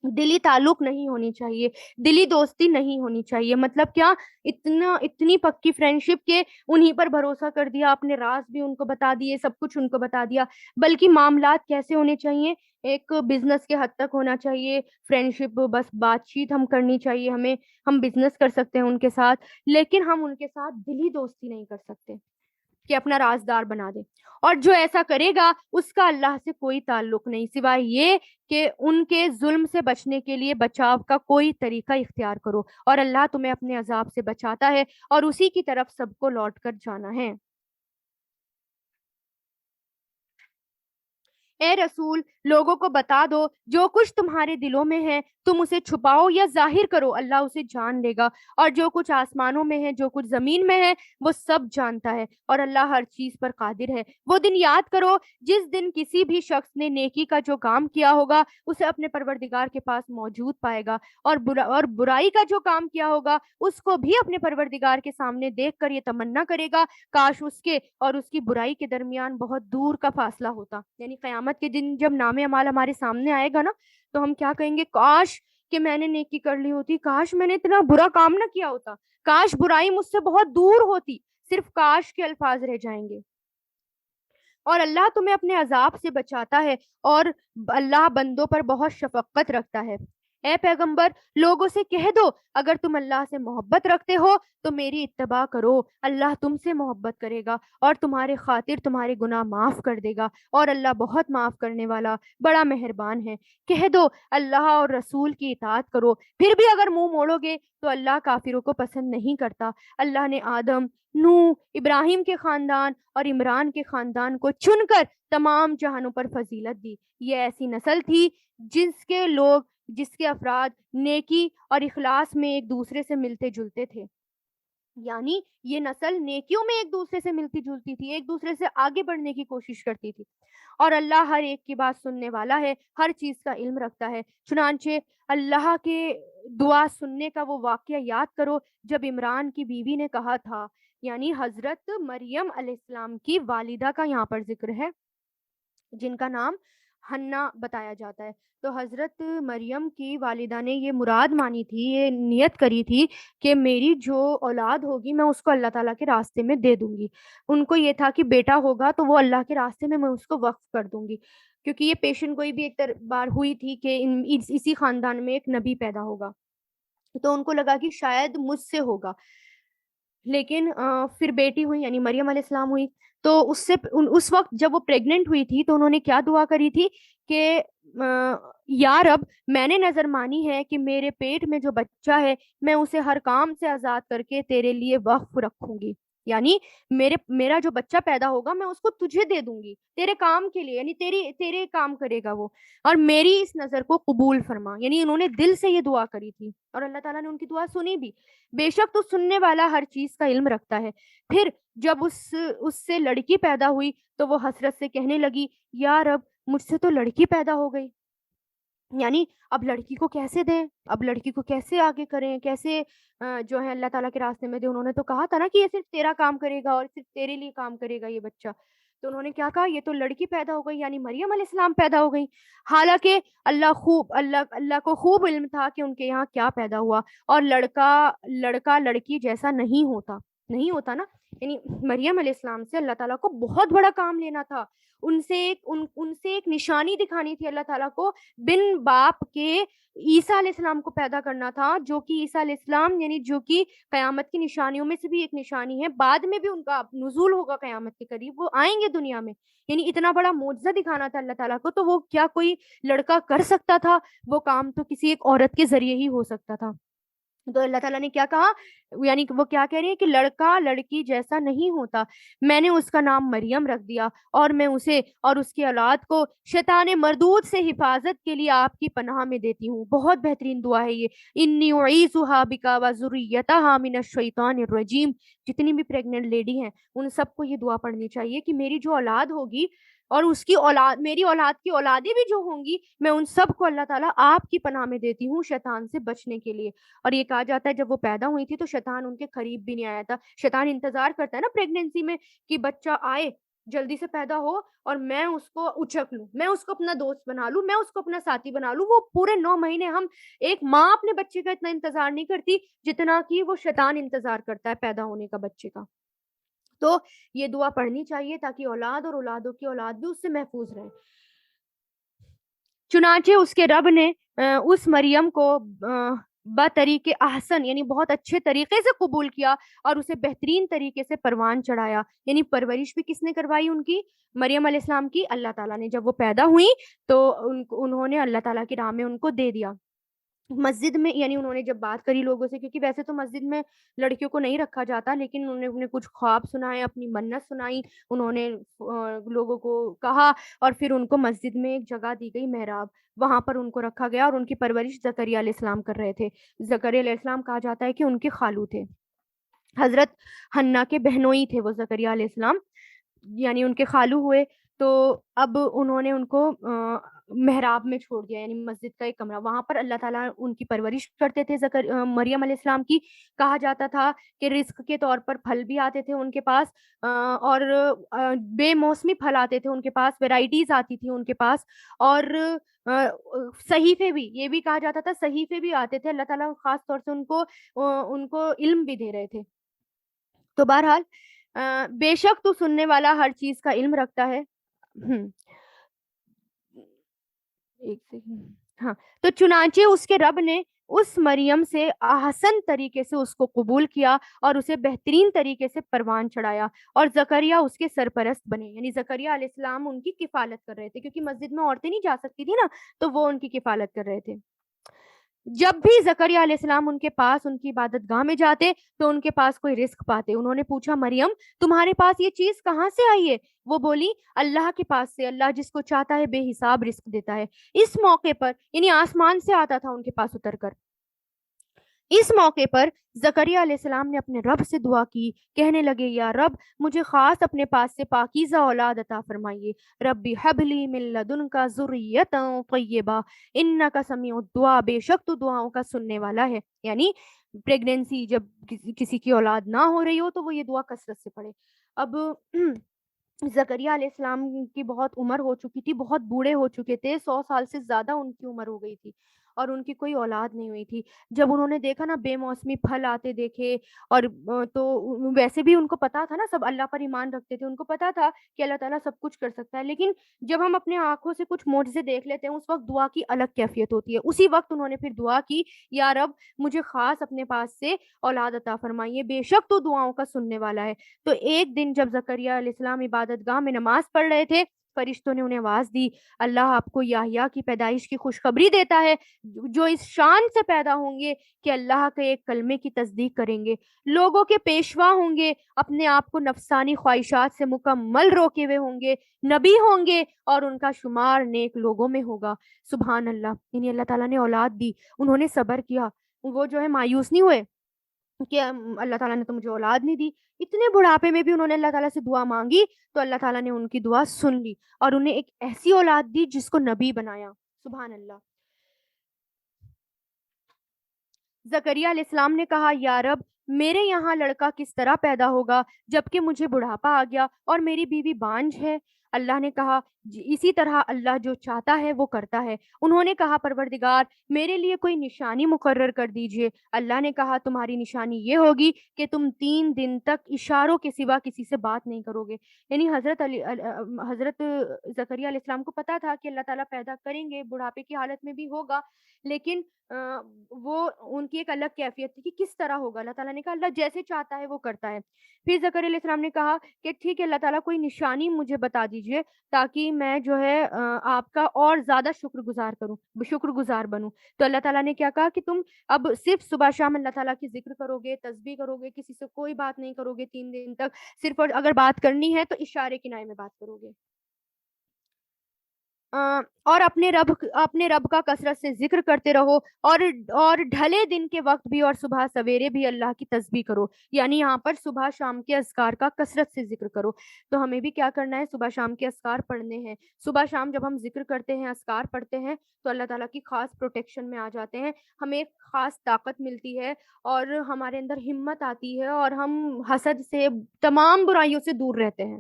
دلی تعلق نہیں ہونی چاہیے، دلی دوستی نہیں ہونی چاہیے. مطلب کیا؟ اتنی پکی فرینڈشپ کہ انہی پر بھروسہ کر دیا، اپنے راز بھی ان کو بتا دیے، سب کچھ ان کو بتا دیا. بلکہ معاملات کیسے ہونے چاہیے؟ ایک بزنس کے حد تک ہونا چاہیے. فرینڈشپ بس بات چیت ہم کرنی چاہیے، ہم بزنس کر سکتے ہیں ان کے ساتھ، لیکن ہم ان کے ساتھ دلی دوستی نہیں کر سکتے کہ اپنا رازدار بنا دے. اور جو ایسا کرے گا اس کا اللہ سے کوئی تعلق نہیں سوائے یہ کہ ان کے ظلم سے بچنے کے لیے بچاؤ کا کوئی طریقہ اختیار کرو. اور اللہ تمہیں اپنے عذاب سے بچاتا ہے اور اسی کی طرف سب کو لوٹ کر جانا ہے. اے رسول، لوگوں کو بتا دو جو کچھ تمہارے دلوں میں ہے تم اسے چھپاؤ یا ظاہر کرو، اللہ اسے جان لے گا. اور جو کچھ آسمانوں میں ہے، جو کچھ زمین میں ہے، وہ سب جانتا ہے اور اللہ ہر چیز پر قادر ہے. وہ دن یاد کرو جس دن کسی بھی شخص نے نیکی کا جو کام کیا ہوگا اسے اپنے پروردگار کے پاس موجود پائے گا، اور برائی کا جو کام کیا ہوگا اس کو بھی اپنے پروردگار کے سامنے دیکھ کر یہ تمنا کرے گا کاش اس کے اور اس کی برائی کے درمیان بہت دور کا فاصلہ ہوتا. یعنی قیامت کے دن جب نام اعمال ہمارے سامنے آئے گا نا، تو ہم کیا کہیں گے؟ کاش کہ میں نے نیکی کر لی ہوتی، کاش میں نے اتنا برا کام نہ کیا ہوتا، کاش برائی مجھ سے بہت دور ہوتی. صرف کاش کے الفاظ رہ جائیں گے. اور اللہ تمہیں اپنے عذاب سے بچاتا ہے اور اللہ بندوں پر بہت شفقت رکھتا ہے. اے پیغمبر، لوگوں سے کہہ دو اگر تم اللہ سے محبت رکھتے ہو تو میری اتباع کرو، اللہ تم سے محبت کرے گا اور تمہارے خاطر تمہارے گناہ معاف کر دے گا اور اللہ بہت معاف کرنے والا بڑا مہربان ہے. کہہ دو اللہ اور رسول کی اطاعت کرو. پھر بھی اگر منہ موڑو گے تو اللہ کافروں کو پسند نہیں کرتا. اللہ نے آدم، نوح، ابراہیم کے خاندان اور عمران کے خاندان کو چن کر تمام جہانوں پر فضیلت دی. یہ ایسی نسل تھی جس کے افراد نیکی اور اخلاص میں ایک دوسرے سے ملتے جلتے تھے. یعنی یہ نسل نیکیوں میں ایک دوسرے سے ملتی جلتی تھی، ایک دوسرے سے آگے بڑھنے کی کوشش کرتی تھی. اور اللہ ہر ایک کی بات سننے والا ہے، ہر چیز کا علم رکھتا ہے. چنانچہ اللہ کے دعا سننے کا وہ واقعہ یاد کرو جب عمران کی بیوی نے کہا تھا، یعنی حضرت مریم علیہ السلام کی والدہ کا یہاں پر ذکر ہے جن کا نام حنا بتایا جاتا ہے. تو حضرت مریم کی والدہ نے یہ مراد مانی تھی، یہ نیت کری تھی کہ میری جو اولاد ہوگی میں اس کو اللہ تعالیٰ کے راستے میں دے دوں گی. ان کو یہ تھا کہ بیٹا ہوگا تو وہ اللہ کے راستے میں اس کو وقف کر دوں گی، کیونکہ یہ پیشن گوئی بھی ایک بار ہوئی تھی کہ اسی خاندان میں ایک نبی پیدا ہوگا. تو ان کو لگا کہ شاید مجھ سے ہوگا، لیکن پھر بیٹی ہوئی یعنی مریم علیہ السلام ہوئی. تو اس وقت جب وہ پریگننٹ ہوئی تھی تو انہوں نے کیا دعا کری تھی کہ یا رب، میں نے نظر مانی ہے کہ میرے پیٹ میں جو بچہ ہے میں اسے ہر کام سے آزاد کر کے تیرے لیے وقف رکھوں گی. یعنی میرا جو بچہ پیدا ہوگا میں اس کو تجھے دے دوں گی تیرے کام کے لیے، یعنی تیرے کام کرے گا وہ، اور میری اس نظر کو قبول فرما. یعنی انہوں نے دل سے یہ دعا کری تھی اور اللہ تعالیٰ نے ان کی دعا سنی بھی. بے شک تو سننے والا ہر چیز کا علم رکھتا ہے. پھر جب اس سے لڑکی پیدا ہوئی تو وہ حسرت سے کہنے لگی، یا رب مجھ سے تو لڑکی پیدا ہو گئی، یعنی اب لڑکی کو کیسے دیں، اب لڑکی کو کیسے آگے کریں، کیسے جو ہے اللہ تعالیٰ کے راستے میں دیں. انہوں نے تو کہا تھا نا کہ یہ صرف تیرا کام کرے گا اور صرف تیرے لیے کام کرے گا یہ بچہ. تو انہوں نے کیا کہا، یہ تو لڑکی پیدا ہو گئی، یعنی مریم علیہ السلام پیدا ہو گئی. حالانکہ اللہ کو خوب علم تھا کہ ان کے یہاں کیا پیدا ہوا، اور لڑکا لڑکی جیسا نہیں ہوتا نا. یعنی مریم علیہ السلام سے اللہ تعالیٰ کو بہت بڑا کام لینا تھا، ان سے ایک نشانی دکھانی تھی اللہ تعالیٰ کو. بن باپ کے عیسیٰ علیہ السلام کو پیدا کرنا تھا، جو کہ عیسیٰ علیہ السلام یعنی جو کہ قیامت کی نشانیوں میں سے بھی ایک نشانی ہے. بعد میں بھی ان کا نزول ہوگا قیامت کے قریب، وہ آئیں گے دنیا میں. یعنی اتنا بڑا معجزہ دکھانا تھا اللہ تعالیٰ کو، تو وہ کیا کوئی لڑکا کر سکتا تھا؟ وہ کام تو کسی ایک عورت کے ذریعے ہی ہو سکتا تھا. تو اللہ تعالیٰ نے کیا کہا، یعنی کہ وہ کیا کہہ رہی ہے کہ لڑکا لڑکی جیسا نہیں ہوتا، میں نے اس کا نام مریم رکھ دیا، اور میں اسے اور اس کی اولاد کو شیطان مردود سے حفاظت کے لیے آپ کی پناہ میں دیتی ہوں۔ بہت بہترین دعا ہے یہ، انی اعیذھا بک وذریتھا من الشیطان الرجیم۔ جتنی بھی پریگننٹ لیڈی ہیں ان سب کو یہ دعا پڑھنی چاہیے کہ میری جو اولاد ہوگی اور اس کی اولاد، میری اولاد کی اولادیں بھی جو ہوں گی، میں ان سب کو اللہ تعالیٰ آپ کی پناہ میں دیتی ہوں شیطان سے بچنے کے لیے۔ اور یہ کہا جاتا ہے جب وہ پیدا ہوئی تھی تو شیطان ان کے قریب بھی نہیں آیا تھا۔ شیطان انتظار کرتا ہے نا پریگنینسی میں کہ بچہ آئے، جلدی سے پیدا ہو اور میں اس کو اچک لوں، میں اس کو اپنا دوست بنا لوں، میں اس کو اپنا ساتھی بنا لوں۔ وہ پورے 9 مہینے ہم، ایک ماں اپنے بچے کا اتنا انتظار نہیں کرتی جتنا کہ وہ شیطان انتظار کرتا ہے پیدا ہونے کا بچے کا۔ تو یہ دعا پڑھنی چاہیے تاکہ اولاد اور اولادوں کی اولاد بھی اس سے محفوظ رہے۔ چنانچہ اس کے رب نے اس مریم کو بطریق احسن، یعنی بہت اچھے طریقے سے قبول کیا اور اسے بہترین طریقے سے پروان چڑھایا۔ یعنی پرورش بھی کس نے کروائی ان کی؟ مریم علیہ السلام کی، اللہ تعالیٰ نے۔ جب وہ پیدا ہوئی تو انہوں نے اللہ تعالیٰ کی راہ میں ان کو دے دیا۔ مسجد میں، یعنی انہوں نے جب بات کری لوگوں سے، کیونکہ ویسے تو مسجد میں لڑکیوں کو نہیں رکھا جاتا، لیکن انہوں نے کچھ خواب سنائے، اپنی منت سنائی، انہوں نے لوگوں کو کہا، اور پھر ان کو مسجد میں ایک جگہ دی گئی محراب، وہاں پر ان کو رکھا گیا، اور ان کی پرورش زکریہ علیہ السلام کر رہے تھے۔ زکریہ علیہ السلام کہا جاتا ہے کہ ان کے خالو تھے، حضرت حنا کے بہنوئی تھے وہ زکریہ علیہ السلام، یعنی ان کے خالو ہوئے۔ تو اب انہوں نے ان کو محراب میں چھوڑ دیا، یعنی مسجد کا ایک کمرہ، وہاں پر اللہ تعالیٰ ان کی پرورش کرتے تھے مریم علیہ السلام کی۔ کہا جاتا تھا کہ رزق کے طور پر پھل بھی آتے تھے ان کے پاس، اور بے موسمی پھل آتے تھے ان کے پاس، ویرائٹیز آتی تھی ان کے پاس، اور صحیفے بھی، یہ بھی کہا جاتا تھا صحیفے بھی آتے تھے۔ اللہ تعالیٰ خاص طور سے ان کو علم بھی دے رہے تھے۔ تو بہرحال بے شک تو سننے والا ہر چیز کا علم رکھتا ہے۔ ایک سیکنڈ، ہاں۔ تو چنانچہ اس کے رب نے اس مریم سے احسن طریقے سے اس کو قبول کیا اور اسے بہترین طریقے سے پروان چڑھایا، اور زکریا اس کے سرپرست بنے، یعنی زکریا علیہ السلام ان کی کفالت کر رہے تھے، کیونکہ مسجد میں عورتیں نہیں جا سکتی تھی نا، تو وہ ان کی کفالت کر رہے تھے۔ جب بھی زکریہ علیہ السلام ان کے پاس ان کی عبادت گاہ میں جاتے تو ان کے پاس کوئی رزق پاتے۔ انہوں نے پوچھا مریم تمہارے پاس یہ چیز کہاں سے آئی ہے؟ وہ بولی اللہ کے پاس سے، اللہ جس کو چاہتا ہے بے حساب رزق دیتا ہے۔ اس موقع پر، یعنی آسمان سے آتا تھا ان کے پاس اتر کر، اس موقع پر زکریہ علیہ السلام نے اپنے رب سے دعا کی، کہنے لگے یا رب مجھے خاص اپنے پاس سے پاکیزہ اولاد عطا فرمائیے، ربی حب لی من لدنک ذریۃ طیبہ انک سمیع الدعاء، بے شک تو دعاؤں کا سننے والا ہے۔ یعنی پریگنینسی جب کسی کی اولاد نہ ہو رہی ہو تو وہ یہ دعا کثرت سے پڑھے۔ اب زکریہ علیہ السلام کی بہت عمر ہو چکی تھی، بہت بوڑھے ہو چکے تھے، 100 سال سے زیادہ ان کی عمر ہو گئی تھی، اور ان کی کوئی اولاد نہیں ہوئی تھی۔ جب انہوں نے دیکھا نا بے موسمی پھل آتے دیکھے، اور تو ویسے بھی ان کو پتا تھا نا، سب اللہ پر ایمان رکھتے تھے، ان کو پتا تھا کہ اللہ تعالیٰ سب کچھ کر سکتا ہے، لیکن جب ہم اپنے آنکھوں سے کچھ معجزے دیکھ لیتے ہیں اس وقت دعا کی الگ کیفیت ہوتی ہے۔ اسی وقت انہوں نے پھر دعا کی یا رب مجھے خاص اپنے پاس سے اولاد عطا فرمائیے، بے شک تو دعاؤں کا سننے والا ہے۔ تو ایک دن جب زکریہ علیہ السلام عبادت گاہ میں نماز پڑھ رہے تھے، فرشتوں نے انہیں آواز دی اللہ آپ کو یحییٰ کی پیدائش کی خوشخبری دیتا ہے، جو اس شان سے پیدا ہوں گے کہ اللہ کے ایک کلمے کی تصدیق کریں گے، لوگوں کے پیشوا ہوں گے، اپنے آپ کو نفسانی خواہشات سے مکمل روکے ہوئے ہوں گے، نبی ہوں گے اور ان کا شمار نیک لوگوں میں ہوگا۔ سبحان اللہ، یعنی اللہ تعالیٰ نے اولاد دی، انہوں نے صبر کیا، وہ جو ہے مایوس نہیں ہوئے کہ اللہ تعالیٰ نے تو مجھے اولاد نہیں دی۔ اتنے بڑھاپے میں بھی انہوں نے اللہ تعالیٰ سے دعا مانگی تو اللہ تعالیٰ نے ان کی دعا سن لی اور انہیں ایک ایسی اولاد دی جس کو نبی بنایا۔ سبحان اللہ۔ زکریہ علیہ السلام نے کہا یا رب میرے یہاں لڑکا کس طرح پیدا ہوگا جبکہ مجھے بڑھاپا آ گیا اور میری بیوی بانجھ ہے؟ اللہ نے کہا اسی طرح اللہ جو چاہتا ہے وہ کرتا ہے۔ انہوں نے کہا پروردگار میرے لیے کوئی نشانی مقرر کر دیجئے۔ اللہ نے کہا تمہاری نشانی یہ ہوگی کہ تم 3 دن تک اشاروں کے سوا کسی سے بات نہیں کرو گے۔ یعنی حضرت زکریہ علیہ السلام کو پتا تھا کہ اللہ تعالیٰ پیدا کریں گے، بڑھاپے کی حالت میں بھی ہوگا، لیکن وہ ان کی ایک الگ کیفیت تھی کہ کس طرح ہوگا۔ اللہ تعالیٰ نے کہا اللہ جیسے چاہتا ہے وہ کرتا ہے۔ پھر زکریا علیہ السلام نے کہا کہ ٹھیک ہے اللہ تعالیٰ کوئی نشانی مجھے بتا دیجیے۔ دیجیے تاکہ میں جو ہے آپ کا اور زیادہ شکر گزار بنوں. تو اللہ تعالیٰ نے کیا کہا کہ تم اب صرف صبح شام اللہ تعالیٰ کی ذکر کرو گے، تسبیح کرو گے، کسی سے کوئی بات نہیں کرو گے 3 دن تک، صرف اور اگر بات کرنی ہے تو اشارے کنائے میں بات کرو گے. اور اپنے رب کا کثرت سے ذکر کرتے رہو، اور ڈھلے دن کے وقت بھی اور صبح سویرے بھی اللہ کی تسبیح کرو. یعنی یہاں پر صبح شام کے اذکار کا کثرت سے ذکر کرو. تو ہمیں بھی کیا کرنا ہے؟ صبح شام کے اذکار پڑھنے ہیں. صبح شام جب ہم ذکر کرتے ہیں، اذکار پڑھتے ہیں تو اللہ تعالیٰ کی خاص پروٹیکشن میں آ جاتے ہیں، ہمیں ایک خاص طاقت ملتی ہے اور ہمارے اندر ہمت آتی ہے اور ہم حسد سے، تمام برائیوں سے دور رہتے ہیں.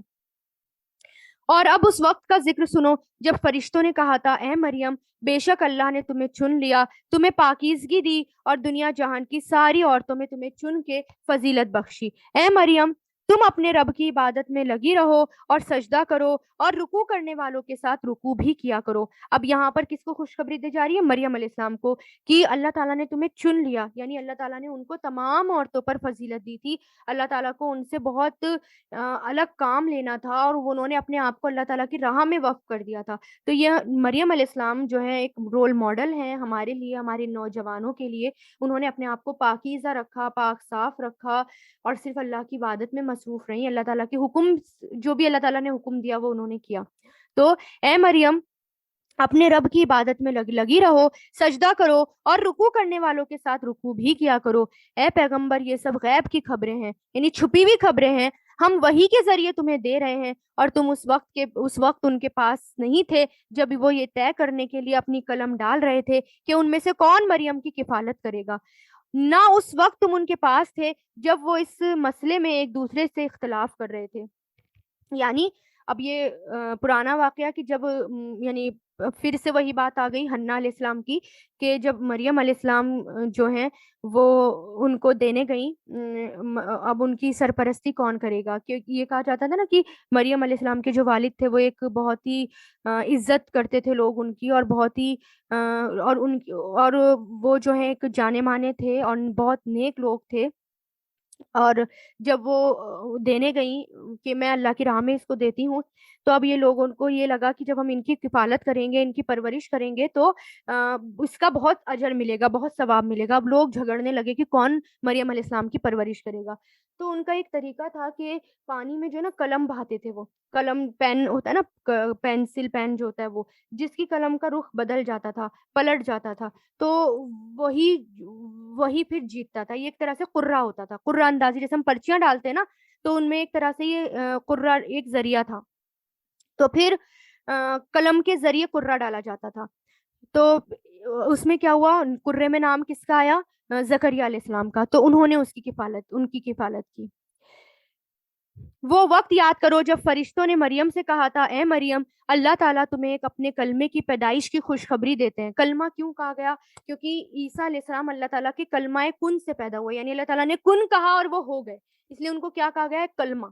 اور اب اس وقت کا ذکر سنو جب فرشتوں نے کہا تھا، اے مریم، بے شک اللہ نے تمہیں چن لیا، تمہیں پاکیزگی دی اور دنیا جہان کی ساری عورتوں میں تمہیں چن کے فضیلت بخشی. اے مریم، تم اپنے رب کی عبادت میں لگی رہو اور سجدہ کرو اور رکوع کرنے والوں کے ساتھ رکوع بھی کیا کرو. اب یہاں پر کس کو خوشخبری دی جا رہی ہے؟ مریم علیہ السلام کو، کہ اللہ تعالیٰ نے تمہیں چن لیا. یعنی اللہ تعالیٰ نے ان کو تمام عورتوں پر فضیلت دی تھی. اللہ تعالیٰ کو ان سے بہت الگ کام لینا تھا اور انہوں نے اپنے آپ کو اللہ تعالیٰ کی راہ میں وقف کر دیا تھا. تو یہ مریم علیہ السلام جو ہے ایک رول ماڈل ہیں ہمارے لیے، ہمارے نوجوانوں کے لیے. انہوں نے اپنے آپ کو پاکیزہ رکھا، پاک صاف رکھا اور صرف اللہ کی عبادت میں مصروف رہی. اللہ تعالیٰ کے حکم، جو بھی اللہ تعالیٰ نے حکم دیا وہ انہوں نے کیا. تو اے مریم، اپنے رب کی عبادت میں لگی رہو، سجدہ کرو اور رکوع کرنے والوں کے ساتھ رکوع بھی کیا کرو. اے پیغمبر، یہ سب غیب کی خبریں ہیں، یعنی چھپی ہوئی خبریں ہیں، ہم وحی کے ذریعے تمہیں دے رہے ہیں. اور تم اس وقت ان کے پاس نہیں تھے جب وہ یہ طے کرنے کے لیے اپنی قلم ڈال رہے تھے کہ ان میں سے کون مریم کی کفالت کرے گا. نہ اس وقت تم ان کے پاس تھے جب وہ اس مسئلے میں ایک دوسرے سے اختلاف کر رہے تھے. یعنی اب یہ پرانا واقعہ کہ جب یعنی پھر سے وہی بات آ گئی حنا علیہ السلام کی، کہ جب مریم علیہ السلام جو ہیں وہ ان کو دینے گئیں، اب ان کی سرپرستی کون کرے گا؟ کیونکہ یہ کہا جاتا تھا نا کہ مریم علیہ السلام کے جو والد تھے وہ ایک بہت ہی عزت کرتے تھے لوگ ان کی، اور بہت ہی اور وہ جو ہے ایک جانے مانے تھے اور بہت نیک لوگ تھے. اور جب وہ دینے گئیں کہ میں اللہ کی راہ میں اس کو دیتی ہوں، تو اب یہ لوگوں کو یہ لگا کہ جب ہم ان کی کفالت کریں گے، ان کی پرورش کریں گے تو اس کا بہت اجر ملے گا، بہت ثواب ملے گا. اب لوگ جھگڑنے لگے کہ کون مریم علیہ السلام کی پرورش کرے گا. تو ان کا ایک طریقہ تھا کہ پانی میں جو ہے نا قلم بہاتے تھے. وہ قلم، پین ہوتا ہے نا، پینسل پین جو ہوتا ہے، وہ جس کی قلم کا رخ بدل جاتا تھا، پلٹ جاتا تھا، تو وہی وہی پھر جیتتا تھا. یہ ایک طرح سے قرہ ہوتا تھا، قرہ اندازی، جیسے ہم پرچیاں ڈالتے ہیں نا، تو ان میں ایک طرح سے یہ قرہ ایک ذریعہ تھا. تو پھر قلم کے ذریعے قرہ ڈالا جاتا تھا. تو اس میں کیا ہوا؟ قرے میں نام کس کا آیا؟ زکریا علیہ السلام کا. تو انہوں نے ان کی کفالت کی. وہ وقت یاد کرو جب فرشتوں نے مریم سے کہا تھا، اے مریم، اللہ تعالیٰ تمہیں ایک اپنے کلمے کی پیدائش کی خوشخبری دیتے ہیں. کلمہ کیوں کہا گیا؟ کیونکہ عیسیٰ علیہ السلام اللہ تعالیٰ کے کلمہ کن سے پیدا ہوئے، یعنی اللہ تعالیٰ نے کن کہا اور وہ ہو گئے، اس لیے ان کو کیا کہا گیا ہے؟ کلمہ.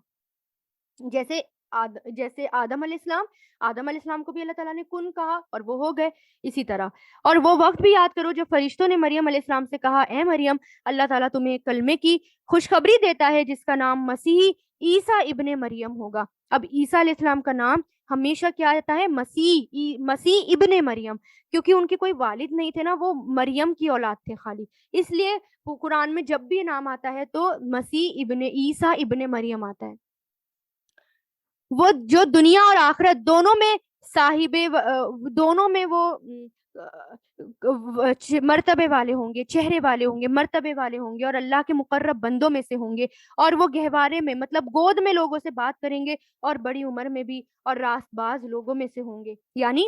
جیسے آدم علیہ السلام کو بھی اللہ تعالیٰ نے کن کہا اور وہ ہو گئے، اسی طرح. اور وہ وقت بھی یاد کرو جب فرشتوں نے مریم علیہ السلام سے کہا، اے مریم، اللہ تعالیٰ تمہیں ایک کلمے کی خوشخبری دیتا ہے جس کا نام مسیح عیسیٰ ابن مریم ہوگا. اب عیسیٰ علیہ السلام کا نام ہمیشہ کیا آتا ہے؟ مسیح ابن مریم، کیونکہ ان کے کوئی والد نہیں تھے نا، وہ مریم کی اولاد تھے خالی. اس لیے قرآن میں جب بھی نام آتا ہے تو مسیح ابن عیسیٰ ابن مریم آتا ہے. وہ جو دنیا اور آخرت دونوں میں دونوں میں وہ مرتبے والے ہوں گے، چہرے والے ہوں گے، مرتبے والے ہوں گے اور اللہ کے مقرب بندوں میں سے ہوں گے. اور وہ گہوارے میں، مطلب گود میں لوگوں سے بات کریں گے، اور بڑی عمر میں بھی اور راست باز لوگوں میں سے ہوں گے. یعنی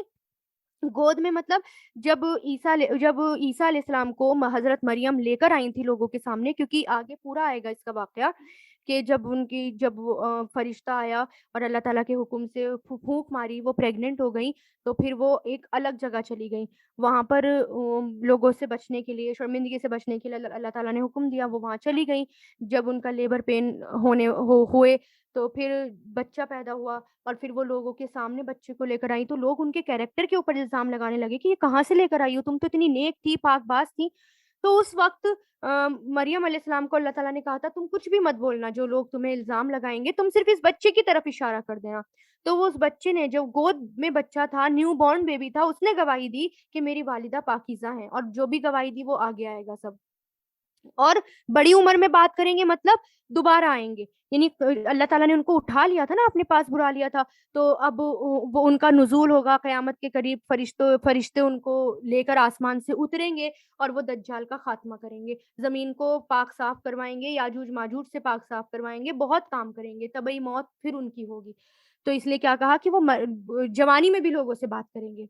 گود میں مطلب جب عیسیٰ علیہ السلام کو حضرت مریم لے کر آئی تھی لوگوں کے سامنے، کیونکہ آگے پورا آئے گا اس کا واقعہ کہ جب فرشتہ آیا اور اللہ تعالیٰ کے حکم سے پھونک ماری، وہ پریگننٹ ہو گئیں، تو پھر وہ ایک الگ جگہ چلی گئیں. وہاں پر لوگوں سے بچنے کے لیے، شرمندگی سے بچنے کے لیے اللہ تعالیٰ نے حکم دیا، وہ وہاں چلی گئیں. جب ان کا لیبر پین ہوئے تو پھر بچہ پیدا ہوا، اور پھر وہ لوگوں کے سامنے بچے کو لے کر آئی، تو لوگ ان کے کیریکٹر کے اوپر الزام لگانے لگے کہ یہ کہاں سے لے کر آئی ہو، تم تو اتنی نیک تھی، پاک باز تھی. تو اس وقت مریم علیہ السلام کو اللہ تعالیٰ نے کہا تھا تم کچھ بھی مت بولنا، جو لوگ تمہیں الزام لگائیں گے، تم صرف اس بچے کی طرف اشارہ کر دینا۔ تو وہ اس بچے نے، جو گود میں بچہ تھا، نیو بورن بیبی تھا، اس نے گواہی دی کہ میری والدہ پاکیزہ ہیں، اور جو بھی گواہی دی وہ آگے آئے گا سب۔ اور بڑی عمر میں بات کریں گے مطلب دوبارہ آئیں گے، یعنی اللہ تعالیٰ نے ان کو اٹھا لیا تھا نا، اپنے پاس بلا لیا تھا، تو اب وہ ان کا نزول ہوگا قیامت کے قریب، فرشتے ان کو لے کر آسمان سے اتریں گے اور وہ دجال کا خاتمہ کریں گے، زمین کو پاک صاف کروائیں گے، یاجوج ماجوج سے پاک صاف کروائیں گے، بہت کام کریں گے، طبعی موت پھر ان کی ہوگی۔ تو اس لیے کیا کہا کہ وہ جوانی میں بھی لوگوں سے بات کریں گے۔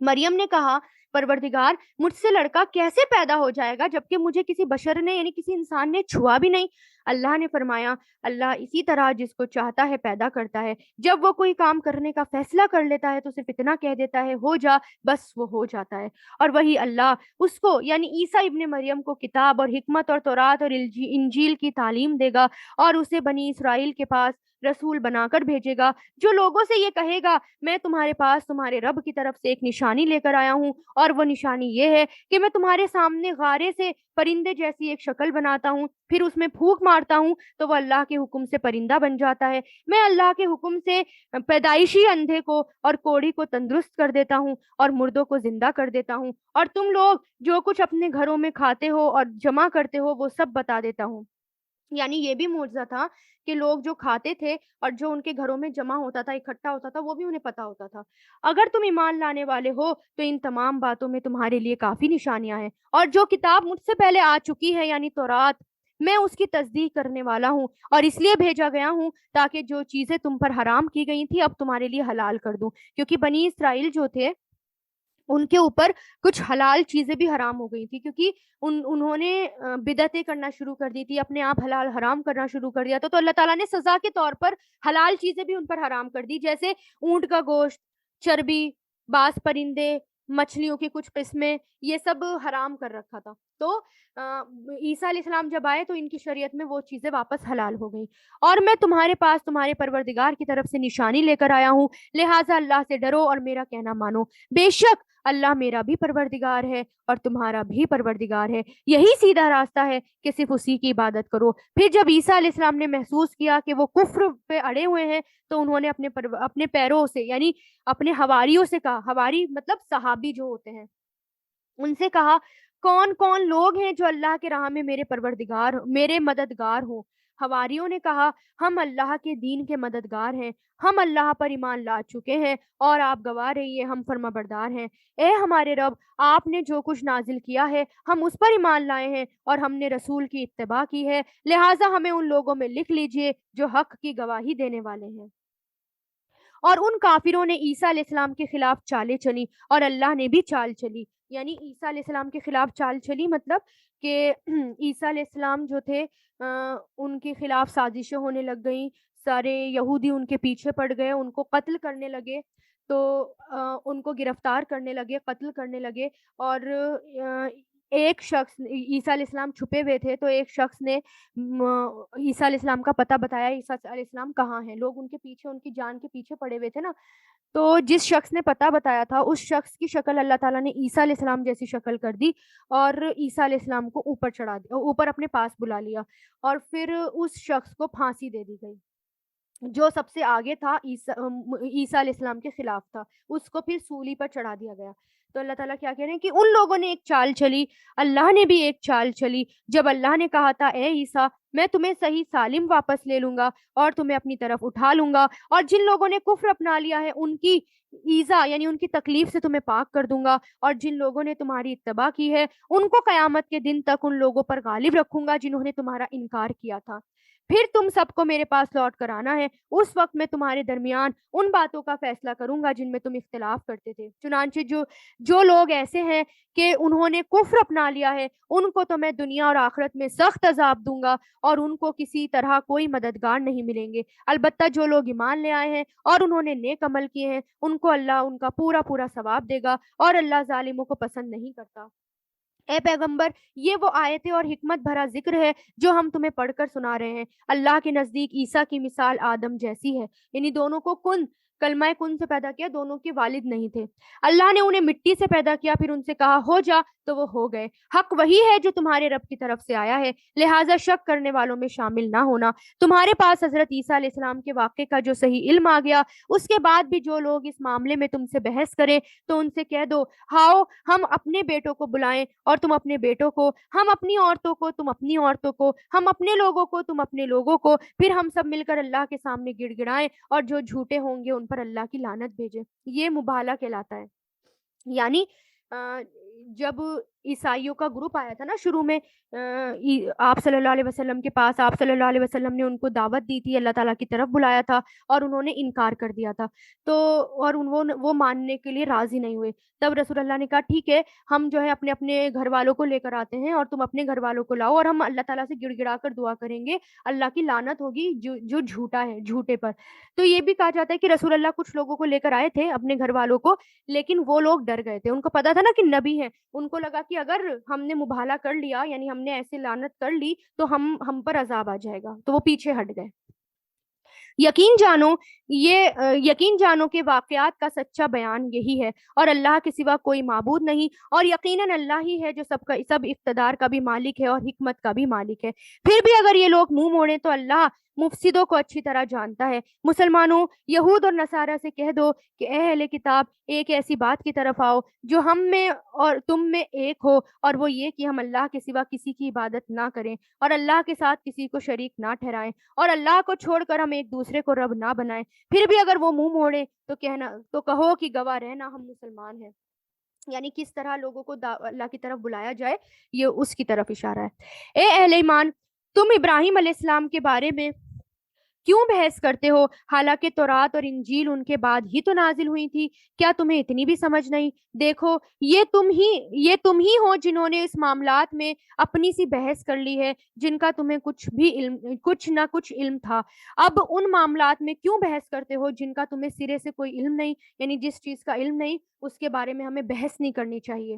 مریم نے کہا پروردگار مجھ سے لڑکا کیسے پیدا ہو جائے گا جبکہ مجھے کسی بشر نے، یعنی کسی انسان نے چھوا بھی نہیں؟ اللہ نے فرمایا اللہ اسی طرح جس کو چاہتا ہے پیدا کرتا ہے، جب وہ کوئی کام کرنے کا فیصلہ کر لیتا ہے تو صرف اتنا کہہ دیتا ہے ہو جا، بس وہ ہو جاتا ہے۔ اور وہی اللہ اس کو، یعنی عیسیٰ ابن مریم کو کتاب اور حکمت اور تورات اور انجیل کی تعلیم دے گا، اور اسے بنی اسرائیل کے پاس رسول بنا کر بھیجے گا، جو لوگوں سے یہ کہے گا میں تمہارے پاس تمہارے رب کی طرف سے ایک نشانی لے کر آیا ہوں، اور وہ نشانی یہ ہے کہ میں تمہارے سامنے غارے سے پرندے جیسی ایک شکل بناتا ہوں، پھر اس میں پھونک مارتا ہوں تو وہ اللہ کے حکم سے پرندہ بن جاتا ہے، میں اللہ کے حکم سے پیدائشی اندھے کو اور کوڑی کو تندرست کر دیتا ہوں اور مردوں کو زندہ کر دیتا ہوں، اور تم لوگ جو کچھ اپنے گھروں میں کھاتے ہو اور جمع کرتے ہو وہ سب بتا دیتا ہوں۔ یعنی یہ بھی معجزہ تھا کہ لوگ جو کھاتے تھے اور جو ان کے گھروں میں جمع ہوتا تھا، اکٹھا ہوتا تھا، وہ بھی انہیں پتا ہوتا تھا۔ اگر تم ایمان لانے والے ہو تو ان تمام باتوں میں تمہارے لیے کافی نشانیاں ہیں، اور جو کتاب مجھ سے پہلے آ چکی ہے یعنی تورات، میں اس کی تصدیق کرنے والا ہوں، اور اس لیے بھیجا گیا ہوں تاکہ جو چیزیں تم پر حرام کی گئی تھی اب تمہارے لیے حلال کر دوں، کیونکہ بنی اسرائیل جو تھے ان کے اوپر کچھ حلال چیزیں بھی حرام ہو گئی تھی، کیونکہ انہوں نے بدعتیں کرنا شروع کر دی تھی، اپنے آپ حلال حرام کرنا شروع کر دیا تھا، تو اللہ تعالیٰ نے سزا کے طور پر حلال چیزیں بھی ان پر حرام کر دی، جیسے اونٹ کا گوشت، چربی، بعض پرندے، مچھلیوں کی کچھ قسمیں، یہ سب حرام کر رکھا تھا۔ تو عیسیٰ علیہ السلام جب آئے تو ان کی شریعت میں وہ چیزیں واپس حلال ہو گئیں، اور میں تمہارے پاس تمہارے پروردگار کی طرف سے نشانی لے کر آیا ہوں، لہٰذا اللہ سے ڈرو اور میرا کہنا مانو، بے شک اللہ میرا بھی پروردگار ہے اور تمہارا بھی پروردگار ہے، یہی سیدھا راستہ ہے کہ صرف اسی کی عبادت کرو۔ پھر جب عیسیٰ علیہ السلام نے محسوس کیا کہ وہ کفر پہ اڑے ہوئے ہیں تو انہوں نے اپنے پیروں سے، یعنی اپنے حواریوں سے کہا، حواری مطلب صحابی جو ہوتے ہیں، ان سے کہا کون کون لوگ ہیں جو اللہ کے راہ میں میرے مددگار ہوں؟ حواریوں نے کہا ہم اللہ کے دین کے مددگار ہیں، ہم اللہ پر ایمان لا چکے ہیں اور آپ گواہ رہیے ہم فرما بردار ہیں۔ اے ہمارے رب، آپ نے جو کچھ نازل کیا ہے ہم اس پر ایمان لائے ہیں اور ہم نے رسول کی اتباع کی ہے، لہٰذا ہمیں ان لوگوں میں لکھ لیجئے جو حق کی گواہی دینے والے ہیں۔ اور ان کافروں نے عیسیٰ علیہ السلام کے خلاف چالیں چلی اور اللہ نے بھی چال چلی، یعنی عیسیٰ علیہ السلام کے خلاف چال چلی مطلب کہ عیسیٰ علیہ السلام جو تھے ان کے خلاف سازشیں ہونے لگ گئیں، سارے یہودی ان کے پیچھے پڑ گئے، ان کو قتل کرنے لگے، تو ان کو گرفتار کرنے لگے، قتل کرنے لگے، اور ایک شخص، عیسیٰ علیہ السلام چھپے ہوئے تھے تو ایک شخص نے عیسیٰ علیہ السلام کا پتہ بتایا عیسیٰ علیہ السلام کہاں ہیں، لوگ ان کے پیچھے، ان کی جان کے پیچھے پڑے ہوئے تھے نا، تو جس شخص نے پتہ بتایا تھا اس شخص کی شکل اللہ تعالیٰ نے عیسیٰ علیہ السلام جیسی شکل کر دی، اور عیسیٰ علیہ السلام کو اوپر چڑھا دیا، اوپر اپنے پاس بلا لیا، اور پھر اس شخص کو پھانسی دے دی گئی جو سب سے آگے تھا، عیسیٰ علیہ السلام کے خلاف تھا، اس کو پھر سولی پر چڑھا دیا گیا۔ تو اللہ تعالیٰ کیا کہہ رہے ہیں کہ ان لوگوں نے ایک چال چلی، اللہ نے بھی ایک چال چلی، جب اللہ نے کہا تھا اے عیسیٰ میں تمہیں صحیح سالم واپس لے لوں گا اور تمہیں اپنی طرف اٹھا لوں گا، اور جن لوگوں نے کفر اپنا لیا ہے ان کی ایذا یعنی ان کی تکلیف سے تمہیں پاک کر دوں گا، اور جن لوگوں نے تمہاری اتباع کی ہے ان کو قیامت کے دن تک ان لوگوں پر غالب رکھوں گا جنہوں نے تمہارا انکار کیا تھا، پھر تم سب کو میرے پاس لوٹ کر آنا ہے، اس وقت میں تمہارے درمیان ان باتوں کا فیصلہ کروں گا جن میں تم اختلاف کرتے تھے۔ چنانچہ جو لوگ ایسے ہیں کہ انہوں نے کفر اپنا لیا ہے ان کو تو میں دنیا اور آخرت میں سخت عذاب دوں گا اور ان کو کسی طرح کوئی مددگار نہیں ملیں گے، البتہ جو لوگ ایمان لے آئے ہیں اور انہوں نے نیک عمل کیے ہیں ان کو اللہ ان کا پورا پورا ثواب دے گا، اور اللہ ظالموں کو پسند نہیں کرتا۔ اے پیغمبر یہ وہ آیتیں اور حکمت بھرا ذکر ہے جو ہم تمہیں پڑھ کر سنا رہے ہیں، اللہ کے نزدیک عیسیٰ کی مثال آدم جیسی ہے، یعنی دونوں کو کن کلمہ کن سے پیدا کیا، دونوں کے والد نہیں تھے. اللہ نے انہیں مٹی سے پیدا کیا، پھر ان سے کہا ہو جا، تو وہ ہو گئے. حق وہی ہے جو تمہارے رب کی طرف سے آیا ہے، لہٰذا شک کرنے والوں میں شامل نہ ہونا. تمہارے پاس حضرت عیسیٰ علیہ السلام کے واقعے کا جو صحیح علم آ گیا، اس کے بعد بھی جو لوگ اس معاملے میں تم سے بحث کریں تو ان سے کہہ دو، ہاؤ ہم اپنے بیٹوں کو بلائیں اور تم اپنے بیٹوں کو، ہم اپنی عورتوں کو تم اپنی عورتوں کو، ہم اپنے لوگوں کو تم اپنے لوگوں کو، پھر ہم سب مل کر اللہ کے سامنے گڑ گڑائیں اور جو جھوٹے ہوں گے ان پر اللہ کی لعنت بھیجیں. یہ مبالغہ کہلاتا ہے. یعنی جب عیسائیوں کا گروپ آیا تھا نا شروع میں آپ صلی اللہ علیہ وسلم کے پاس، آپ صلی اللہ علیہ وسلم نے ان کو دعوت دی تھی، اللہ تعالیٰ کی طرف بلایا تھا اور انہوں نے انکار کر دیا تھا. تو اور وہ ماننے کے لیے راضی نہیں ہوئے. تب رسول اللہ نے کہا ٹھیک ہے، ہم جو ہے اپنے اپنے گھر والوں کو لے کر آتے ہیں اور تم اپنے گھر والوں کو لاؤ اور ہم اللہ تعالیٰ سے گڑ گڑا کر دعا کریں گے، اللہ کی لعنت ہوگی جو جھوٹا ہے، جھوٹے پر. تو یہ بھی کہا جاتا ہے کہ رسول اللہ کچھ لوگوں کو لے کر آئے تھے اپنے گھر والوں کو، لیکن وہ لوگ ڈر گئے تھے. ان کو پتا تھا نا کہ نبی ہیں، ان کو لگا کہ اگر ہم نے مبالغہ کر لیا، یعنی ہم نے ایسے لعنت کر لی تو ہم پر عذاب آ جائے گا، تو وہ پیچھے ہٹ گئے. یقین جانو کہ واقعات کا سچا بیان یہی ہے، اور اللہ کے سوا کوئی معبود نہیں، اور یقیناً اللہ ہی ہے جو سب اقتدار کا بھی مالک ہے اور حکمت کا بھی مالک ہے. پھر بھی اگر یہ لوگ منہ موڑیں تو اللہ مفسدوں کو اچھی طرح جانتا ہے. مسلمانوں، یہود اور نصارہ سے کہہ دو کہ اے اہل کتاب، ایک ایسی بات کی طرف آؤ جو ہم میں اور تم میں ایک ہو، اور وہ یہ کہ ہم اللہ کے سوا کسی کی عبادت نہ کریں اور اللہ کے ساتھ کسی کو شریک نہ ٹھہرائیں اور اللہ کو چھوڑ کر ہم ایک دوسرے کو رب نہ بنائیں. پھر بھی اگر وہ منہ موڑے تو کہو کہ گواہ رہنا ہم مسلمان ہیں. یعنی کس طرح لوگوں کو اللہ کی طرف بلایا جائے، یہ اس کی طرف اشارہ ہے. اے اہل ایمان، تم ابراہیم علیہ السلام کے بارے میں کیوں بحث کرتے ہو، حالانکہ تورات اور انجیل ان کے بعد ہی تو نازل ہوئی تھی؟ کیا تمہیں اتنی بھی سمجھ نہیں؟ دیکھو، یہ تم ہی ہو جنہوں نے اس معاملات میں اپنی سی بحث کر لی ہے جن کا تمہیں کچھ نہ کچھ علم تھا. اب ان معاملات میں کیوں بحث کرتے ہو جن کا تمہیں سرے سے کوئی علم نہیں؟ یعنی جس چیز کا علم نہیں اس کے بارے میں ہمیں بحث نہیں کرنی چاہیے.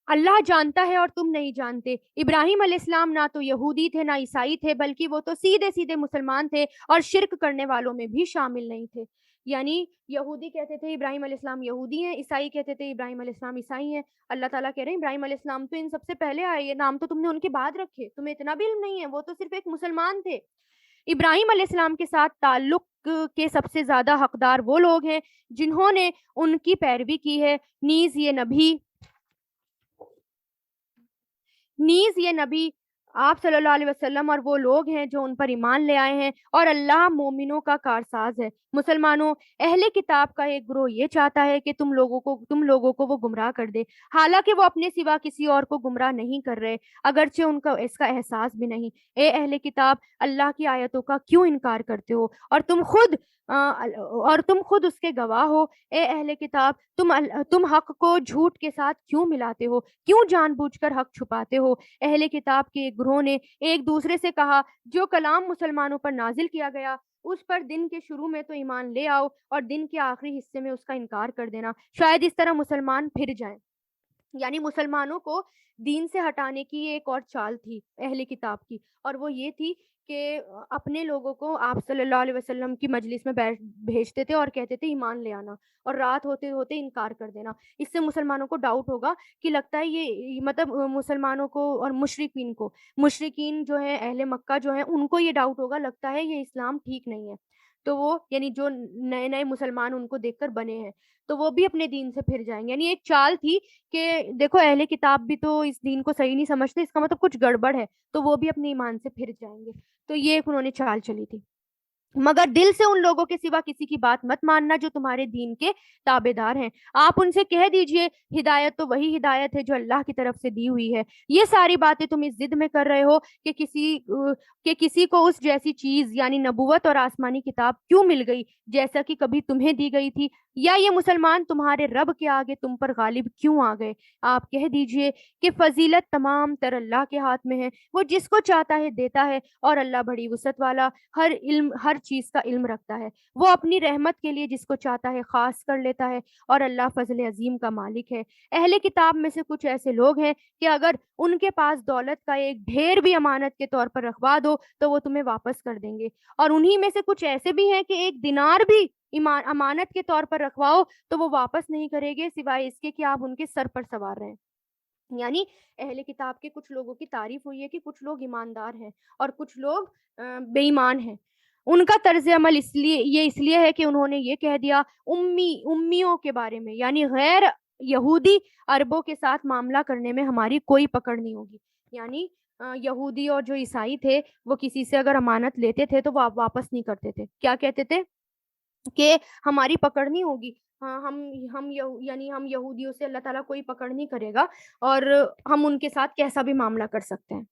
اللہ جانتا ہے اور تم نہیں جانتے. ابراہیم علیہ السلام نہ تو یہودی تھے نہ عیسائی تھے، بلکہ وہ تو سیدھے سیدھے مسلمان تھے اور شرک کرنے والوں میں بھی شامل نہیں تھے. یعنی یہودی کہتے تھے ابراہیم علیہ السلام یہودی ہیں، عیسائی کہتے تھے ابراہیم علیہ السلام عیسائی ہیں. اللہ تعالیٰ کہہ رہے ہیں ابراہیم علیہ السلام تو ان سب سے پہلے آئے، یہ نام تو تم نے ان کے بعد رکھے، تمہیں اتنا بھی علم نہیں ہے، وہ تو صرف ایک مسلمان تھے. ابراہیم علیہ السلام کے ساتھ تعلق کے سب سے زیادہ حقدار وہ لوگ ہیں جنہوں نے ان کی پیروی کی ہے. نیز یہ نبی آپ صلی اللہ علیہ وسلم اور وہ لوگ ہیں جو ان پر ایمان لے آئے ہیں، اور اللہ مومنوں کا کارساز ہے. مسلمانوں، اہل کتاب کا ایک گروہ یہ چاہتا ہے کہ تم لوگوں کو وہ گمراہ کر دے، حالانکہ وہ اپنے سوا کسی اور کو گمراہ نہیں کر رہے، اگرچہ ان کا اس کا احساس بھی نہیں. اے اہل کتاب، اللہ کی آیتوں کا کیوں انکار کرتے ہو اور تم خود اس کے گواہ ہو. اے اہل کتاب، تم حق کو جھوٹ کے ساتھ کیوں ملاتے ہو، کیوں جان بوجھ کر حق چھپاتے ہو؟ اہل کتاب کے ایک گروہ نے ایک دوسرے سے کہا، جو کلام مسلمانوں پر نازل کیا گیا اس پر دن کے شروع میں تو ایمان لے آؤ اور دن کے آخری حصے میں اس کا انکار کر دینا، شاید اس طرح مسلمان پھر جائیں. یعنی مسلمانوں کو دین سے ہٹانے کی ایک اور چال تھی اہل کتاب کی، اور وہ یہ تھی کہ اپنے لوگوں کو آپ صلی اللہ علیہ وسلم کی مجلس میں بھیجتے تھے اور کہتے تھے ایمان لے آنا، اور رات ہوتے ہوتے انکار کر دینا. اس سے مسلمانوں کو ڈاؤٹ ہوگا کہ لگتا ہے یہ مطلب مسلمانوں کو اور مشرکین جو ہیں اہل مکہ جو ہیں ان کو یہ ڈاؤٹ ہوگا، لگتا ہے یہ اسلام ٹھیک نہیں ہے. تو وہ یعنی جو نئے نئے مسلمان ان کو دیکھ کر بنے ہیں تو وہ بھی اپنے دین سے پھر جائیں گے. یعنی ایک چال تھی کہ دیکھو اہل کتاب بھی تو اس دین کو صحیح نہیں سمجھتے، اس کا مطلب کچھ گڑبڑ ہے، تو وہ بھی اپنے ایمان سے پھر جائیں گے. تو یہ ایک انہوں نے چال چلی تھی. مگر دل سے ان لوگوں کے سوا کسی کی بات مت ماننا جو تمہارے دین کے تابع دار ہیں. آپ ان سے کہہ دیجئے، ہدایت تو وہی ہدایت ہے جو اللہ کی طرف سے دی ہوئی ہے. یہ ساری باتیں تم اس ضد میں کر رہے ہو کہ کسی کو اس جیسی چیز یعنی نبوت اور آسمانی کتاب کیوں مل گئی جیسا کہ کبھی تمہیں دی گئی تھی. یا یہ مسلمان تمہارے رب کے آگے تم پر غالب کیوں آ گئے؟ آپ کہہ دیجئے کہ فضیلت تمام تر اللہ کے ہاتھ میں ہے، وہ جس کو چاہتا ہے دیتا ہے، اور اللہ بڑی وسعت والا، ہر چیز کا علم رکھتا ہے۔ وہ اپنی رحمت کے لیے جس کو چاہتا ہے خاص کر لیتا ہے، اور اللہ فضل عظیم کا مالک ہے۔ اہل کتاب میں سے کچھ ایسے لوگ ہیں کہ اگر ان کے پاس دولت کا ایک ڈھیر بھی امانت کے طور پر رکھوا دو تو وہ تمہیں واپس کر دیں گے، اور انہی میں سے کچھ ایسے بھی ہیں کہ ایک دینار بھی امانت کے طور پر رکھواؤ تو وہ واپس نہیں کرے گے سوائے اس کے کہ آپ ان کے سر پر سوار رہیں۔ یعنی اہل کتاب کے کچھ لوگوں کی تعریف ہوئی ہے کہ کچھ لوگ ایماندار ہیں اور کچھ لوگ بے ایمان ہیں۔ ان کا طرز عمل اس لیے ہے کہ انہوں نے یہ کہہ دیا امیوں کے بارے میں، یعنی غیر یہودی عربوں کے ساتھ معاملہ کرنے میں ہماری کوئی پکڑ نہیں ہوگی۔ یعنی یہودی اور جو عیسائی تھے وہ کسی سے اگر امانت لیتے تھے تو وہ واپس نہیں کرتے تھے، کیا کہتے تھے کہ ہماری پکڑ نہیں ہوگی، ہاں یعنی ہم یہودیوں سے اللہ تعالیٰ کوئی پکڑ نہیں کرے گا، اور ہم ان کے ساتھ کیسا بھی معاملہ کر سکتے ہیں،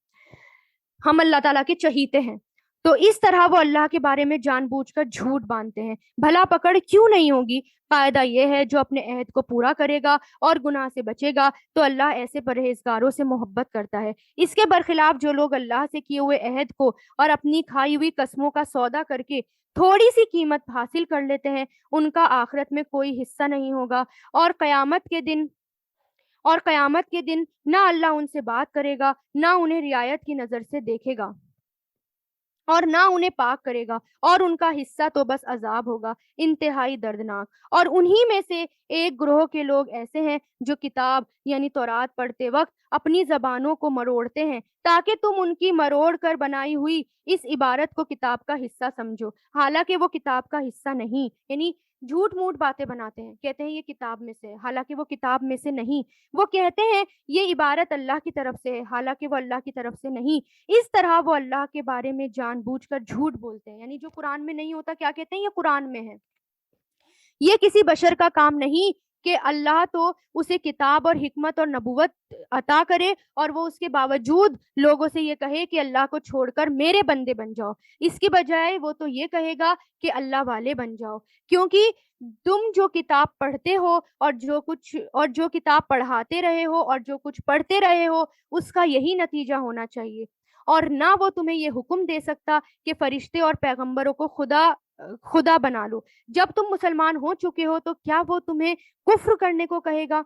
ہم اللہ تعالیٰ کے چہیتے ہیں۔ تو اس طرح وہ اللہ کے بارے میں جان بوجھ کر جھوٹ باندھتے ہیں۔ بھلا پکڑ کیوں نہیں ہوگی؟ قاعدہ یہ ہے جو اپنے عہد کو پورا کرے گا اور گناہ سے بچے گا تو اللہ ایسے پرہیزگاروں سے محبت کرتا ہے۔ اس کے برخلاف جو لوگ اللہ سے کیے ہوئے عہد کو اور اپنی کھائی ہوئی قسموں کا سودا کر کے تھوڑی سی قیمت حاصل کر لیتے ہیں، ان کا آخرت میں کوئی حصہ نہیں ہوگا، اور قیامت کے دن نہ اللہ ان سے بات کرے گا، نہ انہیں رعایت کی نظر سے دیکھے گا، اور نہ انہیں پاک کرے گا، اور ان کا حصہ تو بس عذاب ہوگا، انتہائی دردناک۔ اور انہی میں سے ایک گروہ کے لوگ ایسے ہیں جو کتاب یعنی تورات پڑھتے وقت اپنی زبانوں کو مروڑتے ہیں تاکہ تم ان کی مروڑ کر بنائی ہوئی اس عبارت کو کتاب کا حصہ سمجھو، حالانکہ وہ کتاب کا حصہ نہیں۔ یعنی جھوٹ موٹ باتیں بناتے ہیں، کہتے ہیں یہ کتاب میں سے ہے، حالانکہ وہ کتاب میں سے نہیں۔ وہ کہتے ہیں یہ عبارت اللہ کی طرف سے ہے، حالانکہ وہ اللہ کی طرف سے نہیں۔ اس طرح وہ اللہ کے بارے میں جان بوجھ کر جھوٹ بولتے ہیں، یعنی جو قرآن میں نہیں ہوتا کیا کہتے ہیں، یہ قرآن میں ہے۔ یہ کسی بشر کا کام نہیں کہ اللہ تو اسے کتاب اور حکمت اور نبوت عطا کرے اور وہ اس کے باوجود لوگوں سے یہ کہے کہ اللہ کو چھوڑ کر میرے بندے بن جاؤ۔ اس کے بجائے وہ تو یہ کہے گا کہ اللہ والے بن جاؤ، کیونکہ تم جو کتاب پڑھتے ہو اور جو کتاب پڑھاتے رہے ہو اور جو کچھ پڑھتے رہے ہو اس کا یہی نتیجہ ہونا چاہیے، اور نہ وہ تمہیں یہ حکم دے سکتا کہ فرشتے اور پیغمبروں کو خدا بنا لو۔ جب تم مسلمان ہو چکے ہو تو کیا وہ تمہیں کفر کرنے کو کہے گا؟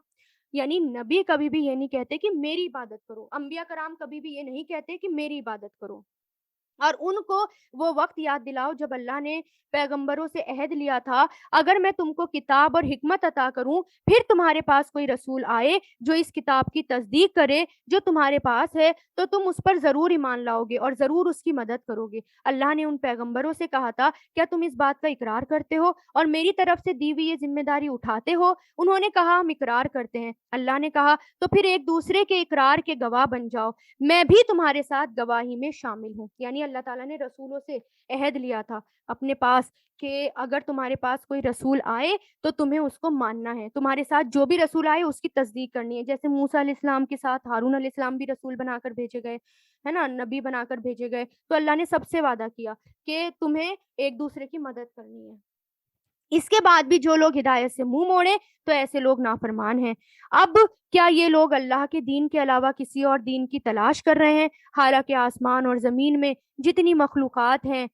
یعنی نبی کبھی بھی یہ نہیں کہتے کہ میری عبادت کرو، انبیاء کرام کبھی بھی یہ نہیں کہتے کہ میری عبادت کرو۔ اور ان کو وہ وقت یاد دلاؤ جب اللہ نے پیغمبروں سے عہد لیا تھا، اگر میں تم کو کتاب اور حکمت عطا کروں، پھر تمہارے پاس کوئی رسول آئے جو اس کتاب کی تصدیق کرے جو تمہارے پاس ہے، تو تم اس پر ضرور ایمان لاؤ گے اور ضرور اس کی مدد کرو گے۔ اللہ نے ان پیغمبروں سے کہا تھا کیا تم اس بات کا اقرار کرتے ہو اور میری طرف سے دی ہوئی یہ ذمہ داری اٹھاتے ہو؟ انہوں نے کہا ہم اقرار کرتے ہیں۔ اللہ نے کہا تو پھر ایک دوسرے کے اقرار کے گواہ بن جاؤ، میں بھی تمہارے ساتھ گواہی میں شامل ہوں۔ یعنی اللہ تعالیٰ نے رسولوں سے عہد لیا تھا اپنے پاس کہ اگر تمہارے پاس کوئی رسول آئے تو تمہیں اس کو ماننا ہے، تمہارے ساتھ جو بھی رسول آئے اس کی تصدیق کرنی ہے۔ جیسے موسیٰ علیہ السلام کے ساتھ ہارون علیہ السلام بھی رسول بنا کر بھیجے گئے، ہے نا، نبی بنا کر بھیجے گئے، تو اللہ نے سب سے وعدہ کیا کہ تمہیں ایک دوسرے کی مدد کرنی ہے۔ اس کے بعد بھی جو لوگ ہدایت سے منہ موڑے تو ایسے لوگ نافرمان ہیں۔ اب کیا یہ لوگ اللہ کے دین کے علاوہ کسی اور دین کی تلاش کر رہے ہیں؟ حالانکہ آسمان اور زمین میں جتنی مخلوقات ہیں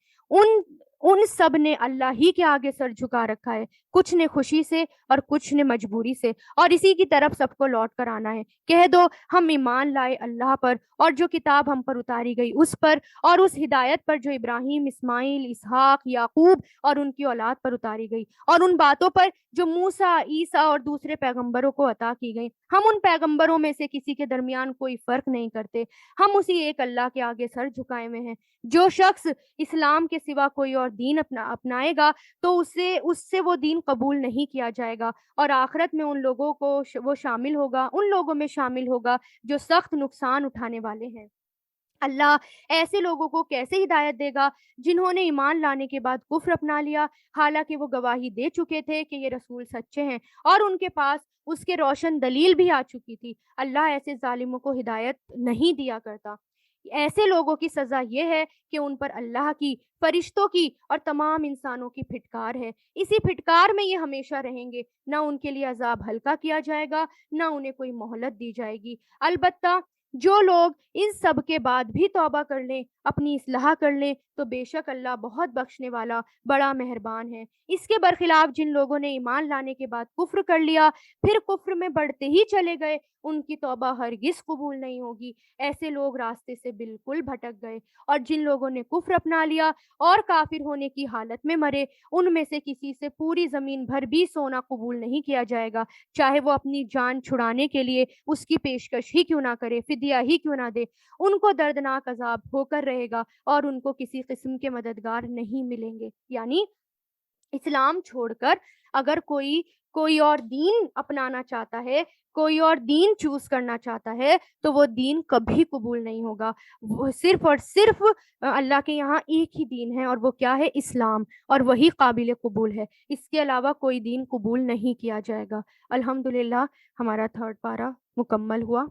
ان سب نے اللہ ہی کے آگے سر جھکا رکھا ہے، کچھ نے خوشی سے اور کچھ نے مجبوری سے، اور اسی کی طرف سب کو لوٹ کر آنا ہے۔ کہہ دو ہم ایمان لائے اللہ پر اور جو کتاب ہم پر اتاری گئی اس پر، اور اس ہدایت پر جو ابراہیم، اسماعیل، اسحاق، یعقوب اور ان کی اولاد پر اتاری گئی، اور ان باتوں پر جو موسیٰ، عیسیٰ اور دوسرے پیغمبروں کو عطا کی گئی۔ ہم ان پیغمبروں میں سے کسی کے درمیان کوئی فرق نہیں کرتے، ہم اسی ایک اللہ کے آگے سر جھکائے ہوئے ہیں۔ جو شخص اسلام کے سوا کوئی اور دین اپنائے گا تو اس سے وہ دین قبول نہیں کیا جائے گا، اور آخرت میں ان لوگوں میں شامل ہوگا جو سخت نقصان اٹھانے والے ہیں۔ اللہ ایسے لوگوں کو کیسے ہدایت دے گا جنہوں نے ایمان لانے کے بعد کفر اپنا لیا، حالانکہ وہ گواہی دے چکے تھے کہ یہ رسول سچے ہیں اور ان کے پاس اس کے روشن دلیل بھی آ چکی تھی۔ اللہ ایسے ظالموں کو ہدایت نہیں دیا کرتا۔ ایسے لوگوں کی سزا یہ ہے کہ ان پر اللہ کی، فرشتوں کی اور تمام انسانوں کی پھٹکار ہے۔ اسی پھٹکار میں یہ ہمیشہ رہیں گے، نہ ان کے لیے عذاب ہلکا کیا جائے گا، نہ انہیں کوئی مہلت دی جائے گی۔ البتہ جو لوگ ان سب کے بعد بھی توبہ کر لیں، اپنی اصلاح کر لیں، تو بے شک اللہ بہت بخشنے والا، بڑا مہربان ہے۔ اس کے برخلاف جن لوگوں نے ایمان لانے کے بعد کفر کر لیا، پھر کفر میں بڑھتے ہی چلے گئے، ان کی توبہ ہرگز قبول نہیں ہوگی۔ ایسے لوگ راستے سے بالکل بھٹک گئے۔ اور جن لوگوں نے کفر اپنا لیا اور کافر ہونے کی حالت میں مرے، ان میں سے کسی سے پوری زمین بھر بھی سونا قبول نہیں کیا جائے گا، چاہے وہ اپنی جان چھڑانے کے لیے اس کی پیشکش ہی کیوں نہ کرے، فدیہ ہی کیوں نہ دے۔ ان کو دردناک عذاب ہو کر رہے گا اور ان کو کسی قسم کے مددگار نہیں ملیں گے۔ یعنی اسلام چھوڑ کر اگر کوئی اور دین اپنانا چاہتا ہے، کوئی اور دین چوز کرنا چاہتا ہے، تو وہ دین کبھی قبول نہیں ہوگا۔ وہ صرف اور صرف اللہ کے یہاں ایک ہی دین ہے، اور وہ کیا ہے؟ اسلام، اور وہی قابل قبول ہے۔ اس کے علاوہ کوئی دین قبول نہیں کیا جائے گا۔ الحمدللہ ہمارا 3rd پارہ مکمل ہوا۔